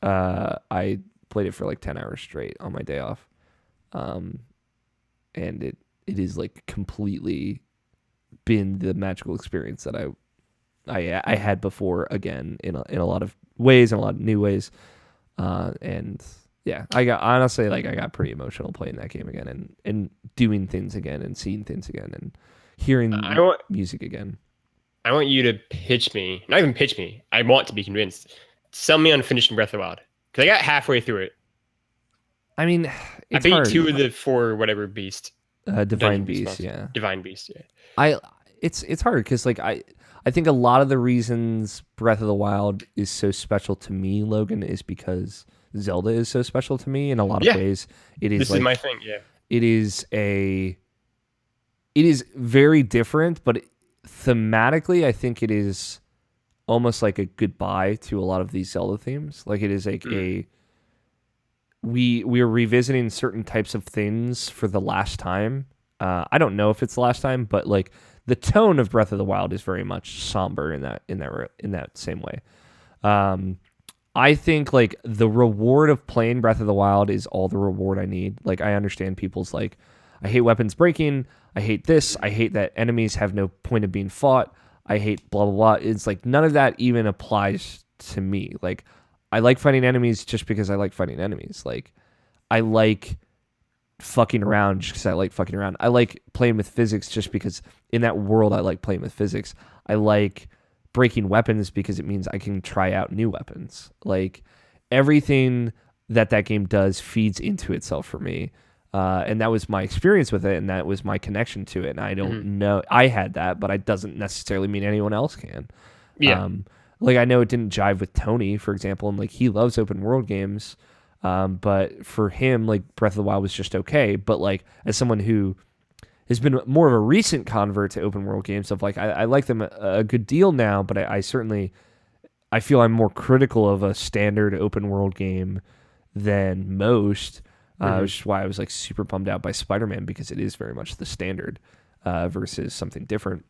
I played it for like 10 hours straight on my day off, and it is like completely been the magical experience that I had before again in a lot of ways, in a lot of new ways, and yeah, I got pretty emotional playing that game again and doing things again and seeing things again and hearing music again. I want you to pitch me, not even pitch me. I want to be convinced. Sell me on finishing Breath of the Wild because I got halfway through it. I mean, I beat hard. 2 of the 4 whatever beast. Divine Beast, yeah. Divine Beast, yeah. It's hard because like I think a lot of the reasons Breath of the Wild is so special to me, Logan, is because Zelda is so special to me in a lot of Yeah, ways. It is this is like my thing. Yeah. it is a it is very different, but thematically I think it is almost like a goodbye to a lot of these Zelda themes. Like it is like a we are revisiting certain types of things for the last time. I don't know if it's the last time, but like the tone of Breath of the Wild is very much somber in that same way. I think like the reward of playing Breath of the Wild is all the reward I need. Like I understand people's like, I hate weapons breaking. I hate this. I hate that enemies have no point of being fought. I hate blah blah blah. It's like none of that even applies to me. Like I like fighting enemies just because I like fighting enemies. Like I like fucking around just because I like fucking around. I like playing with physics just because in that world I like playing with physics. I like breaking weapons because it means I can try out new weapons. Like everything that game does feeds into itself for me. And that was my experience with it, and that was my connection to it. And I don't know, I had that, but it doesn't necessarily mean anyone else can. Yeah. Like I know it didn't jive with Tony, for example, and like he loves open world games. But for him, like Breath of the Wild was just okay. But like as someone who has been more of a recent convert to open world games, of like I like them a good deal now, but I certainly I feel I'm more critical of a standard open world game than most. Which is why I was like super bummed out by Spider-Man, because it is very much the standard versus something different.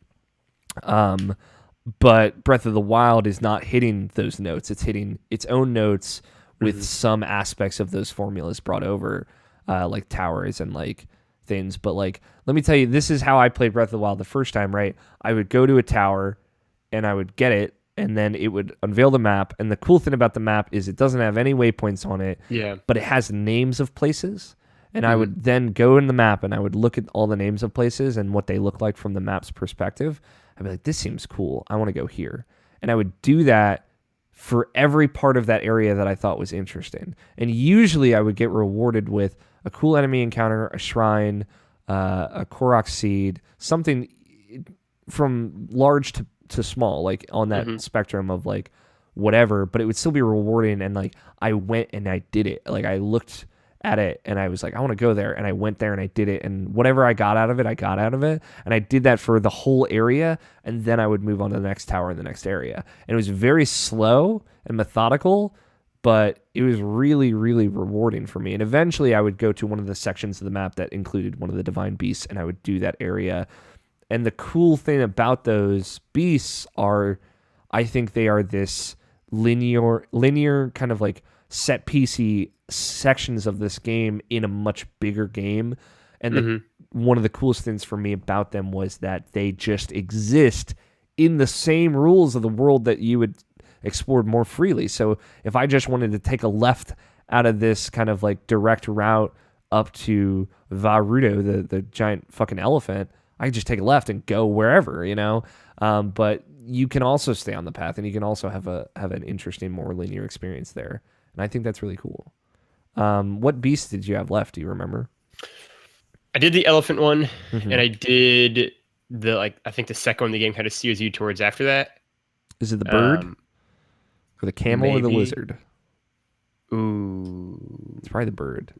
But Breath of the Wild is not hitting those notes. It's hitting its own notes with some aspects of those formulas brought over, like towers and like things. But like, let me tell you, this is how I played Breath of the Wild the first time, right? I would go to a tower and I would get it, and then it would unveil the map. And the cool thing about the map is it doesn't have any waypoints on it, but it has names of places. And I would then go in the map and I would look at all the names of places and what they look like from the map's perspective. I'd be like, this seems cool. I want to go here. And I would do that for every part of that area that I thought was interesting. And usually I would get rewarded with a cool enemy encounter, a shrine, a Korok seed, something from large to small, like on that spectrum of like whatever, but it would still be rewarding. And like I went and I did it. Like I looked at it and I was like, I want to go there, and I went there and I did it, and whatever I got out of it, I got out of it. And I did that for the whole area, and then I would move on to the next tower in the next area. And it was very slow and methodical, but it was really, really rewarding for me. And eventually I would go to one of the sections of the map that included one of the divine beasts, and I would do that area. And the cool thing about those beasts are, I think they are this linear kind of like set piecey sections of this game in a much bigger game. And one of the coolest things for me about them was that they just exist in the same rules of the world that you would explore more freely. So if I just wanted to take a left out of this kind of like direct route up to Varudo, the giant fucking elephant, I could just take a left and go wherever, you know? But you can also stay on the path, and you can also have an interesting, more linear experience there. And I think that's really cool. What beast did you have left? Do you remember? I did the elephant one, and I did I think the second one the game kind of steers you towards after that. Is it the bird? Or the camel, maybe. Or the lizard? Ooh. It's probably the bird.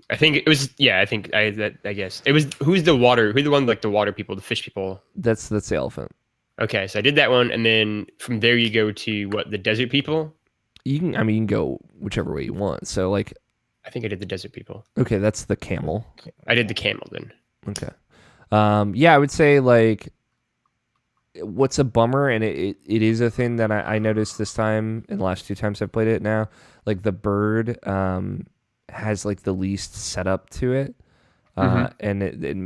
I think it was, I guess. It was, who's the one, like the water people, the fish people? That's the elephant. Okay, so I did that one, and then from there you go to, the desert people? You can go whichever way you want. So, like... I think I did the desert people. Okay, that's the camel. I did the camel then. Okay. I would say, like, what's a bummer, and it is a thing that I noticed this time, and the last two times I've played it now, like, the bird has, like, the least setup to it. And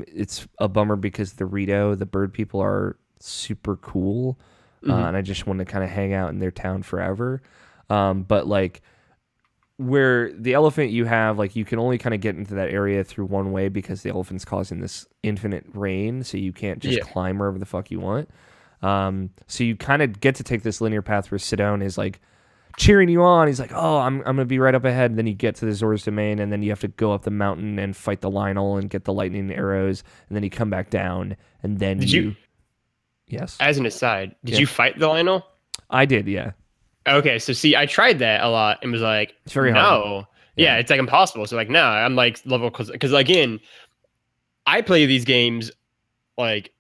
it's a bummer because the bird people, are super cool, and I just want to kind of hang out in their town forever. But like where the elephant you have, like you can only kind of get into that area through one way because the elephant's causing this infinite rain, so you can't just climb wherever the fuck you want. So you kind of get to take this linear path where Sidone is like cheering you on. He's like, oh, I'm gonna be right up ahead. And then you get to the Zora's Domain, and then you have to go up the mountain and fight the Lionel and get the lightning arrows, and then you come back down, and then Yes. As an aside, did Yeah. you fight the Lionel? I did, yeah. Okay, so see, I tried that a lot and was like, It's very hard. no. Yeah. Yeah, it's like impossible. So like, no, I'm like level because again, I play these games like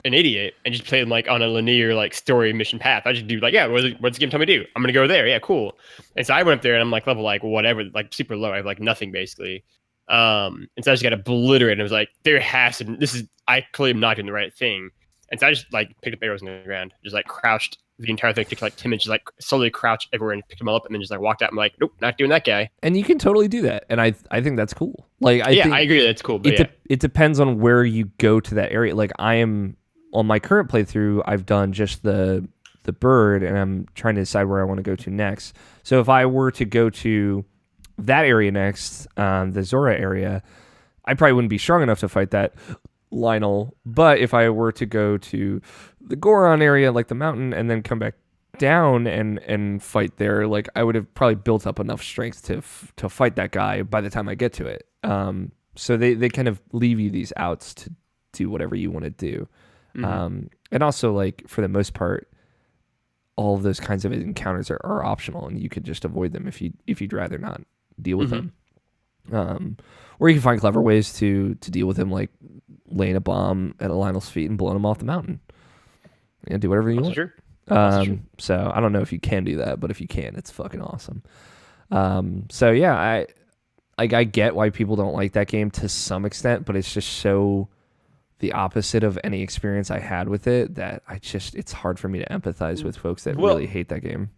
an idiot and just play them like on a linear like story mission path. I just do like, yeah, what's the game tell me to do? I'm gonna go there. Yeah, cool. And so I went up there and I'm like level like whatever, like super low. I have like nothing basically. And so I just got obliterated. And I was like, I clearly am not doing the right thing. And so I just like picked up arrows on the ground, just like crouched the entire thing, took like 10 minutes, just like slowly crouch everywhere and picked them all up and then just like walked out. I'm like, nope, not doing that guy. And you can totally do that. And I think that's cool. Like I think I agree that's cool. But it depends on where you go to that area. Like I am on my current playthrough, I've done just the bird and I'm trying to decide where I want to go to next. So if I were to go to that area next, the Zora area, I probably wouldn't be strong enough to fight that Lionel. But if I were to go to the Goron area, like the mountain, and then come back down and fight there, like I would have probably built up enough strength to fight that guy by the time I get to it. So they kind of leave you these outs to do whatever you want to do. And also, like, for the most part, all of those kinds of encounters are optional, and you could just avoid them if you'd rather not deal with them. Or you can find clever ways to deal with them, like laying a bomb at a Lionel's feet and blowing him off the mountain. And do whatever you want. True. So I don't know if you can do that, but if you can, it's fucking awesome. So yeah, I get why people don't like that game to some extent, but it's just so the opposite of any experience I had with it that it's hard for me to empathize with folks that really hate that game.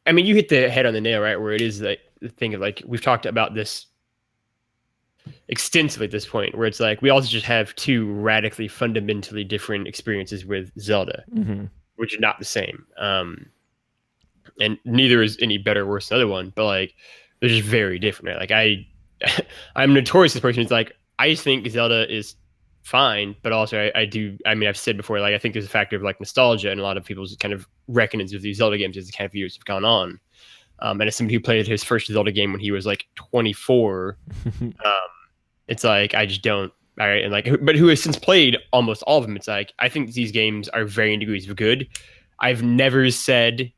I mean, you hit the head on the nail, right? Where it is like the thing of like, we've talked about this extensively at this point, where it's like, we also just have two radically fundamentally different experiences with Zelda, which are not the same. And neither is any better or worse than the other one, but like, they're just very different, right? Like I'm notorious this person. It's like, I just think Zelda is fine, but also I've said before, like I think there's a factor of like nostalgia and a lot of people's kind of reckonings of these Zelda games as the kind of years have gone on. And as somebody who played his first Zelda game when he was like 24, it's like I just don't. All right, and like, but who has since played almost all of them? It's like I think these games are varying degrees of good. I've never said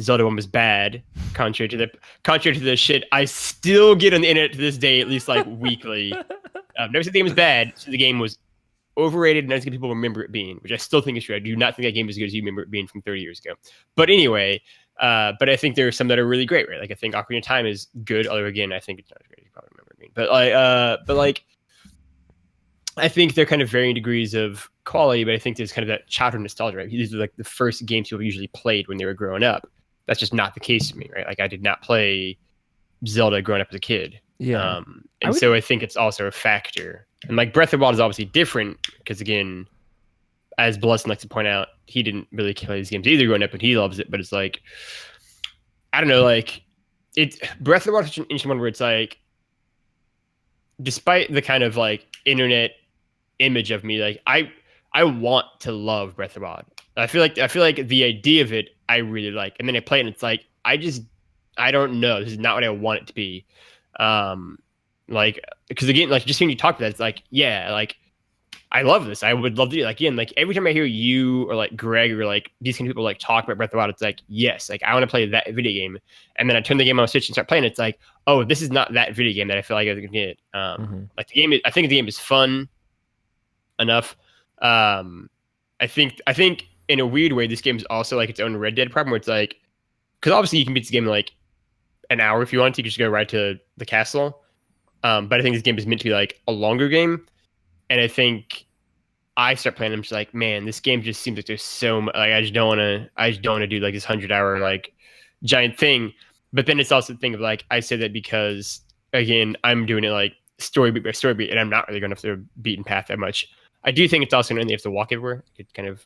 Zelda 1 was bad, contrary to the shit I still get on the internet to this day, at least like weekly. Never said the game was bad. So the game was overrated, and as people remember it being, which I still think is true. I do not think that game is as good as you remember it being from 30 years ago. But anyway, but I think there are some that are really great, right? Like I think Ocarina of Time is good, although again, I think it's not as great as you probably remember it being. But like, I think they're kind of varying degrees of quality, but I think there's kind of that childhood nostalgia, right? These are like the first games people usually played when they were growing up. That's just not the case for me, right? Like I did not play Zelda growing up as a kid. Yeah. So I think it's also a factor. And like Breath of the Wild is obviously different because again, as Blessin likes to point out, he didn't really play these games either growing up, and he loves it. But it's like, I don't know, like Breath of the Wild is such an interesting one where it's like, despite the kind of like internet image of me, like I want to love Breath of the Wild. I feel like the idea of it I really like, and then I play it and it's like I don't know, this is not what I want it to be. Like because again, like just hearing you talk about that, it's like, yeah, like I love this. I would love to do it. Like again, like every time I hear you or like Greg or like these kind of people like talk about Breath of the Wild, it's like, yes, like I want to play that video game. And then I turn the game on Switch and start playing. It's like, oh, this is not that video game that I feel like I was gonna get. Like the game I think the game is fun enough. I think in a weird way, this game is also like its own Red Dead problem, where it's like, because obviously you can beat this game in like an hour if you want to. You can just go right to the castle. But I think this game is meant to be like a longer game. And I think I start playing, I'm just like, man, this game just seems like there's so much. Like I just don't want to do like this 100-hour like giant thing. But then it's also the thing of like, I say that because again, I'm doing it like story beat by story beat, and I'm not really going off the beaten path that much. I do think it's also annoying that you have to walk everywhere. It kind of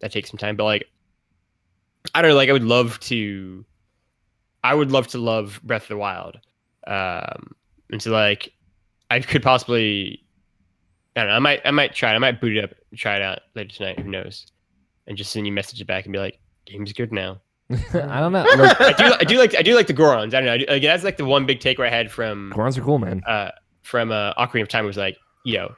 that takes some time, but like I don't know, like I would love to love Breath of the Wild. And so like I could possibly, I don't know, I might try it. I might boot it up and try it out later tonight, who knows? And just send you messages back and be like, game's good now. I don't know. Like, I do like the Gorons. I don't know. That's like the one big takeaway I had from Gorons are cool, man. From Ocarina of Time was like, yo,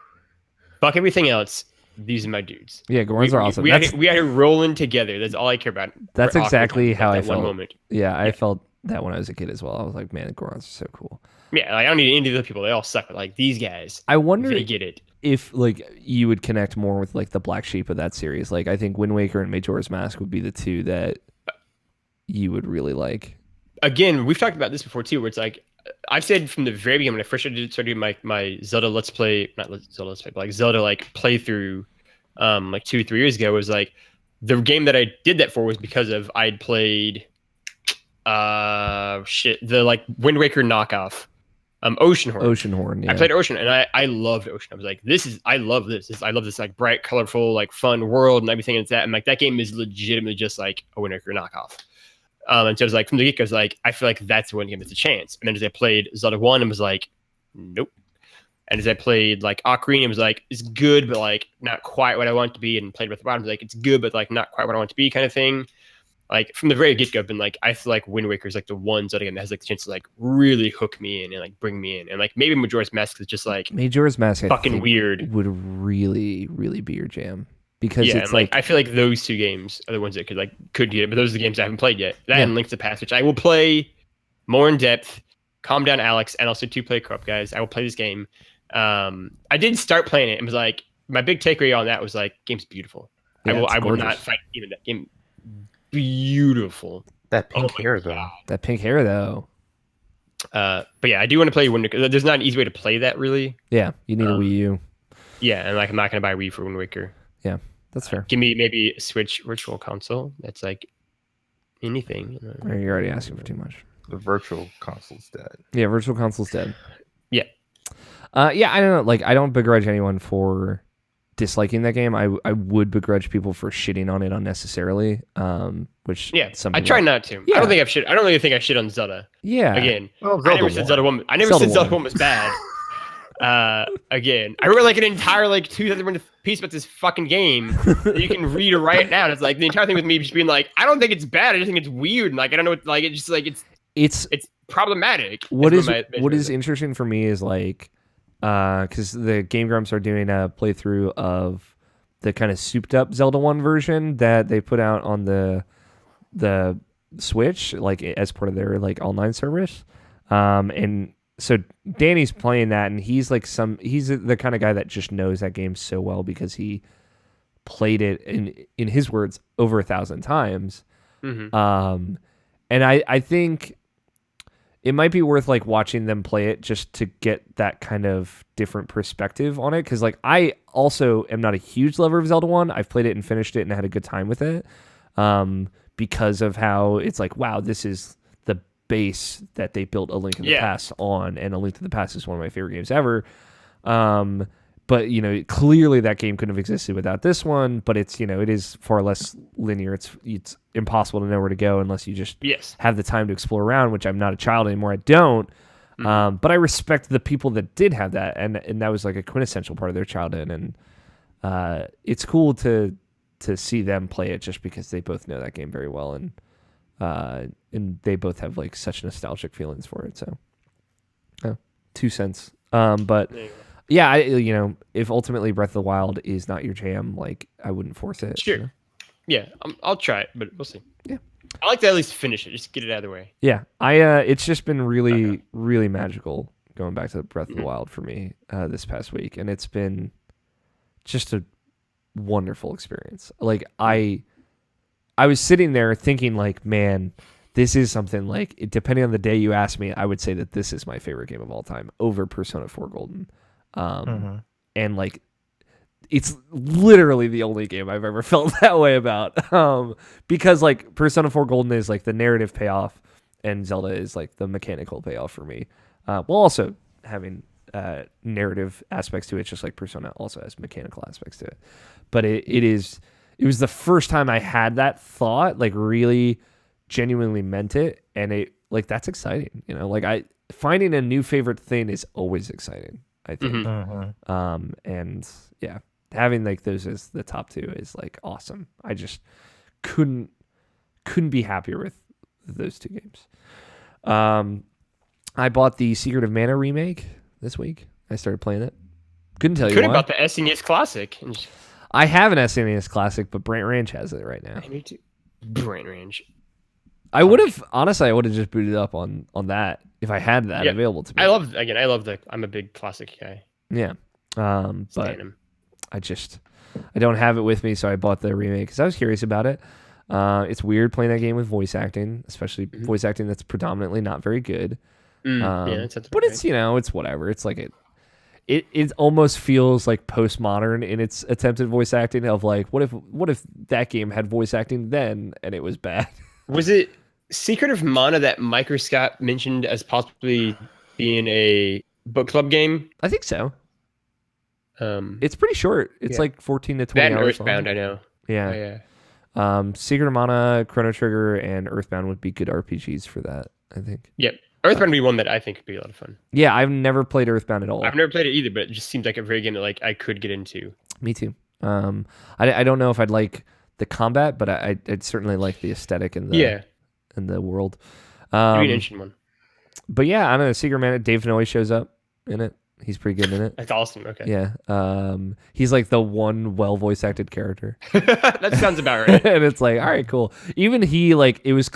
fuck everything else. these are my dudes. Yeah, Gorons are awesome. We had it rolling together. That's all I care about. That's exactly how I felt. One moment. Yeah, I felt that when I was a kid as well. I was like, man, the Gorons are so cool. Yeah, like, I don't need any of the other people. They all suck. But like these guys, I wonder they get it. If like you would connect more with like the black sheep of that series. Like I think Wind Waker and Majora's Mask would be the two that you would really like. Again, we've talked about this before too, where it's like I've said from the very beginning when I first started doing my Zelda Let's Play, not Zelda Let's Play, but like Zelda like playthrough, like 2-3 years ago, was like the game that I did that for was because of I'd played, the like Wind Waker knockoff, Oceanhorn. Oceanhorn, yeah. I played Ocean and I loved Ocean. I was like, I love this. I love this like bright, colorful, like fun world and everything. And that, and like that game is legitimately just like a Wind Waker knockoff. And so it was like from the get-go, I was like, I feel like that's one game that's a chance. And then as I played Zelda 1 and was like, nope. And as I played like Ocarina, it was like, it's good, but like not quite what I want it to be. And played Breath of the Wild, was like, it's good, but like not quite what I want it to be, kind of thing. Like from the very get-go, I've been like, I feel like Wind Waker is like the one Zelda game that has like the chance to like really hook me in and like bring me in. And like maybe Majora's Mask is just like Majora's Mask fucking weird. Would really, really be your jam. Because it's like I feel like those two games are the ones that could get it, but those are the games I haven't played yet. That and Link to the Past, which I will play more in depth. Calm down, Alex, and also 2-player co-op, guys. I will play this game. I did start playing it and was like, my big takeaway on that was like, game's beautiful. Yeah, I will not fight even that game. Beautiful. That pink hair though. That pink hair though. But yeah, I do want to play Wind Waker. There's not an easy way to play that really. Yeah, you need a Wii U. Yeah, and like I'm not gonna buy a Wii for Wind Waker. Yeah, that's fair. Give me maybe a Switch Virtual Console. That's like anything. You're already asking for too much. The Virtual Console's dead. Yeah, Virtual Console's dead. Yeah. Yeah, I don't know. Like, I don't begrudge anyone for disliking that game. I would begrudge people for shitting on it unnecessarily. Which I try not to. Yeah. I don't really think I shit on Zelda. Yeah. Again, I never said Zelda 1. I never said Zelda 1 was bad. Again, I wrote like an entire like 2,000 piece about this fucking game that you can read or write now. And it's like the entire thing with me just being like, I don't think it's bad. I just think it's weird. And like I don't know what, like it's just like it's problematic. What is interesting for me is like because the Game Grumps are doing a playthrough of the kind of souped up Zelda 1 version that they put out on the Switch, like as part of their like online service. And so Danny's playing that, and he's the kind of guy that just knows that game so well because he played it in his words over 1,000 times. Mm-hmm. And I think it might be worth like watching them play it just to get that kind of different perspective on it. Cause like I also am not a huge lover of Zelda 1. I've played it and finished it and had a good time with it. Because of how it's like, wow, this is the base that they built A Link in the Past on, and A Link to the Past is one of my favorite games ever. But you know, clearly that game couldn't have existed without this one. But it's, you know, it is far less linear. It's impossible to know where to go unless you just have the time to explore around. Which I'm not a child anymore. I don't. Mm-hmm. But I respect the people that did have that, and that was like a quintessential part of their childhood. And it's cool to see them play it just because they both know that game very well, and they both have like such nostalgic feelings for it. So, 2 cents. But yeah, you know, if ultimately Breath of the Wild is not your jam, like I wouldn't force it. Sure. You know? Yeah, I'll try it, but we'll see. Yeah. I like to at least finish it, just get it out of the way. Yeah, it's just been really, really magical going back to Breath of the Wild for me this past week, and it's been just a wonderful experience. Like I was sitting there thinking like, man, this is something like, depending on the day you ask me, I would say that this is my favorite game of all time over Persona 4 Golden. And like, it's literally the only game I've ever felt that way about. Because like Persona 4 Golden is like the narrative payoff and Zelda is like the mechanical payoff for me. While also having narrative aspects to it, just like Persona also has mechanical aspects to it. But it was the first time I had that thought, like really genuinely meant it, and it like that's exciting, you know. Like finding a new favorite thing is always exciting, I think. Mm-hmm. And yeah, having like those as the top 2 is like awesome. I just couldn't be happier with those 2 games. I bought the Secret of Mana remake this week. I started playing it. Couldn't tell you why. About the SNES Classic. I have an SNES Classic, but Brant Ranch has it right now. I need to. Brant Ranch. I would have honestly, I would have just booted up on that if I had that available to me. I love the. I'm a big classic guy. Yeah, but Stan I don't have it with me, so I bought the remake because I was curious about it. It's weird playing that game with voice acting, especially voice acting that's predominantly not very good. But it's it's whatever. It's like it almost feels like postmodern in its attempted voice acting of like what if that game had voice acting then and it was bad. Was it Secret of Mana that Microscope mentioned as possibly being a book club game? I think so. It's pretty short. It's like 14 to 20 that and hours Earthbound, long. I know. Yeah. Yeah. Secret of Mana, Chrono Trigger, and Earthbound would be good RPGs for that, I think. Yep. Earthbound would be one that I think would be a lot of fun. Yeah, I've never played Earthbound at all. I've never played it either, but it just seems like a very game that like I could get into. Me too. I don't know if I'd like the combat, but I'd certainly like the aesthetic and the world. It'd be an interesting one. But yeah, I don't know. Secret Man, Dave Noy shows up in it. He's pretty good in it. That's awesome. Okay. Yeah. He's like the one well voice acted character. That sounds about right. And it's like, all right, cool. Even he, like, it was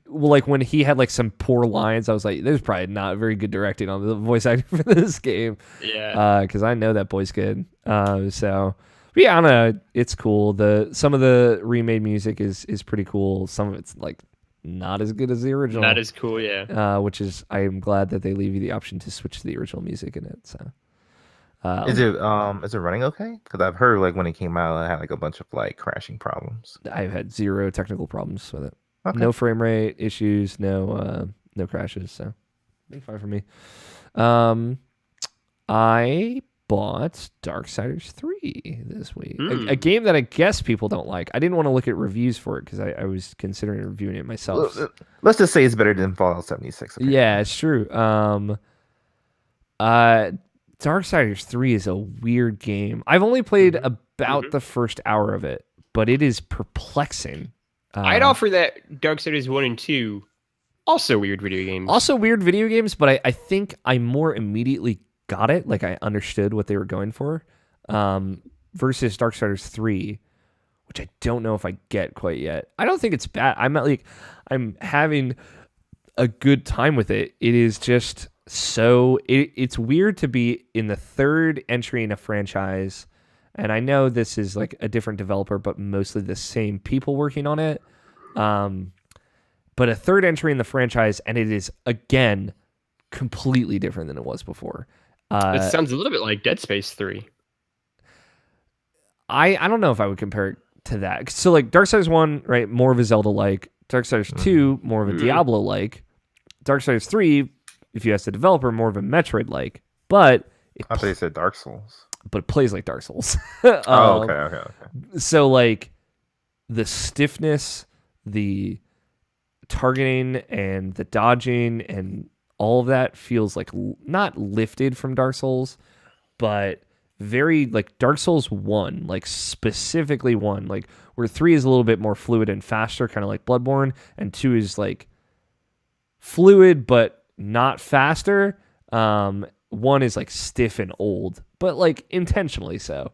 like when he had like some poor lines, I was like, there's probably not very good directing on the voice acting for this game. Yeah. Because I know that boy's good. So, but yeah, I don't know. It's cool. Some of the remade music is pretty cool. Some of it's like not as good as the original. Not as cool, yeah. Which is, I am glad that they leave you the option to switch to the original music in it. So, is it running okay? Because I've heard like when it came out, it had like a bunch of like crashing problems. I've had zero technical problems with it. Okay. No frame rate issues, no crashes. So, been fine for me. I bought Darksiders 3 this week. A game that I guess people don't like. I didn't want to look at reviews for it because I was considering reviewing it myself. Let's just say it's better than Fallout 76. Apparently. Yeah, it's true. Darksiders 3 is a weird game. I've only played about the first hour of it, but it is perplexing. I'd offer that Darksiders 1 and 2 also weird video games. Also weird video games, but I think I more immediately got it, like I understood what they were going for, versus Darksiders 3, which I don't know if I get quite yet. I don't think it's bad. I'm having a good time with it. It is just it's weird to be in the third entry in a franchise, and I know this is like a different developer, but mostly the same people working on it. But a third entry in the franchise, and it is again completely different than it was before. It sounds a little bit like Dead Space 3. I don't know if I would compare it to that. So like Darksiders 1, right, more of a Zelda-like. Darksiders 2, more of a Diablo-like. Darksiders 3, if you ask the developer, more of a Metroid-like. But I thought you said Dark Souls. But it plays like Dark Souls. Okay. So like the stiffness, the targeting, and the dodging, and all of that feels like not lifted from Dark Souls, but very like Dark Souls 1, like specifically 1, like where 3 is a little bit more fluid and faster, kind of like Bloodborne, and 2 is like fluid but not faster. 1 is like stiff and old, but like intentionally so.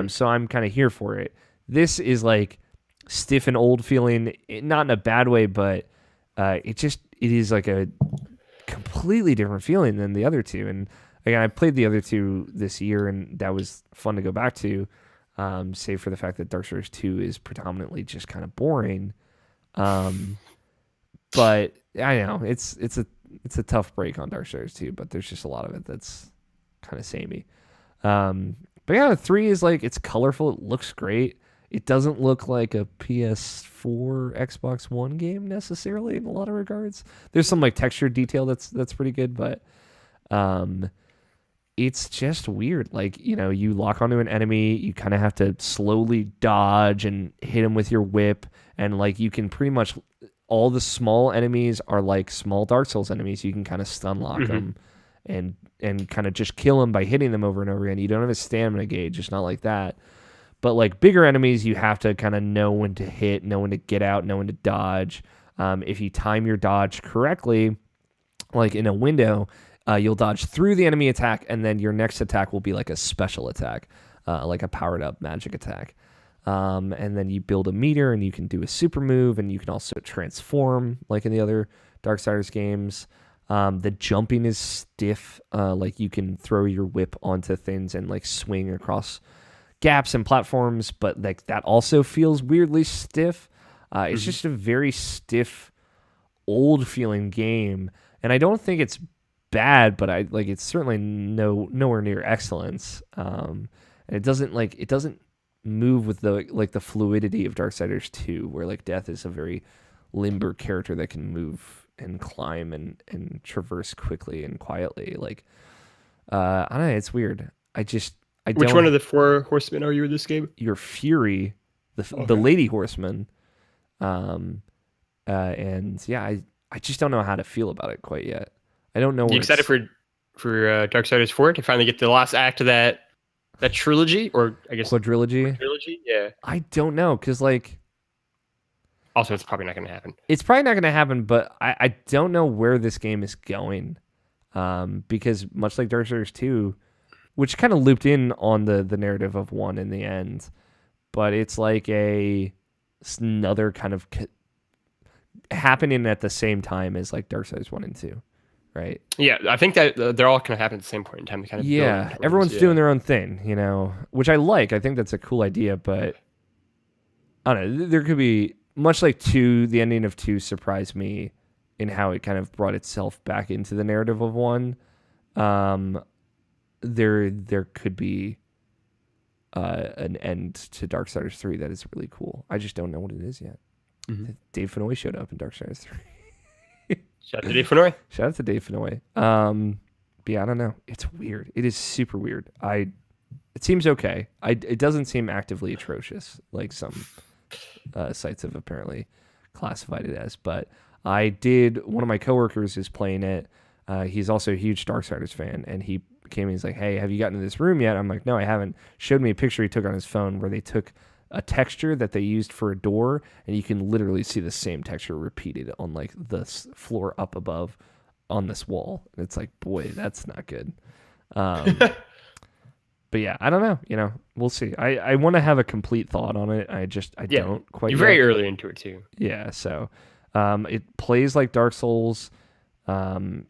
So I'm kind of here for it. This is like stiff and old feeling, not in a bad way, but it is like a completely different feeling than the other two. And again, I played the other two this year, and that was fun to go back to, save for the fact that Darksiders 2 is predominantly just kind of boring. But I know it's a tough break on Darksiders 2, but there's just a lot of it that's kind of samey. But yeah, 3 is like, it's colorful, it looks great. It doesn't look like a PS4, Xbox One game necessarily in a lot of regards. There's some like texture detail that's pretty good, but it's just weird. Like, you know, you lock onto an enemy, you kind of have to slowly dodge and hit them with your whip, and like you can pretty much, all the small enemies are like small Dark Souls enemies. You can kind of stun lock them and kind of just kill them by hitting them over and over again. You don't have a stamina gauge. It's not like that. But like bigger enemies, you have to kind of know when to hit, know when to get out, know when to dodge. If you time your dodge correctly, like in a window, you'll dodge through the enemy attack, and then your next attack will be like a special attack. like a powered up magic attack. And then you build a meter and you can do a super move, and you can also transform like in the other Darksiders games. The jumping is stiff. Like you can throw your whip onto things and like swing across gaps and platforms, but like that also feels weirdly stiff. It's just a very stiff, old feeling game. And I don't think it's bad, but I like it's certainly nowhere near excellence. And it doesn't move with the fluidity of Darksiders 2, where like Death is a very limber character that can move and climb and traverse quickly and quietly. Like I don't know, it's weird. Which one of the 4 horsemen are you in this game? Your Fury, the Lady Horseman. And yeah, I just don't know how to feel about it quite yet. I don't know. You excited for Darksiders 4 to finally get the last act of that trilogy, or I guess quadrilogy? Yeah. I don't know, because like, also it's probably not going to happen. It's probably not going to happen, but I don't know where this game is going, because much like Darksiders 2, which kind of looped in on the narrative of 1 in the end, but it's like another kind of happening at the same time as like Darksiders 1 and 2. Right. Yeah, I think that they're all going to happen at the same point in time. To kind of everyone's doing their own thing, which I like. I think that's a cool idea, but I don't know. There could be, much like 2, the ending of 2 surprised me in how it kind of brought itself back into the narrative of 1. There could be an end to Darksiders 3 that is really cool. I just don't know what it is yet. Dave Fennoy showed up in Darksiders 3. Shout out to Dave Fennoy. Shout out to Dave Fennoy. But yeah, I don't know. It's weird. It is super weird. It seems okay. It doesn't seem actively atrocious like some sites have apparently classified it as. But one of my coworkers is playing it. He's also a huge Darksiders fan, and he came and he's like, "Hey, have you gotten to this room yet?" I'm like, "No, I haven't." Showed me a picture he took on his phone where they took a texture that they used for a door, and you can literally see the same texture repeated on like the floor up above on this wall. And it's like, boy, that's not good. But yeah, I don't know. We'll see. I want to have a complete thought on it. I don't quite. You're very early into it too. Yeah. So, it plays like Dark Souls, in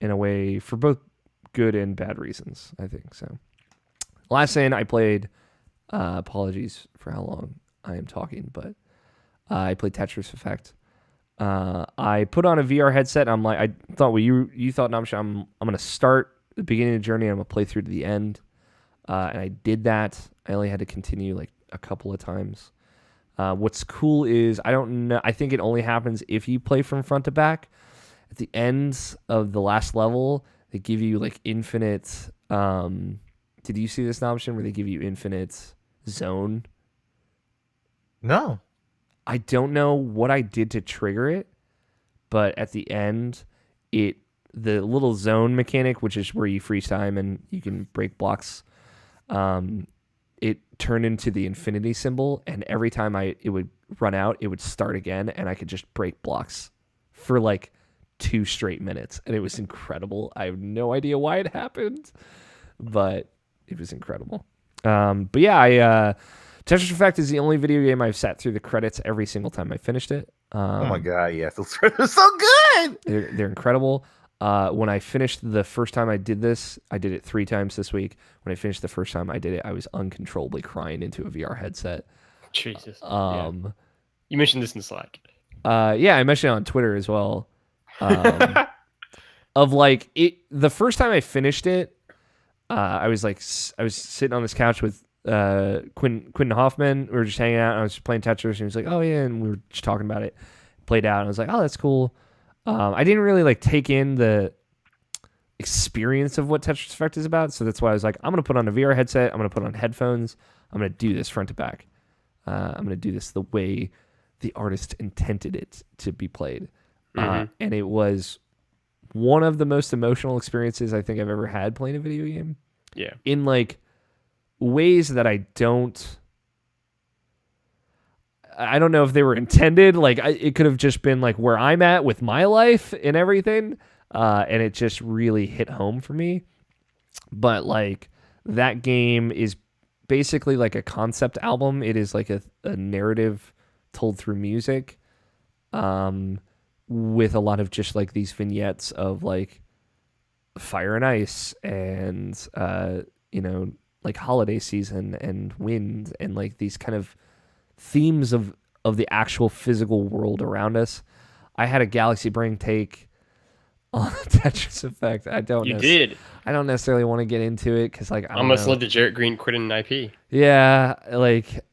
a way for both good and bad reasons, I think. So, last thing I played. Apologies for how long I am talking, but I played Tetris Effect. I put on a VR headset. And I'm like, I thought what you thought. No, I'm gonna start the beginning of the journey. I'm gonna play through to the end, and I did that. I only had to continue like a couple of times. What's cool is I don't know. I think it only happens if you play from front to back. At the end of the last level, they give you like infinite. Did you see this option where they give you infinite zone? No. I don't know what I did to trigger it, but at the end, the little zone mechanic, which is where you freeze time and you can break blocks, it turned into the infinity symbol, and every time it would run out, it would start again, and I could just break blocks for like 2 straight minutes, and it was incredible. I have no idea why it happened, but it was incredible. But yeah, Tetris Effect is the only video game I've sat through the credits every single time I finished it. Oh my god, yeah, those credits are so good. They're incredible. When I finished the first time I did this, I did it 3 times this week. When I finished the first time I did it, I was uncontrollably crying into a VR headset. Jesus. Yeah. You mentioned this in Slack. Yeah, I mentioned it on Twitter as well. Of like it, the first time I finished it, I was sitting on this couch with Quentin Hoffman. We were just hanging out, and I was just playing Tetris, and he was like, "Oh yeah," and we were just talking about it. Played out, and I was like, "Oh, that's cool." I didn't really like take in the experience of what Tetris Effect is about, so that's why I was like, "I'm gonna put on a VR headset. I'm gonna put on headphones. I'm gonna do this front to back. I'm gonna do this the way the artist intended it to be played." And it was one of the most emotional experiences I think I've ever had playing a video game. Yeah. In like ways that I don't know if they were intended. Like it could have just been like where I'm at with my life and everything. And it just really hit home for me. But like that game is basically like a concept album. It is like a narrative told through music, with a lot of just like these vignettes of like fire and ice and like holiday season and wind and like these kind of themes of the actual physical world around us. I had a Galaxy Brain take on Tetris Effect. I don't necessarily want to get into it because like I almost know. led to Jarrett Green quitting an IP. Yeah, like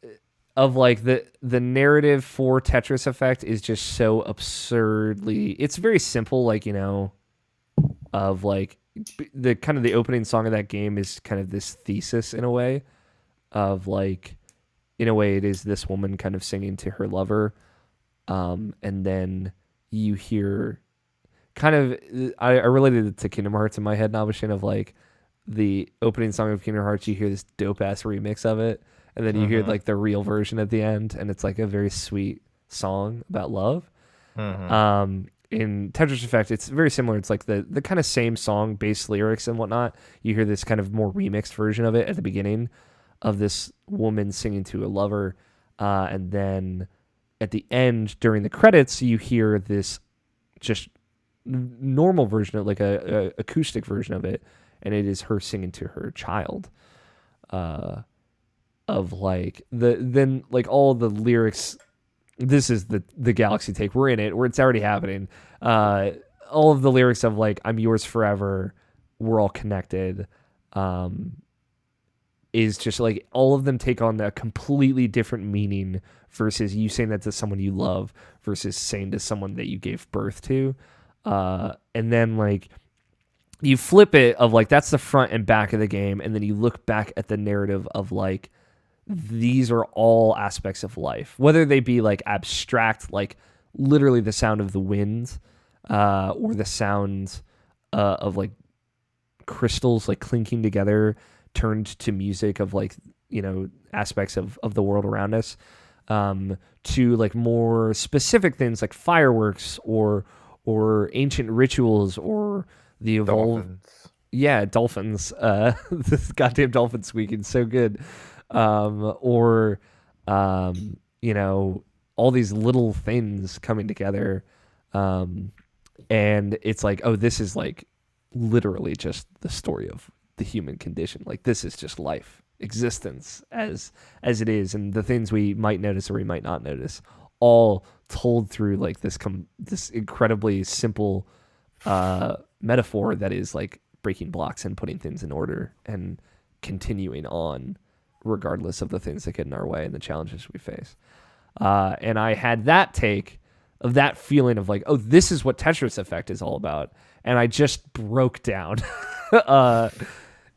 of like the narrative for Tetris Effect is just so absurdly. It's very simple, like of like the kind of the opening song of that game is kind of this thesis in a way of like in a way it is this woman kind of singing to her lover, and then you hear kind of I related it to Kingdom Hearts in my head, Nabashin, of like the opening song of Kingdom Hearts, you hear this dope ass remix of it, and then you hear like the real version at the end, and it's like a very sweet song about love. In Tetris Effect, it's very similar. It's like the kind of same song, bass lyrics and whatnot. You hear this kind of more remixed version of it at the beginning of this woman singing to a lover, and then at the end during the credits, you hear this just normal version of like a acoustic version of it, and it is her singing to her child. Of like then like all the lyrics. This is the Galaxy take. We're in it, where it's already happening. All of the lyrics of like "I'm yours forever," "We're all connected," is just like all of them take on a completely different meaning versus you saying that to someone you love versus saying to someone that you gave birth to. And then like you flip it of like that's the front and back of the game, and then you look back at the narrative of like these are all aspects of life, whether they be like abstract, like literally the sound of the wind, or the sound of like crystals like clinking together turned to music of like aspects of the world around us, to like more specific things like fireworks or ancient rituals or the evolved dolphins. This goddamn dolphin squeaking so good. Or all these little things coming together, and it's like, oh, this is like literally just the story of the human condition. Like this is just life, existence as it is, and the things we might notice or we might not notice, all told through like this incredibly simple metaphor that is like breaking blocks and putting things in order and continuing on regardless of the things that get in our way and the challenges we face. And I had that take of that feeling of like, oh, this is what Tetris Effect is all about. And I just broke down. And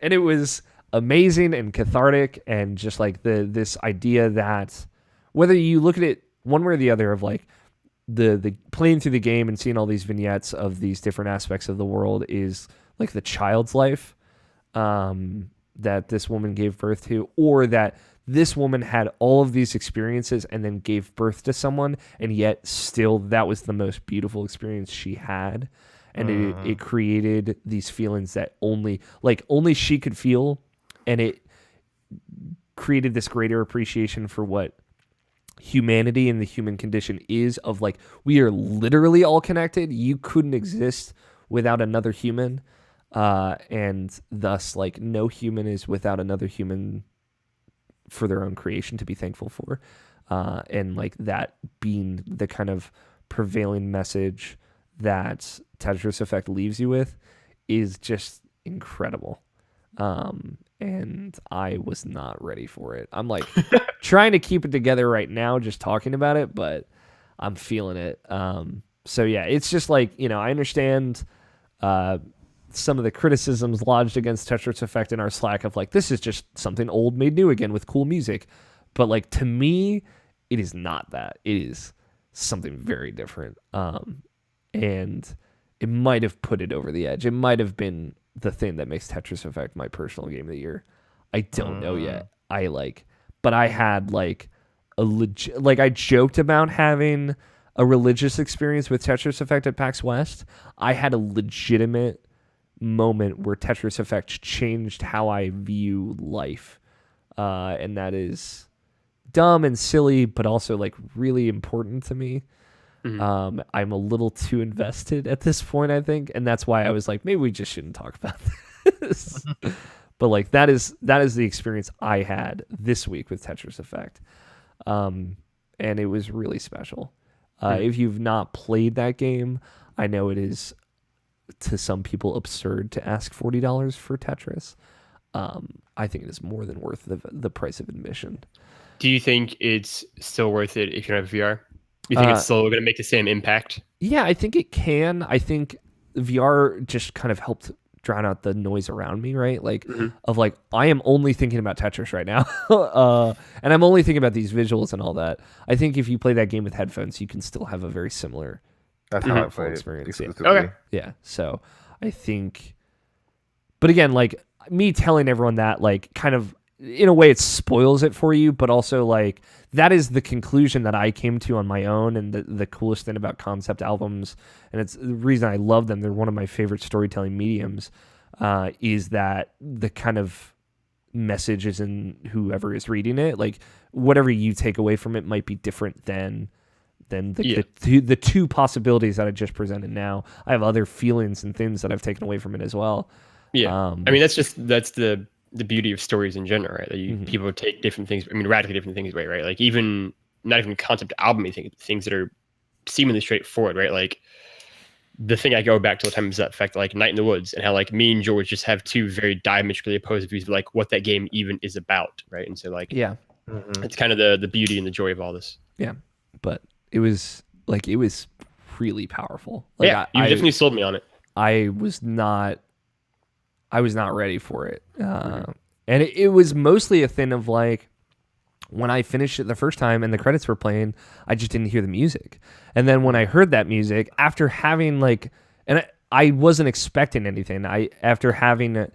it was amazing and cathartic, and just like this idea that whether you look at it one way or the other of like the playing through the game and seeing all these vignettes of these different aspects of the world is like the child's life, that this woman gave birth to, or that this woman had all of these experiences and then gave birth to someone, and yet still that was the most beautiful experience she had. And it created these feelings that only she could feel, and it created this greater appreciation for what humanity and the human condition is, of like, we are literally all connected. You couldn't exist without another human. And thus, like, no human is without another human for their own creation to be thankful for. And like that being the kind of prevailing message that Tetris Effect leaves you with is just incredible. And I was not ready for it. I'm like trying to keep it together right now, just talking about it, but I'm feeling it. So yeah, it's just like, I understand, some of the criticisms lodged against Tetris Effect in our Slack of like, this is just something old made new again with cool music. But like, to me, it is not that. It is something very different. And it might have put it over the edge. It might have been the thing that makes Tetris Effect my personal game of the year. I don't know yet. But I had like I joked about having a religious experience with Tetris Effect at PAX West. I had a legitimate moment where Tetris Effect changed how I view life. and that is dumb and silly, but also like really important to me. Mhm. I'm a little too invested at this point, I think, and that's why I was like, maybe we just shouldn't talk about this. But like that is the experience I had this week with Tetris Effect, and it was really special. If you've not played that game, I know it is to some people absurd to ask $40 for Tetris. I think it is more than worth the price of admission. Do you think it's still worth it if you don't have VR? You think it's still going to make the same impact? Yeah, I think it can. I think VR just kind of helped drown out the noise around me, right? Like, of like, I am only thinking about Tetris right now. And I'm only thinking about these visuals and all that. I think if you play that game with headphones, you can still have a very similar That's how I powerful play it experience. exclusively. Okay. Yeah. So I think, but again, like me telling everyone that, like, kind of in a way it spoils it for you, but also like that is the conclusion that I came to on my own. And the coolest thing about concept albums, and it's the reason I love them, they're one of my favorite storytelling mediums, is that the kind of message is in whoever is reading it. Like whatever you take away from it might be different than the two possibilities that I just presented. Now I have other feelings and things that I've taken away from it as well. Yeah. I mean, that's the beauty of stories in general, right? That people take different things. I mean, radically different things away, right? Like even not even concept album, things that are seemingly straightforward, right? Like the thing I go back to all the time is that fact, like Night in the Woods, and how like me and George just have two very diametrically opposed views of like what that game even is about, right? And so like, Yeah. it's kind of the beauty and the joy of all this. Yeah. But it was really powerful. Like, Yeah, you definitely sold me on it. I was not ready for it. And it was mostly a thing of like, when I finished it the first time and the credits were playing, I just didn't hear the music. And then when I heard that music, after having like, and I wasn't expecting anything. After having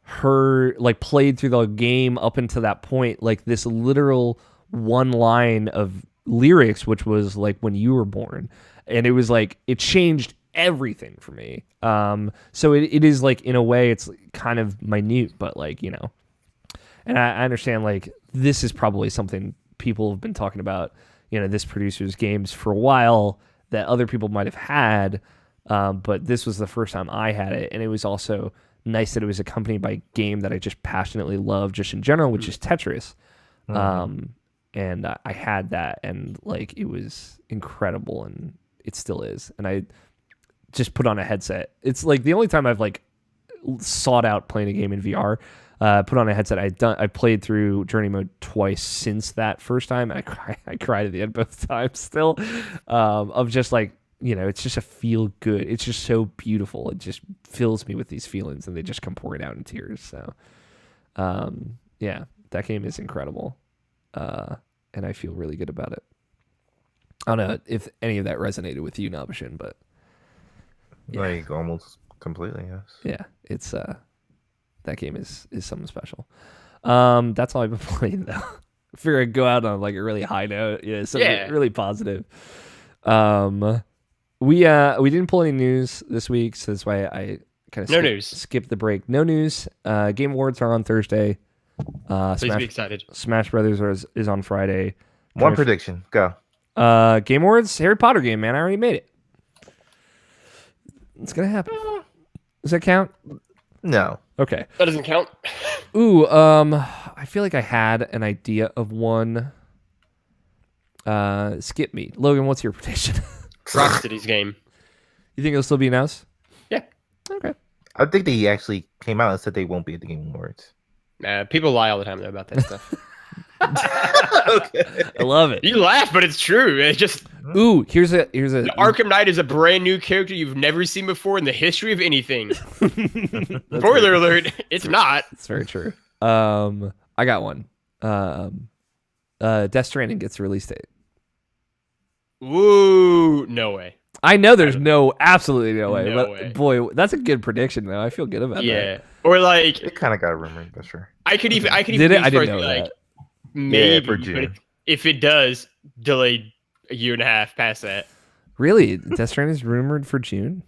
heard, like played through the game up until that point, like this literal one line of lyrics, which was like when you were born. And it was like, it changed everything for me. So it is like, in a way, it's kind of minute, but like, you know, and I understand like this is probably something people have been talking about, you know, this producer's games for a while that other people might have had. But this was the first time I had it. And it was also nice that it was accompanied by a game that I just passionately love just in general, which is Tetris. And I had that, and like, it was incredible, and it still is. And I just put on a headset. It's like the only time I've like sought out playing a game in VR. Put on a headset. I played through Journey Mode twice since that first time, and I cried at the end both times. Still, of just like, you know, it's just a feel good. It's just so beautiful. It just fills me with these feelings, and they just come pouring out in tears. So, yeah, that game is incredible, and I feel really good about it. I don't know if any of that resonated with you, Nabashin, but yeah. Like almost completely, yes. Yeah, it's that game is something special. That's all I've been playing though. I figure I'd go out on like a really high note. Yeah, something really positive. We didn't pull any news this week, so that's why I kind of skipped the break. No news. Game Awards are on Thursday. Please be excited. Smash Brothers is on Friday. One prediction. Go. Game Awards, Harry Potter game, man. I already made it. It's gonna happen. Does that count? No. Okay. That doesn't count. Ooh, I feel like I had an idea of one. Skip me. Logan, what's your prediction? Rocksteady's game. You think it'll still be announced? Yeah. Okay. I think they actually came out and said they won't be at the Game Awards. People lie all the time though about that stuff. Okay. I love it. You laugh, but it's true. It's just Ooh, here's a the Arkham Knight is a brand new character you've never seen before in the history of anything. Spoiler alert, it's not. It's very true. I got one. Death Stranding gets a release date. Ooh, no way. I know there's absolutely no way. No but way. Boy, that's a good prediction though. I feel good about that. Yeah. Or like It kind of got rumored, that's sure. I could even Did it? I didn't go know like that. maybe for but June. if it does, delayed a year and a half past that. Really? Death Stranding is rumored for June?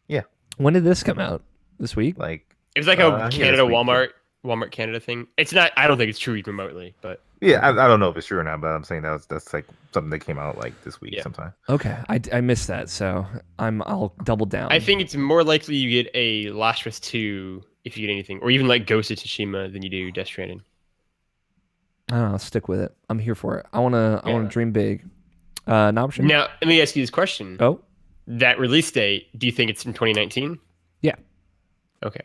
Yeah. When did this come out? This week? Like It was like Yeah, a this Canada week, Walmart Walmart Canada thing. It's not. I don't think it's true even remotely, but Yeah, I don't know if it's true or not, but I'm saying that's like something that came out like this week sometime. Okay, I missed that, so I'll double down. I think it's more likely you get a Last of Us 2 if you get anything, or even like Ghost of Tsushima than you do Death Stranding. I don't know. I'll stick with it. I'm here for it. I wanna dream big. An option. Now, let me ask you this question. Oh, That release date, do you think it's from 2019? yeah. Okay.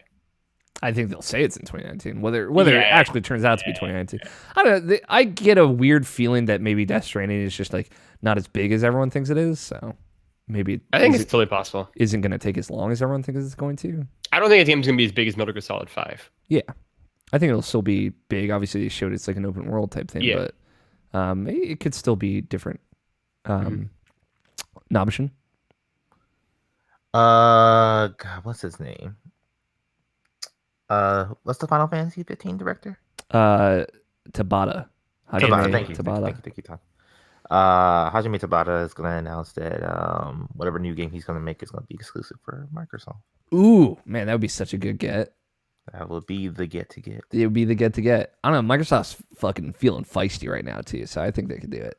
I think they'll say it's in 2019. Whether Yeah. it actually turns out to be 2019, I don't know. I get a weird feeling that maybe Death Stranding is just like not as big as everyone thinks it is. So maybe I think it's totally possible. Isn't going to take as long as everyone thinks it's going to. I don't think the game's going to be as big as Metal Gear Solid 5. Yeah, I think it'll still be big. Obviously, they showed it's like an open world type thing, but it could still be different. Nobishin? God, what's his name? What's the Final Fantasy 15 director? Tabata. Tabata, thank you. Tabata. Thank you, Tom. Hajime Tabata is going to announce that whatever new game he's going to make is going to be exclusive for Microsoft. Ooh, man, that would be such a good get. That would be the get to get. It would be the get to get. I don't know. Microsoft's fucking feeling feisty right now too, so I think they could do it.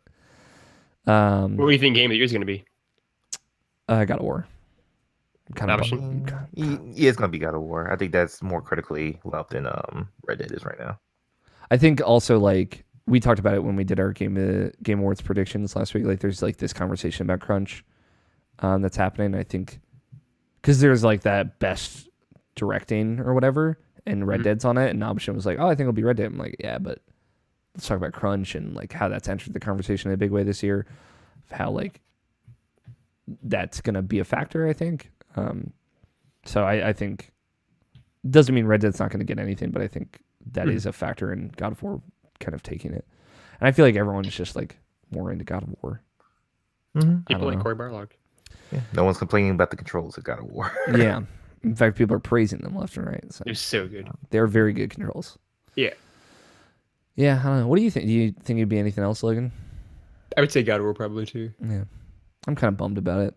What do you think Game of the Year is going to be? God of War. Kind of. Yeah, it's going to be God of War. I think that's more critically loved than Red Dead is right now. I think also like we talked about it when we did our Game Awards predictions last week. Like there's like this conversation about crunch that's happening. I think because there's like that best directing or whatever, and Red Dead's on it, and Nobishin was like, "Oh, I think it'll be Red Dead." I'm like, "Yeah, but let's talk about crunch and like how that's entered the conversation in a big way this year. How like that's gonna be a factor, I think." So I think doesn't mean Red Dead's not going to get anything, but I think that is a factor in God of War kind of taking it. And I feel like everyone's just like more into God of War. People like Cory Barlog. Yeah, no one's complaining about the controls of God of War. Yeah. In fact, people are praising them left and right. So They're so good. they're very good controls. Yeah. Yeah, I don't know. What do you think? Do you think it'd be anything else, Logan? I would say God of War probably too. Yeah. I'm kind of bummed about it.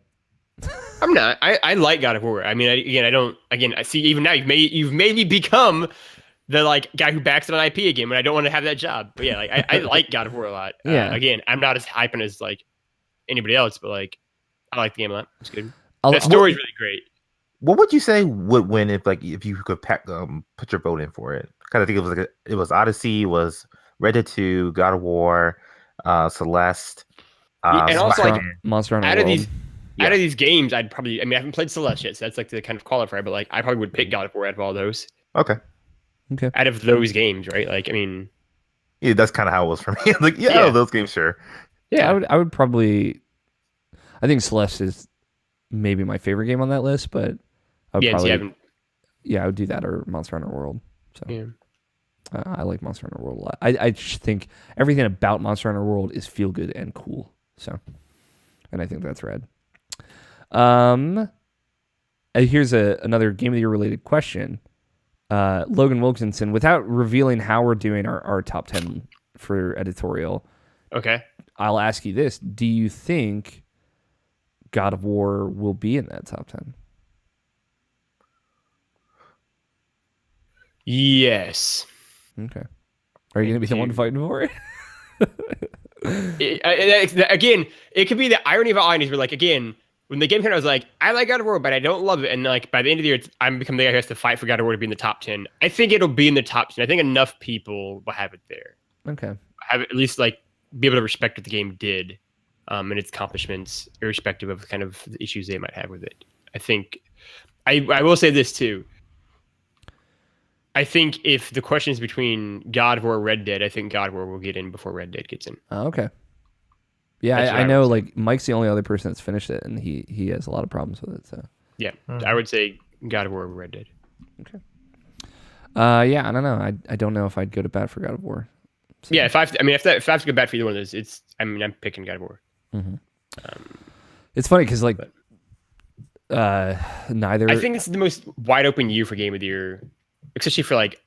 I'm not. I like God of War. I mean, I see even now you've made me become the like guy who backs it on IP again when I don't want to have that job. But yeah, like I like God of War a lot. Yeah. Again, I'm not as hyping as like anybody else, but like I like the game a lot. It's good. The story's really great. What would you say would win if you could put your vote in for it? Kind of think it was it was Odyssey, was Red Dead 2, God of War, Celeste, and also like Monster Hunter World. Out of these games, I haven't played Celeste yet, so that's like the kind of qualifier, but like I probably would pick God of War out of all those. Okay. Out of those games, right? Like, I mean, yeah, that's kind of how it was for me. Like, yeah, those games, sure. Yeah, I would probably. I think Celeste is maybe my favorite game on that list, but I would I would do that or Monster Hunter World. So yeah. I like Monster Hunter World a lot. I just think everything about Monster Hunter World is feel good and cool. So, and I think that's rad. Here's another Game of the Year related question. Logan Wilkinson, without revealing how we're doing our top 10 for editorial. Okay. I'll ask you this. Do you think God of War will be in that top 10? Yes. Okay. Are you going to be the one fighting for it? Again, it could be the irony of ironies where, like, again, when the game came out, I was like, I like God of War, but I don't love it. And like by the end of the year, I'm becoming the guy who has to fight for God of War to be in the top 10. I think it'll be in the top 10. I think enough people will have it there. Okay. Have at least like be able to respect what the game did, and its accomplishments, irrespective of kind of the issues they might have with it. I think I will say this too. I think if the question is between God of War or Red Dead, I think God of War will get in before Red Dead gets in. Oh, okay. Yeah, I know. Like Mike's the only other person that's finished it, and he has a lot of problems with it. So yeah, I would say God of War over Red Dead. Okay. Yeah, I don't know. I don't know if I'd go to bat for God of War. So. Yeah, if I have to go back for either one of those, I'm picking God of War. Mm-hmm. It's funny because like neither. I think this is the most wide open year for Game of the Year, especially for like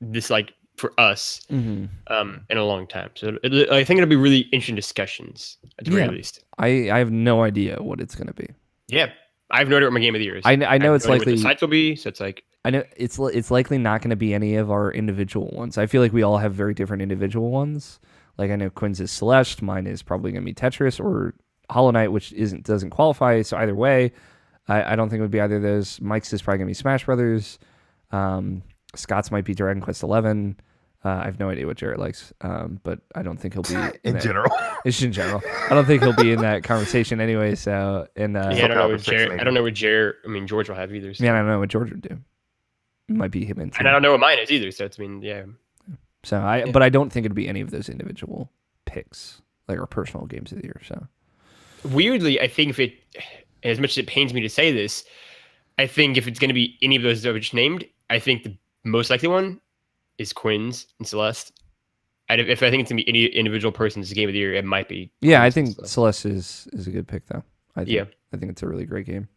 this like. For us, in a long time. So I think it'll be really interesting discussions at the very least. I have no idea what it's going to be. Yeah, I have no idea what my Game of the Year is. I know it's likely what the sites will be. So it's like I know it's likely not going to be any of our individual ones. I feel like we all have very different individual ones. Like I know Quinn's is Celeste, mine is probably going to be Tetris or Hollow Knight, which doesn't qualify. So either way, I don't think it would be either of those. Mike's is probably going to be Smash Brothers. Scott's might be Dragon Quest 11. I have no idea what Jarrett likes, but I don't think he'll be in general. It's in general. I don't think he'll be in that conversation anyway. So and I don't know what Jared. I don't know what Jared. I mean, George will have either. So. Yeah, I don't know what George would do. It might be him. And I don't know what mine is either. So it's yeah. So but I don't think it'd be any of those individual picks, like our personal games of the year. So weirdly, I think as much as it pains me to say this, I think if it's going to be any of those that I just named, I think the most likely one is Quinn's and Celeste. If I think it's going to be any individual person's game of the year, it might be. Yeah, I think Celeste is a good pick, though. I think it's a really great game.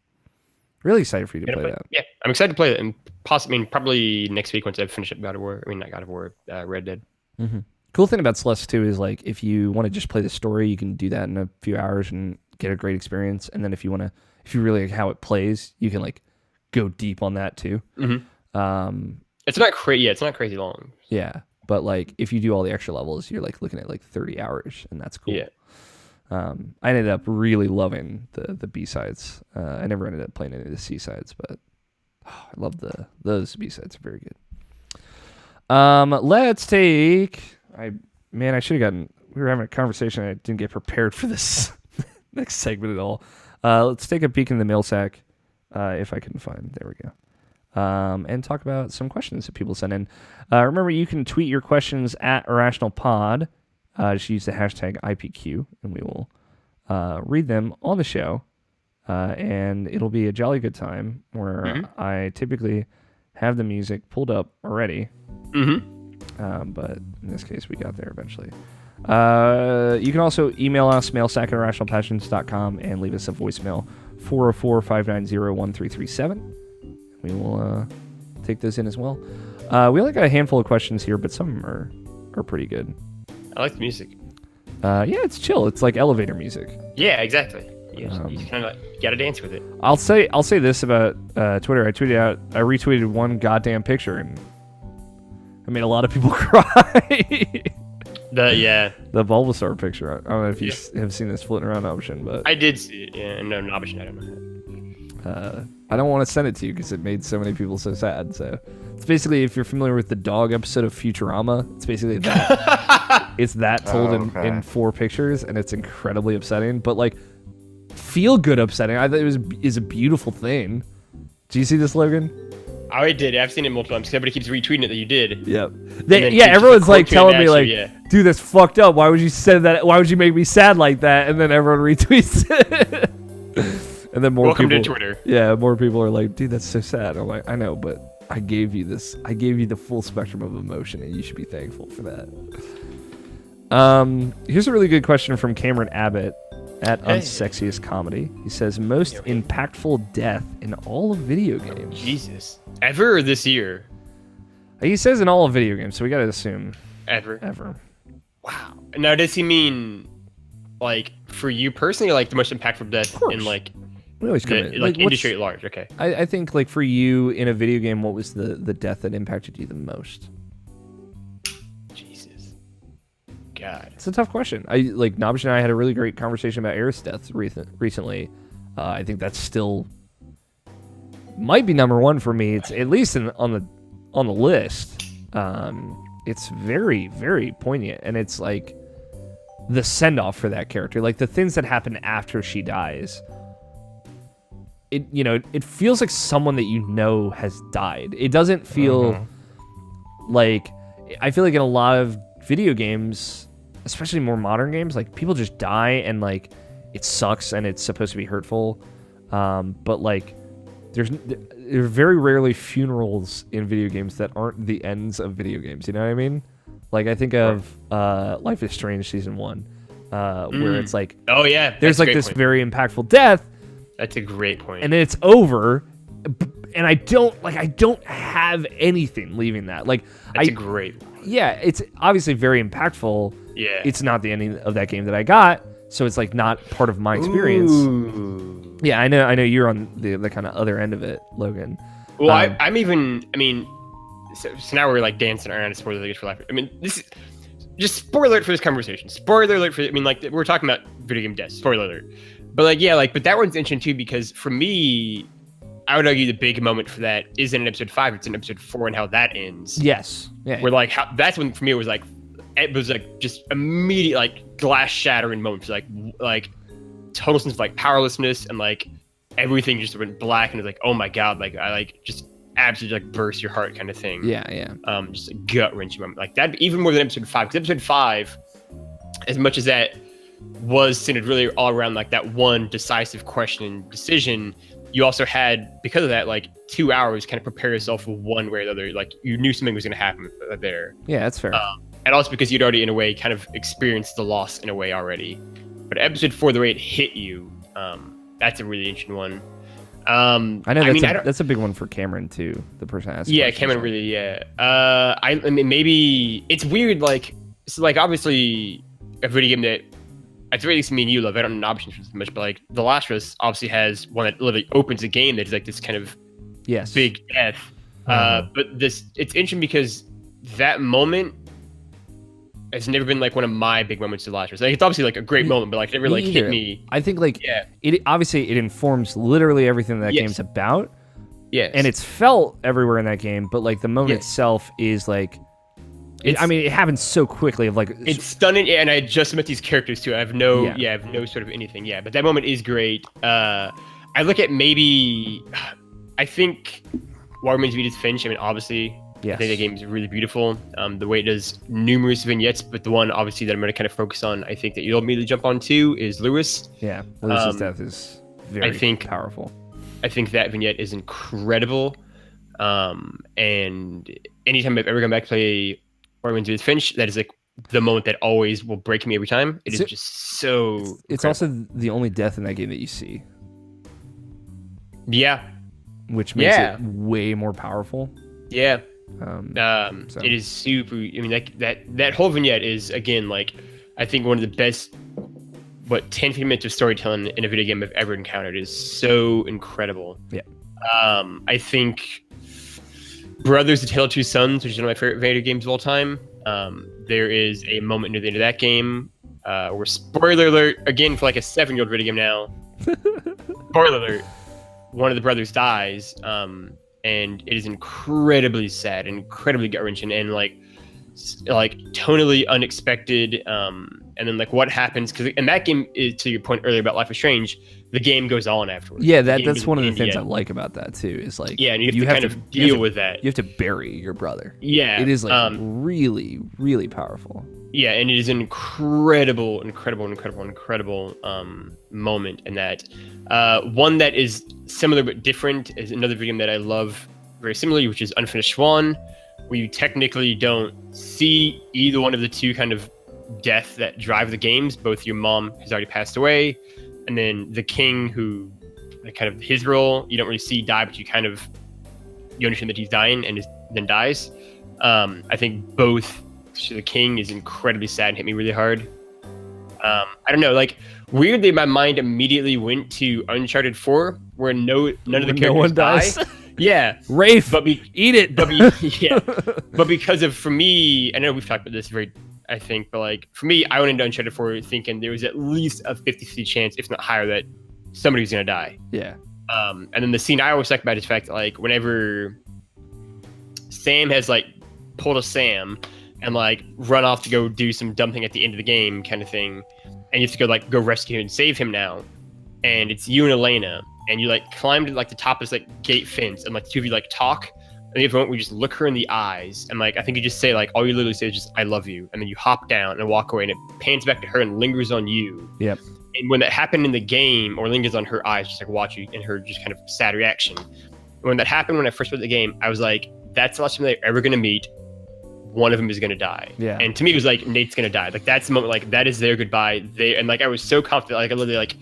Really excited for you to play that. Yeah, I'm excited to play it, and possibly, probably next week once I finish up God of War. I mean, not God of War, Red Dead. Mm-hmm. Cool thing about Celeste, too, is like if you want to just play the story, you can do that in a few hours and get a great experience. And then if you really like how it plays, you can like go deep on that, too. Mm-hmm. It's not crazy. Yeah, it's not crazy long. Yeah, but like if you do all the extra levels, you're like looking at like 30 hours, and that's cool. Yeah. I ended up really loving the B-sides. I never ended up playing any of the C-sides, but I love those B-sides. Are very good. Let's take. I should have gotten. We were having a conversation. I didn't get prepared for this next segment at all. Let's take a peek in the mail sack, if I can find. There we go. And talk about some questions that people send in. Remember, you can tweet your questions at Irrational Pod. Just use the hashtag IPQ, and we will read them on the show. And it'll be a jolly good time where I typically have the music pulled up already. But in this case, we got there eventually. You can also email us, mailsack@irrationalpassions.com, and leave us a voicemail, 404-590-1337. We will take those in as well. We only got a handful of questions here, but some of them are pretty good. I like the music. Yeah, it's chill. It's like elevator music. Yeah, exactly. You kind of got to dance with it. I'll say this about Twitter. I retweeted one goddamn picture, and I made a lot of people cry. The Bulbasaur picture. I don't know if you have seen this floating around Option, but I did see it. Yeah, no, Option. I don't know. I don't want to send it to you because it made so many people so sad. So it's basically, if you're familiar with the dog episode of Futurama, it's basically that. It's that told in 4 pictures, and it's incredibly upsetting. But like, feel good upsetting. I thought is a beautiful thing. Do you see this, Logan? I did. I've seen it multiple times. Everybody keeps retweeting it that you did. Yep. Everyone's like telling me like, dude, that's fucked up. Why would you say that? Why would you make me sad like that? And then everyone retweets it. And then Welcome to Twitter. Yeah, more people are like, dude, that's so sad. I'm like, I know, but I gave you this. I gave you the full spectrum of emotion, and you should be thankful for that. Here's a really good question from Cameron Abbott at Unsexiest Comedy. He says, most impactful death in all of video games. Jesus. Ever or this year? He says in all of video games, so we got to assume. Ever. Wow. Now, does he mean, like, for you personally, or like the most impactful death in, like... We always like industry at large, okay. I think like for you in a video game, what was the death that impacted you the most? Jesus. God. It's a tough question. Nabish and I had a really great conversation about Aerith's death recently. I think that's still might be number one for me. It's at least on the list. It's very, very poignant, and it's like the send off for that character, like the things that happen after she dies. It feels like someone that has died. It doesn't feel like, I feel like in a lot of video games, especially more modern games, like people just die and like it sucks and it's supposed to be hurtful. But like there are very rarely funerals in video games that aren't the ends of video games. You know what I mean? Like I think of Life is Strange Season 1, where it's like, oh yeah, there's like this very impactful death. That's a great point. And then it's over, and I don't have anything leaving that. Like, that's a great point. Yeah, it's obviously very impactful. Yeah. It's not the ending of that game that I got, so it's like not part of my experience. Ooh. Yeah, I know you're on the kind of other end of it, Logan. Well, I'm even. I mean, so now we're like dancing around a spoiler alert for life. I mean, this is just spoiler alert for this conversation. Spoiler alert for. I mean, like we're talking about video game death. Spoiler alert. But like, yeah, like, but that one's interesting too because for me, I would argue the big moment for that isn't in episode 5. It's in episode 4 and how that ends. Yes. Yeah. Where like that's when for me it was like just immediate like glass shattering moment. Like total sense of like powerlessness and like everything just went black and it's like, oh my god, like I like just absolutely like burst your heart kind of thing. Yeah. Just a gut wrenching moment like that, even more than episode 5. Because episode 5, as much as that was centered really all around like that one decisive question and decision, you also had, because of that, like 2 hours kind of prepare yourself for one way or the other. Like you knew something was going to happen there. Yeah, that's fair. And also because you'd already, in a way, kind of experienced the loss in a way already. But episode 4, the way it hit you, that's a really interesting one. I know that's a big one for Cameron too. The person asking. Yeah, Cameron really. Yeah. I mean, maybe it's weird. Like, so like obviously a video game that at the very least me and you love. I don't know options for this much, but like The Last of Us obviously has one that literally opens a game that is like this kind of big death. But it's interesting because that moment has never been like one of my big moments of The Last of Us. Like, it's obviously like a great moment, but like it never like hit me. I think like it obviously it informs literally everything that game's about. Yes. And it's felt everywhere in that game, but like the moment itself is like I mean, it happens so quickly. Of like it's stunning, and I just met these characters too. I have no sort of anything. Yeah, but that moment is great. I look at maybe, I think, What Remains of Edith Finch. I mean, obviously, I think that game is really beautiful. The way it does numerous vignettes, but the one obviously that I'm going to kind of focus on, I think that you'll immediately jump on to is Lewis. Yeah, Lewis's death is very powerful. I think that vignette is incredible. And anytime I've ever gone back to play What Remains of Edith Finch, that is like the moment that always will break me every time. It is just so. It's also the only death in that game that you see. Yeah. Which makes it way more powerful. Yeah. So. It is super. I mean, that whole vignette is again like I think one of the best. 10-15 minutes of storytelling in a video game I've ever encountered is so incredible. Yeah. I think Brothers: A Tale of Two Sons, which is one of my favorite video games of all time. There is a moment near the end of that game where, spoiler alert, again for like a 7-year-old video game now. Spoiler alert: one of the brothers dies, and it is incredibly sad, incredibly gut-wrenching, and like tonally unexpected. And then like what happens, because in that game, to your point earlier about Life is Strange, the game goes on afterwards. Yeah, that's one of the things I like about that too, is like and you have to kind of deal with that. You have to bury your brother. Yeah, it is like really, really powerful. Yeah, and it is an incredible moment in that. One that is similar but different is another video game that I love very similarly, which is Unfinished Swan, where you technically don't see either one of the two kind of death that drive the games. Both your mom has already passed away, and then the king, who kind of his role you don't really see die, but you understand that he's dying and then dies. I think both the king is incredibly sad and hit me really hard. I don't know, like weirdly my mind immediately went to Uncharted 4, where none of the characters dies. Yeah, Rafe, eat it. But because of, for me, I know we've talked about this I think, but like for me, I went into Uncharted 4 thinking there was at least a 50-50 chance, if not higher, that somebody was gonna die. Yeah. And then the scene I always talk about is the fact that like whenever Sam has like pulled a Sam and like run off to go do some dumb thing at the end of the game kind of thing, and you have to go rescue him and save him now, and it's you and Elena, and you like climbed to like the top of this like gate fence, and like the two of you like talk. And if we just look her in the eyes, and like I think you just say like all you literally say is just "I love you," and then you hop down and walk away, and it pans back to her and lingers on you. Yep. And when that happened in the game, or lingers on her eyes, just like watch you and her just kind of sad reaction. When that happened when I first played the game, I was like, "That's the last time they're ever gonna meet. One of them is gonna die." Yeah. And to me, it was like Nate's gonna die. Like that's the moment. Like that is their goodbye. And like I was so confident. Like I literally like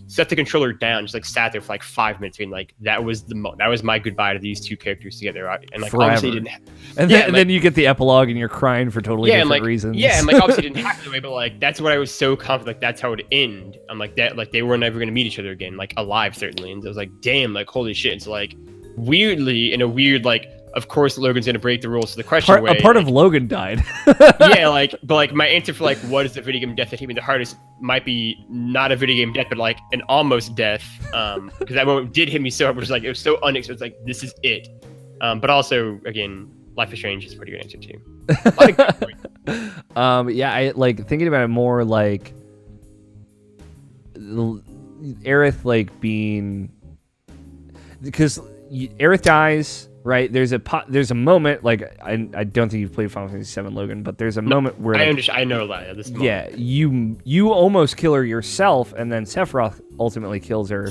set the controller down, just like sat there for like 5 minutes, being like, that was my goodbye to these two characters together. And like forever. Obviously didn't and then you get the epilogue and you're crying for totally different reasons. Yeah, and like obviously it didn't happen the way, but like that's what I was so confident, like that's how it would end. I'm like that, like they were never gonna meet each other again, like alive certainly. And I was like, damn, like holy shit. And so like weirdly, in a weird, like, of course Logan's gonna break the rules to the question A way. part of Logan died. Yeah, like, but like my answer for like what is the video game death that hit me the hardest might be not a video game death, but like an almost death. Because that moment did hit me so hard, which was like it was so unexpected. It's like this is it. But also again, Life is Strange is a pretty good answer too. Yeah, I like thinking about it more like Aerith like being, because Aerith dies, right? There's a moment, like I don't think you've played Final Fantasy VII, Logan, but there's a moment where I understand. I know a lot of this. Yeah, you almost kill her yourself, and then Sephiroth ultimately kills her.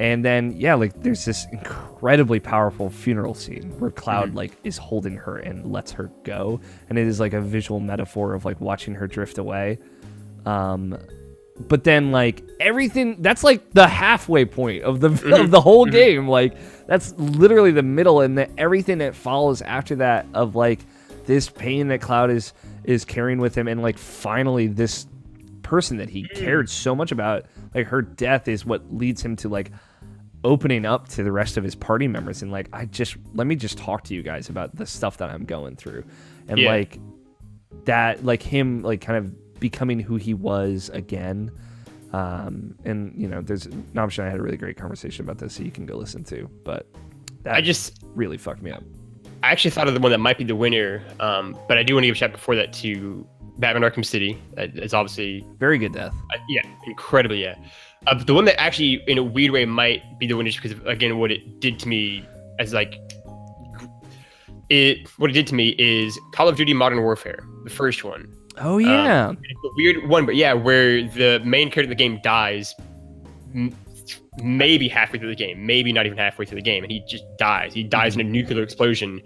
And then like there's this incredibly powerful funeral scene where Cloud like is holding her and lets her go, and it is like a visual metaphor of like watching her drift away. But then like everything, that's like the halfway point of the whole game. Like that's literally the middle, and everything that follows after that of like this pain that Cloud is carrying with him, and like finally this person that he cared so much about, like her death is what leads him to like opening up to the rest of his party members and like let me just talk to you guys about the stuff that I'm going through, and like that, like him like kind of becoming who he was again. And you know, there's an option. I had a really great conversation about this, so you can go listen to. But that really fucked me up. I actually thought of the one that might be the winner, but I do want to give a shout before that to Batman Arkham City. It's obviously very good death. Incredibly, yeah. But the one that actually, in a weird way, might be the winner just because of, again, what it did to me as like what it did to me is Call of Duty Modern Warfare, the first one. Oh yeah, it's a weird one, but yeah, where the main character of the game dies, maybe halfway through the game, maybe not even halfway through the game, and he just dies. He dies in a nuclear explosion.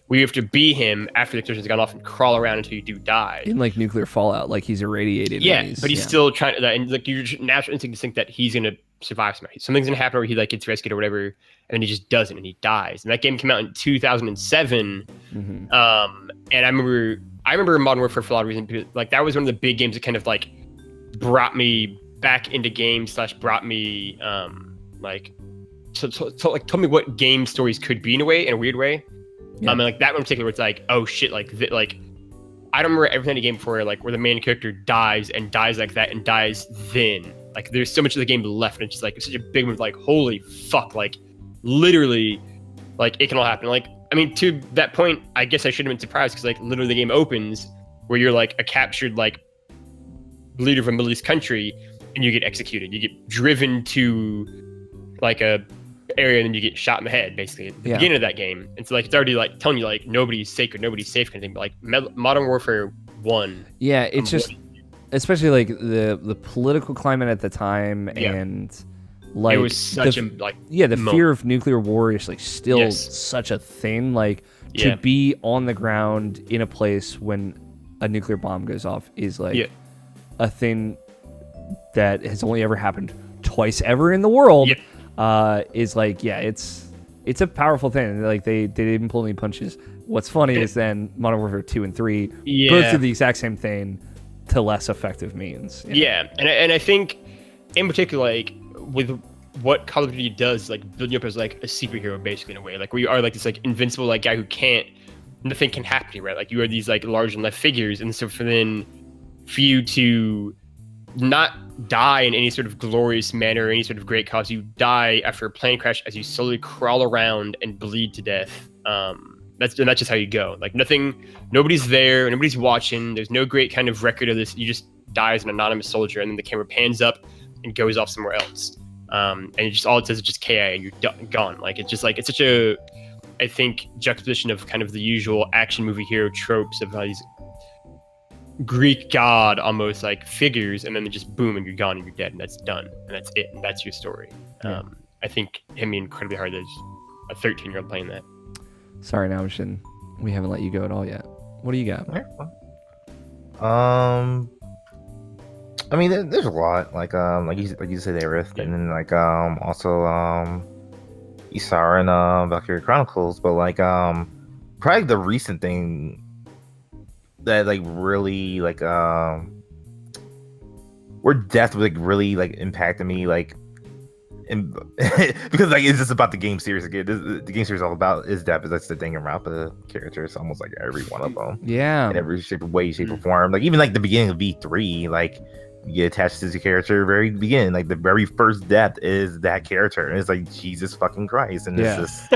We have to be him after the explosion's gone off and crawl around until you do die. In like nuclear fallout, like he's irradiated. Yeah, but he's still trying to, and like your natural instinct to think that he's gonna survive somehow. Something's gonna happen where he like gets rescued or whatever, and then he just doesn't, and he dies. And that game came out in 2007. And I remember Modern Warfare for a lot of reasons, because like that was one of the big games that kind of like brought me back into games / brought me like like told me what game stories could be in a weird way. And like that one in particular, where it's like, oh shit, like I don't remember everything in the game before, like where the main character dies like that and dies then. Like there's so much of the game left, and it's just like it's such a big move. Like holy fuck, like literally, like it can all happen. Like I mean, to that point, I guess I should have been surprised because like literally the game opens where you're like a captured like leader of a Middle East country and you get executed. You get driven to like a area and then you get shot in the head basically at the beginning of that game. And so like it's already like telling you like nobody's sacred, nobody's safe kind of thing. But like Modern Warfare 1. Yeah, it's just especially like the political climate at the time and like it was such a like the fear of nuclear war is like still such a thing. Like to be on the ground in a place when a nuclear bomb goes off is like a thing that has only ever happened twice ever in the world. Is like it's a powerful thing. Like they didn't pull any punches. What's funny is then Modern Warfare 2 and 3 both do the exact same thing to less effective means. And I think in particular, like with what Call of Duty does, like building up as like a superhero basically in a way, like where you are like this like invincible like guy who nothing can happen to you, right? Like you are these like large and left figures, and so for you to not die in any sort of glorious manner or any sort of great cause, you die after a plane crash as you slowly crawl around and bleed to death. That's just how you go. Like nobody's there, nobody's watching. There's no great kind of record of this. You just die as an anonymous soldier, and then the camera pans up and goes off somewhere else. And it just all it says is just KI, and you're gone. Like it's just like it's such a, I think, juxtaposition of kind of the usual action movie hero tropes of how these Greek god almost like figures, and then they just boom and you're gone and you're dead and that's done and that's it and that's your story. I think hit me incredibly hard as a 13-year-old playing that. Sorry, Naushin, we haven't let you go at all yet. What do you got? I mean, there's a lot like you said, Aerith, and then like also Isara and Valkyrie Chronicles, but like probably the recent thing that like really like where death like really like impacted me like and because like it's just about the game series again. The game series is all about is that, but that's the Danganronpa character. It's almost like every one of them. Yeah. In every shape or form. Like even like the beginning of V3, like you get attached to the character very beginning. Like the very first death is that character, and it's like Jesus fucking Christ, and it's just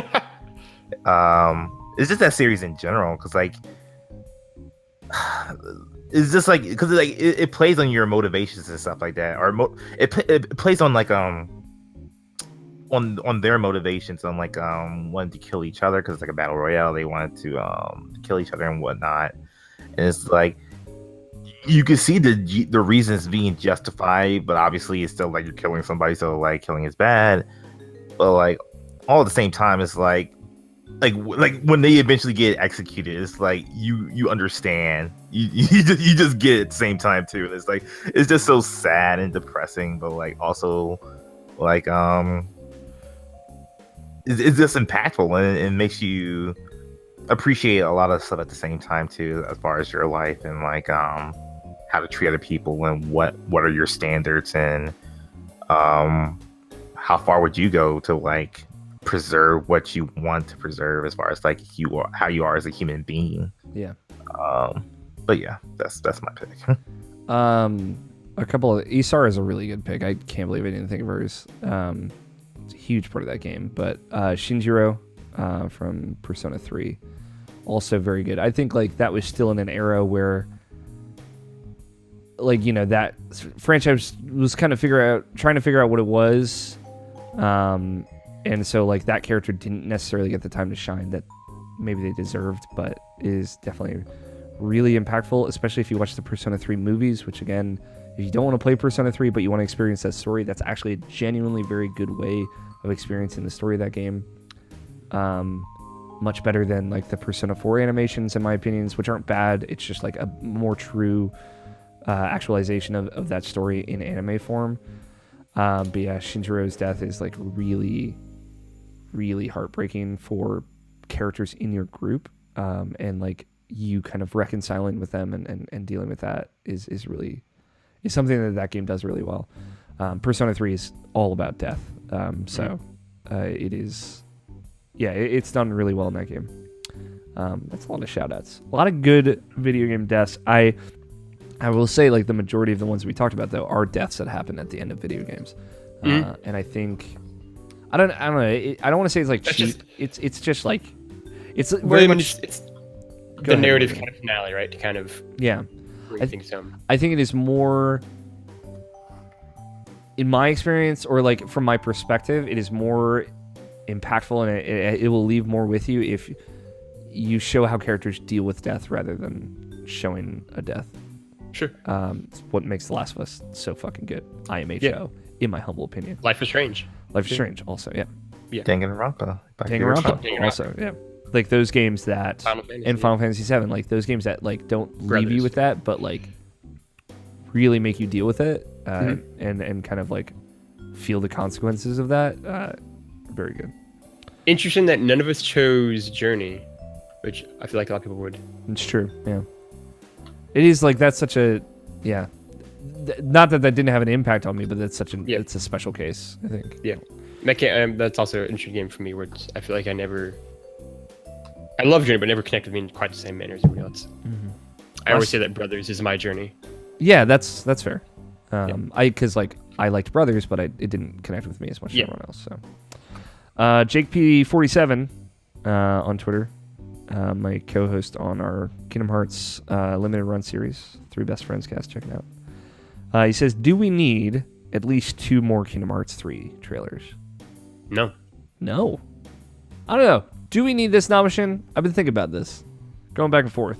it's just that series in general because like it's just like because like it plays on your motivations and stuff like that, or it plays on like on their motivations on like wanting to kill each other because it's like a battle royale. They wanted to kill each other and whatnot, and it's like you can see the reasons being justified, but obviously it's still like you're killing somebody, so like killing is bad. But like all at the same time, it's like when they eventually get executed, it's like you understand, you just get it at the same time too. It's like it's just so sad and depressing, but like also like it's just impactful and it makes you appreciate a lot of stuff at the same time too, as far as your life and like how to treat other people and what are your standards and how far would you go to like preserve what you want to preserve as far as like how you are as a human being. Yeah. But yeah, that's my pick. A couple of Isar is a really good pick. I can't believe I didn't think of hers. It's a huge part of that game. But Shinjiro from Persona 3, also very good. I think like that was still in an era where like, you know, that franchise was kind of trying to figure out what it was. And so like that character didn't necessarily get the time to shine that maybe they deserved, but is definitely really impactful, especially if you watch the Persona 3 movies, which again, if you don't want to play Persona 3, but you want to experience that story, that's actually a genuinely very good way of experiencing the story of that game. Much better than like the Persona 4 animations, in my opinions, which aren't bad. It's just like a more true actualization of that story in anime form. But yeah, Shinjiro's death is like really, really heartbreaking for characters in your group. And like you kind of reconciling with them and dealing with that is something that game does really well. Persona 3 is all about death. It is, yeah, it's done really well in that game. That's a lot of shout outs. A lot of good video game deaths. I will say like the majority of the ones we talked about though are deaths that happen at the end of video games. And I think, I don't know. I don't want to say it's like cheap. It's just like, it's very much, it's the narrative kind of finale, right? To kind of bring things home. I think it is more, in my experience, or like from my perspective, it is more impactful and it will leave more with you if you show how characters deal with death rather than showing a death. Sure. It's what makes The Last of Us so fucking good. IMHO, in my humble opinion. Life is Strange. Life is Strange, also, yeah. Danganronpa. Danganronpa, also, yeah. Like those games that, Final Fantasy VII, like those games that like don't leave you with that, but like really make you deal with it and kind of like feel the consequences of that. Very good. Interesting that none of us chose Journey, which I feel like a lot of people would. It's true, yeah. It is like that's such a, yeah. Not that didn't have an impact on me, but that's it's a special case, I think. Yeah, that's also an interesting game for me, where I feel like I love Journey, but never connected with me in quite the same manner as everybody else. Mm-hmm. I always say that Brothers is my journey. Yeah, that's fair. Because like I liked Brothers, but it didn't connect with me as much as everyone else. So, Jake P47 on Twitter. My co-host on our Kingdom Hearts limited run series, 3 Best Friends cast. Check it out. He says, do we need at least 2 more Kingdom Hearts 3 trailers? No. I don't know. Do we need this, Namashin? I've been thinking about this. Going back and forth.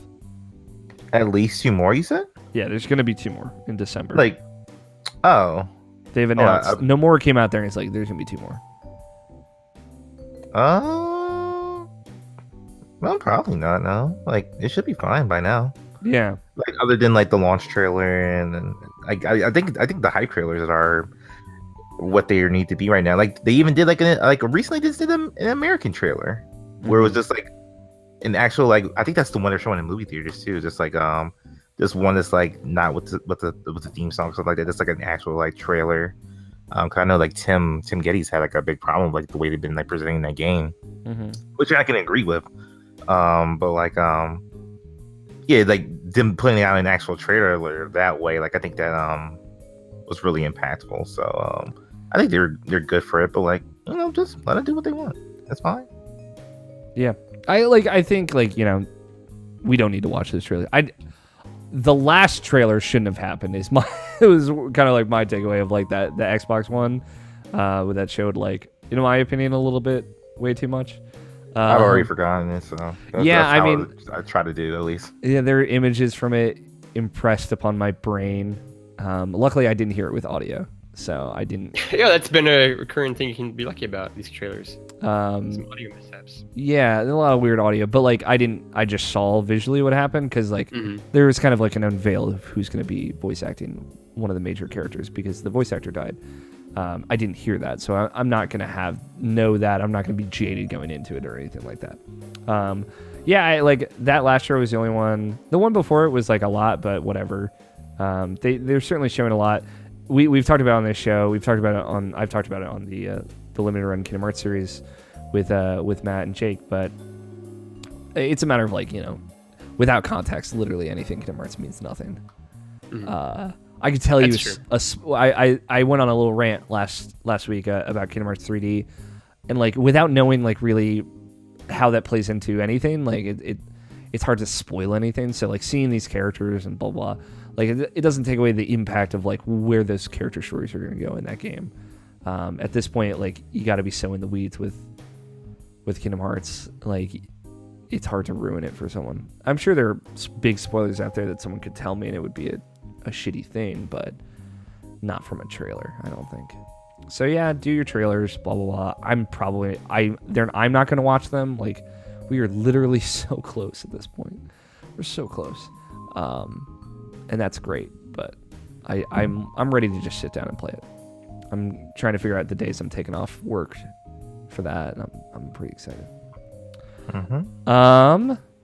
At least 2 more, you said? Yeah, there's going to be 2 more in December. Like, oh. They've announced. No More came out there and it's like, there's going to be 2 more. Well, probably not, no. Like, it should be fine by now. Yeah. Like, other than, like, the launch trailer and I think the hype trailers are what they need to be right now. Like, they even did, recently just did an American trailer where it was just, like, an actual, like, I think that's the one they're showing in movie theaters, too. Just, like, just one that's, like, not with the theme song, stuff like that. Just, like, an actual, like, trailer 'Cause I know like Tim Geddes had like a big problem with like the way they've been like presenting that game, which I can agree with. But like yeah, like them putting out an actual trailer that way, like I think that was really impactful. So I think they're good for it, but like just let them do what they want. That's fine. Yeah, I think like we don't need to watch this trailer. The last trailer shouldn't have happened. It was kind of like my takeaway of like the Xbox One, where that showed like in my opinion a little bit way too much. I've already forgotten it, so that's I try to do at least. Yeah, there are images from it impressed upon my brain. Luckily, I didn't hear it with audio, so I didn't. Yeah, that's been a recurring thing you can be lucky about these trailers. Some audio mishaps. Yeah, a lot of weird audio, but like I just saw visually what happened because like there was kind of like an unveil of who's going to be voice acting one of the major characters because the voice actor died. I didn't hear that, so I'm not going to know that. I'm not going to be jaded going into it or anything like that. Yeah, like that last show was the only one. The one before it was like a lot, but whatever. They're certainly showing a lot. We've talked about it on this show. I've talked about it on the limited run Kingdom Hearts series with Matt and Jake, but it's a matter of like without context, literally anything Kingdom Hearts means nothing. I could tell I went on a little rant last week about Kingdom Hearts 3D, and like without knowing like really how that plays into anything, like it's hard to spoil anything. So like seeing these characters and blah blah, like it doesn't take away the impact of like where those character stories are going to go in that game. At this point, like you got to be so in the weeds with Kingdom Hearts, like it's hard to ruin it for someone. I'm sure there are big spoilers out there that someone could tell me and it would be a shitty thing, but not from a trailer, I don't think. So yeah, do your trailers, blah blah blah. I'm not going to watch them. Like we are literally so close at this point. We're so close, and that's great. But I'm ready to just sit down and play it. I'm trying to figure out the days I'm taking off work for that, and I'm pretty excited.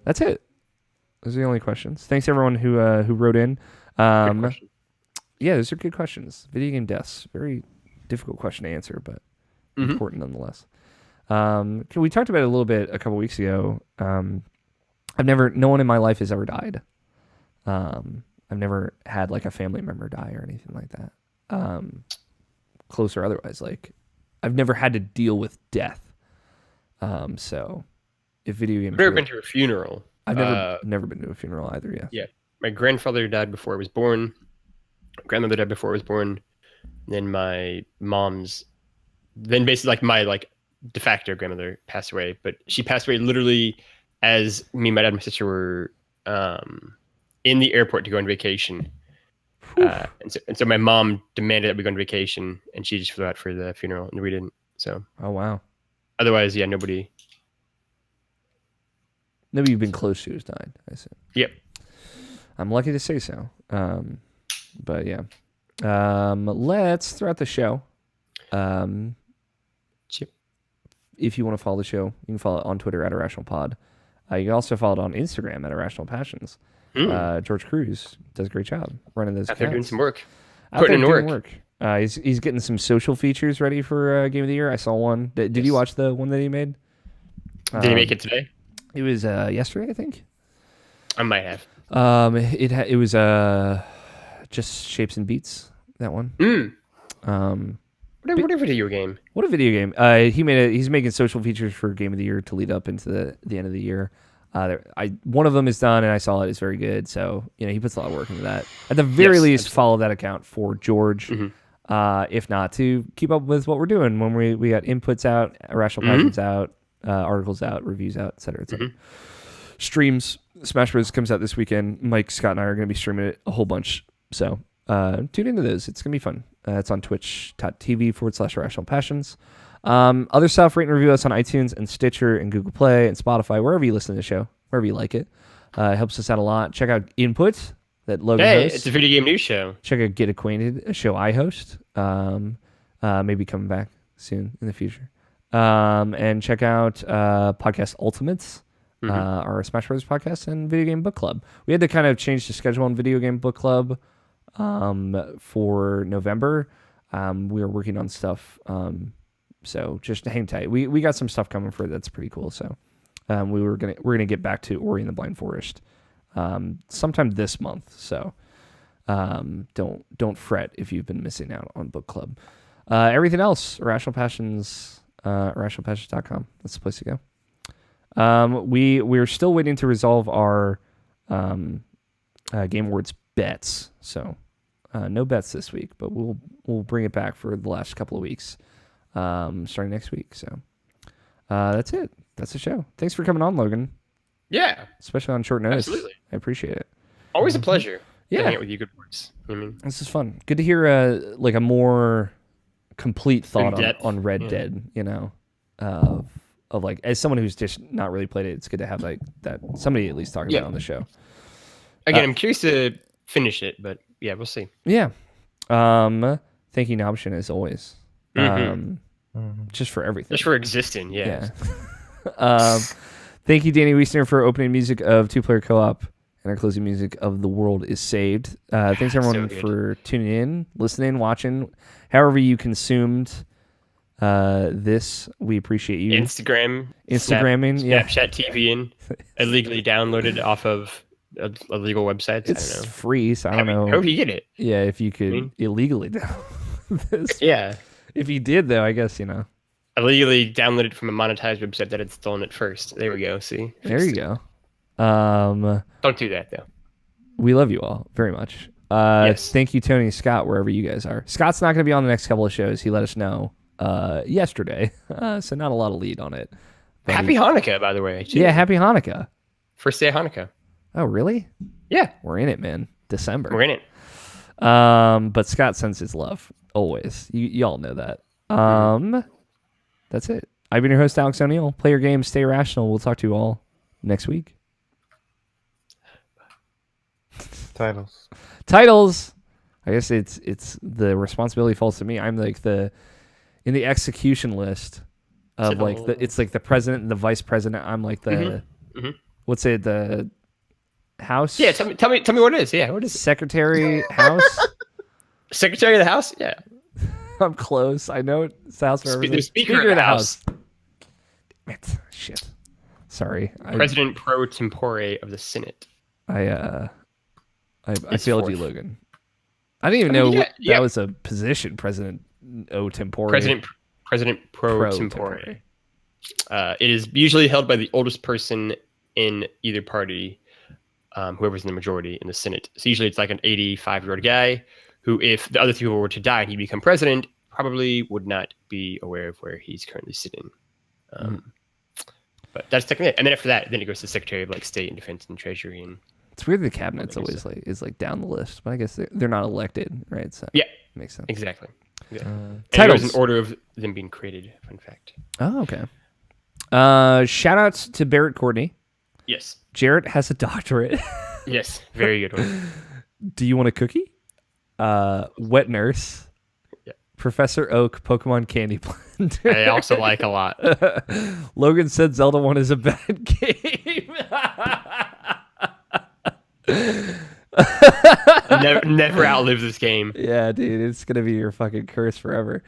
That's it. Those are the only questions. Thanks everyone who wrote in. Yeah, those are good questions. Video game deaths, very difficult question to answer, but important nonetheless. We talked about it a little bit a couple weeks ago. No one in my life has ever died. I've never had like a family member die or anything like that. Close or otherwise, like I've never had to deal with death. So if video games, I've never been to a funeral. I've never been to a funeral either. Yeah. Yeah. My grandfather died before I was born. Grandmother died before I was born. Then my mom's, then basically like my like de facto grandmother passed away, but she passed away literally as me, my dad, and my sister were in the airport to go on vacation. And so my mom demanded that we go on vacation, and she just flew out for the funeral, and we didn't. So. Oh wow. Otherwise, yeah, nobody you've been close to has died, I assume. Yep. I'm lucky to say so. But yeah. Let's throughout the show. If you want to follow the show, you can follow it on Twitter at Irrational Pod. You can also follow it on Instagram at Irrational Passions. George Cruz does a great job running those. Out there doing some work. Putting in work. He's getting some social features ready for Game of the Year. I saw one. Did you watch the one that he made? Did he make it today? It was yesterday, I think. I might have. It was just Shapes and Beats, that one. What a video game. What a video game. He's making social features for Game of the Year to lead up into the end of the year. One of them is done and I saw it. It's very good. So, he puts a lot of work into that. At the very least, follow that account for George. If not, to keep up with what we're doing when we got inputs out, Irrational Passions out, articles out, reviews out, et cetera, et cetera. Streams. Smash Bros. Comes out this weekend. Mike, Scott, and I are going to be streaming it a whole bunch. So tune into those. It's going to be fun. It's on twitch.tv/Irrational Passions. Other stuff, rate and review us on iTunes and Stitcher and Google Play and Spotify, wherever you listen to the show, wherever you like it. It helps us out a lot. Check out Input, that Logan hosts. It's a video game news show. Check out Get Acquainted, a show I host. Maybe coming back soon in the future. And check out Podcast Ultimates, our Smash Bros. Podcast, and Video Game Book Club. We had to kind of change the schedule on Video Game Book Club for November. We are working on stuff. So just hang tight. We got some stuff coming for it that's pretty cool. So we're gonna get back to Ori and the Blind Forest sometime this month. So don't fret if you've been missing out on book club. Everything else, Irrational Passions, irrationalpassions.com. That's the place to go. We're still waiting to resolve our Game Awards bets. So no bets this week, but we'll bring it back for the last couple of weeks, starting next week. So that's it. That's the show. Thanks for coming on, Logan. Yeah, Especially on short notice. absolutely. I appreciate it. Always a pleasure. Yeah. Hanging out with you, good words. I mean, This is fun. Good to hear like a more complete thought In-depth, on Red yeah. Dead, of like, as someone who's just not really played it, it's good to have like that somebody at least talking Yeah. about it on the show. again, I'm curious to finish it, but yeah, we'll see. Yeah. Thank you, Nobshin, as always. Mhm. Just for everything. Just for existing, yeah. Thank you, Danny Wiesner, for opening music of Two Player Co-op and our closing music of The World is Saved. Thanks everyone So good. for tuning in, listening, watching, however you consumed this. We appreciate you. Instagramming, Snapchat TV, and illegally downloaded off of illegal websites. I It's don't know. free, so I don't know. Hope you get it. Yeah, if you could mean- illegally download this. Yeah, If you did, though, I guess, illegally downloaded from a monetized website that had stolen it first. There we go. See, there you go. Don't do that though. We love you all very much. Yes. Thank you, Tony and Scott, wherever you guys are. Scott's not going to be on the next couple of shows. He let us know yesterday, so not a lot of lead on it. But Happy Hanukkah, by the way. too. yeah, happy Hanukkah. First day of Hanukkah. Oh, really? Yeah, We're in it, man. December. we're in it. But Scott sends his love always. You all know that. That's it. I've been your host, Alex O'Neill. Play your game, stay rational. We'll talk to you all next week. Titles. I guess it's the responsibility falls to me. I'm like in the execution list of like it's like the president and the vice president. I'm like the what's it, the House? Yeah, tell me what it is. Yeah, what is it? Secretary House. Secretary of the House? Yeah. I'm close. I know it's the House of The Representatives. Speaker of the House. Damn it. Shit. Sorry. President pro tempore of the Senate. I It's failed you, fourth. Logan. I didn't even I mean, know yeah. that was a position, President O Tempore. President pro tempore. It is usually held by the oldest person in either party, whoever's in the majority in the Senate. So usually it's like an 85-year-old guy who, if the other two people were to die and he become president, probably would not be aware of where he's currently sitting. But that's technically it. And then after that, then it goes to Secretary of like State and Defense and Treasury. And It's weird the cabinet's always like is like down the list, but I guess they're not elected, right? So yeah, makes sense. exactly. Yeah. And it Titles. goes in order of them being created. Fun fact. Oh, okay. Shout outs to Barrett Courtney. Yes. Jarrett has a doctorate. Yes. Very good one. Do you want a cookie? Wet nurse. Yeah. Professor Oak, Pokemon Candy Blender. I also like a lot. Logan said Zelda 1 is a bad game. never outlive this game. Yeah, dude, it's gonna be your fucking curse forever.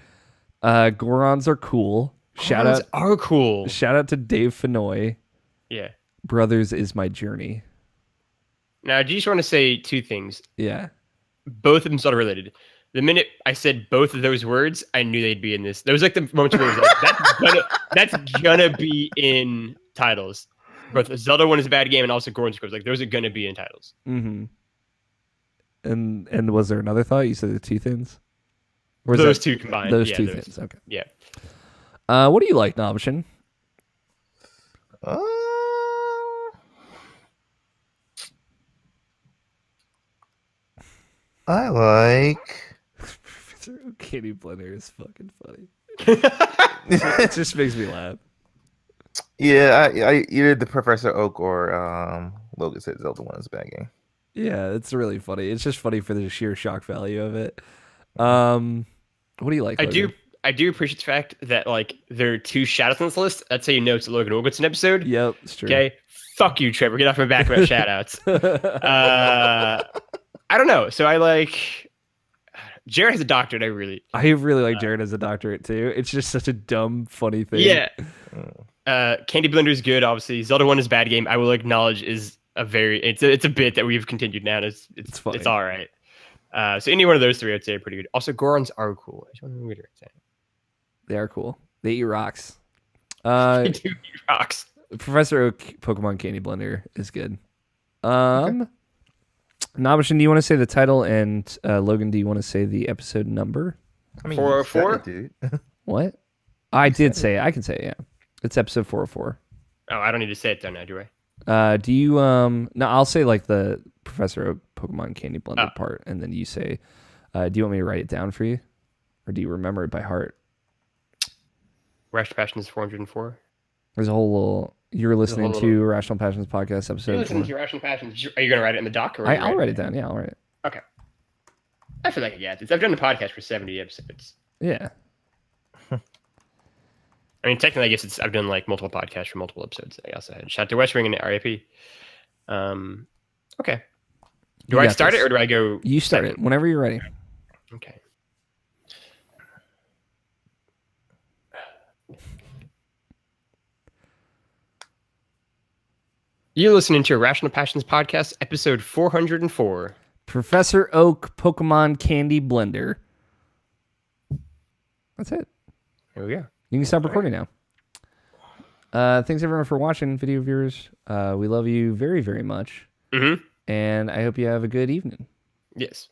Gorons are cool. Shout Gorons out are cool. Shout out to Dave Fenoy. Yeah. Brothers is my journey. Now, I just want to say two things. Yeah. Both of them sort of related. The minute I said both of those words, I knew they'd be in this. There was like the moment where it was like, that's gonna be in titles. Both Zelda 1 is a bad game and also Gorons Grove. Like those are gonna be in titles. Mm-hmm. And was there another thought? You said the two things? Or was Those that- two combined. Those Yeah, two things. Okay. Yeah. What do you like, Nobshin? I like. Kitty Blender is fucking funny. It just makes me laugh. Yeah, I either the Professor Oak or Logan said Zelda 1 is a bad game. Yeah, it's really funny. It's just funny for the sheer shock value of it. What do you like? Logan? I do appreciate the fact that like there are two shout-outs on this list. That's how you know it's a Logan Wilkinson episode. Yep, it's true. Okay. Fuck you, Trevor. Get off my back about shout-outs. I don't know. So I like Jared has a doctorate. I really like Jared as a doctorate too. It's just such a dumb, funny thing. Yeah. Candy Blender is good, obviously. Zelda 1 is a bad game. I will acknowledge is it's a bit that we've continued now. And it's funny. It's all right. So any one of those three, I'd say are pretty good. Also, Gorons are cool. I just want to reiterate that. They are cool. They eat rocks. They do eat rocks. Professor Oak Pokemon Candy Blender is good. Nabashin, do you want to say the title? And Logan, do you want to say the episode number? I mean, 404? dude. What? I did say it. I can say it, yeah. It's episode 404. Oh, I don't need to say it though now, do I? Do you no, I'll say like the Professor Oak Pokemon Candy Blender part, and then you say, do you want me to write it down for you? Or do you remember it by heart? Rational Passion is 404. There's a whole little you're listening to Irrational Passions podcast episode. You're listening to Irrational Passions. Are you gonna write it in the doc or I'll write it down, yeah, I'll write it. Okay. I feel like I got this. I've done the podcast for 70 episodes. Yeah. I mean, technically, I guess I've done like multiple podcasts for multiple episodes. I also had Shout to West Wing and RIP. Okay. Do I start it or do I go? You start it whenever you're ready. Okay. You're listening to Irrational Passions Podcast, episode 404. Professor Oak Pokemon Candy Blender. That's it. Here we go. You can stop recording now. Thanks everyone for watching, video viewers. We love you very, very much. Mm-hmm. And I hope you have a good evening. Yes.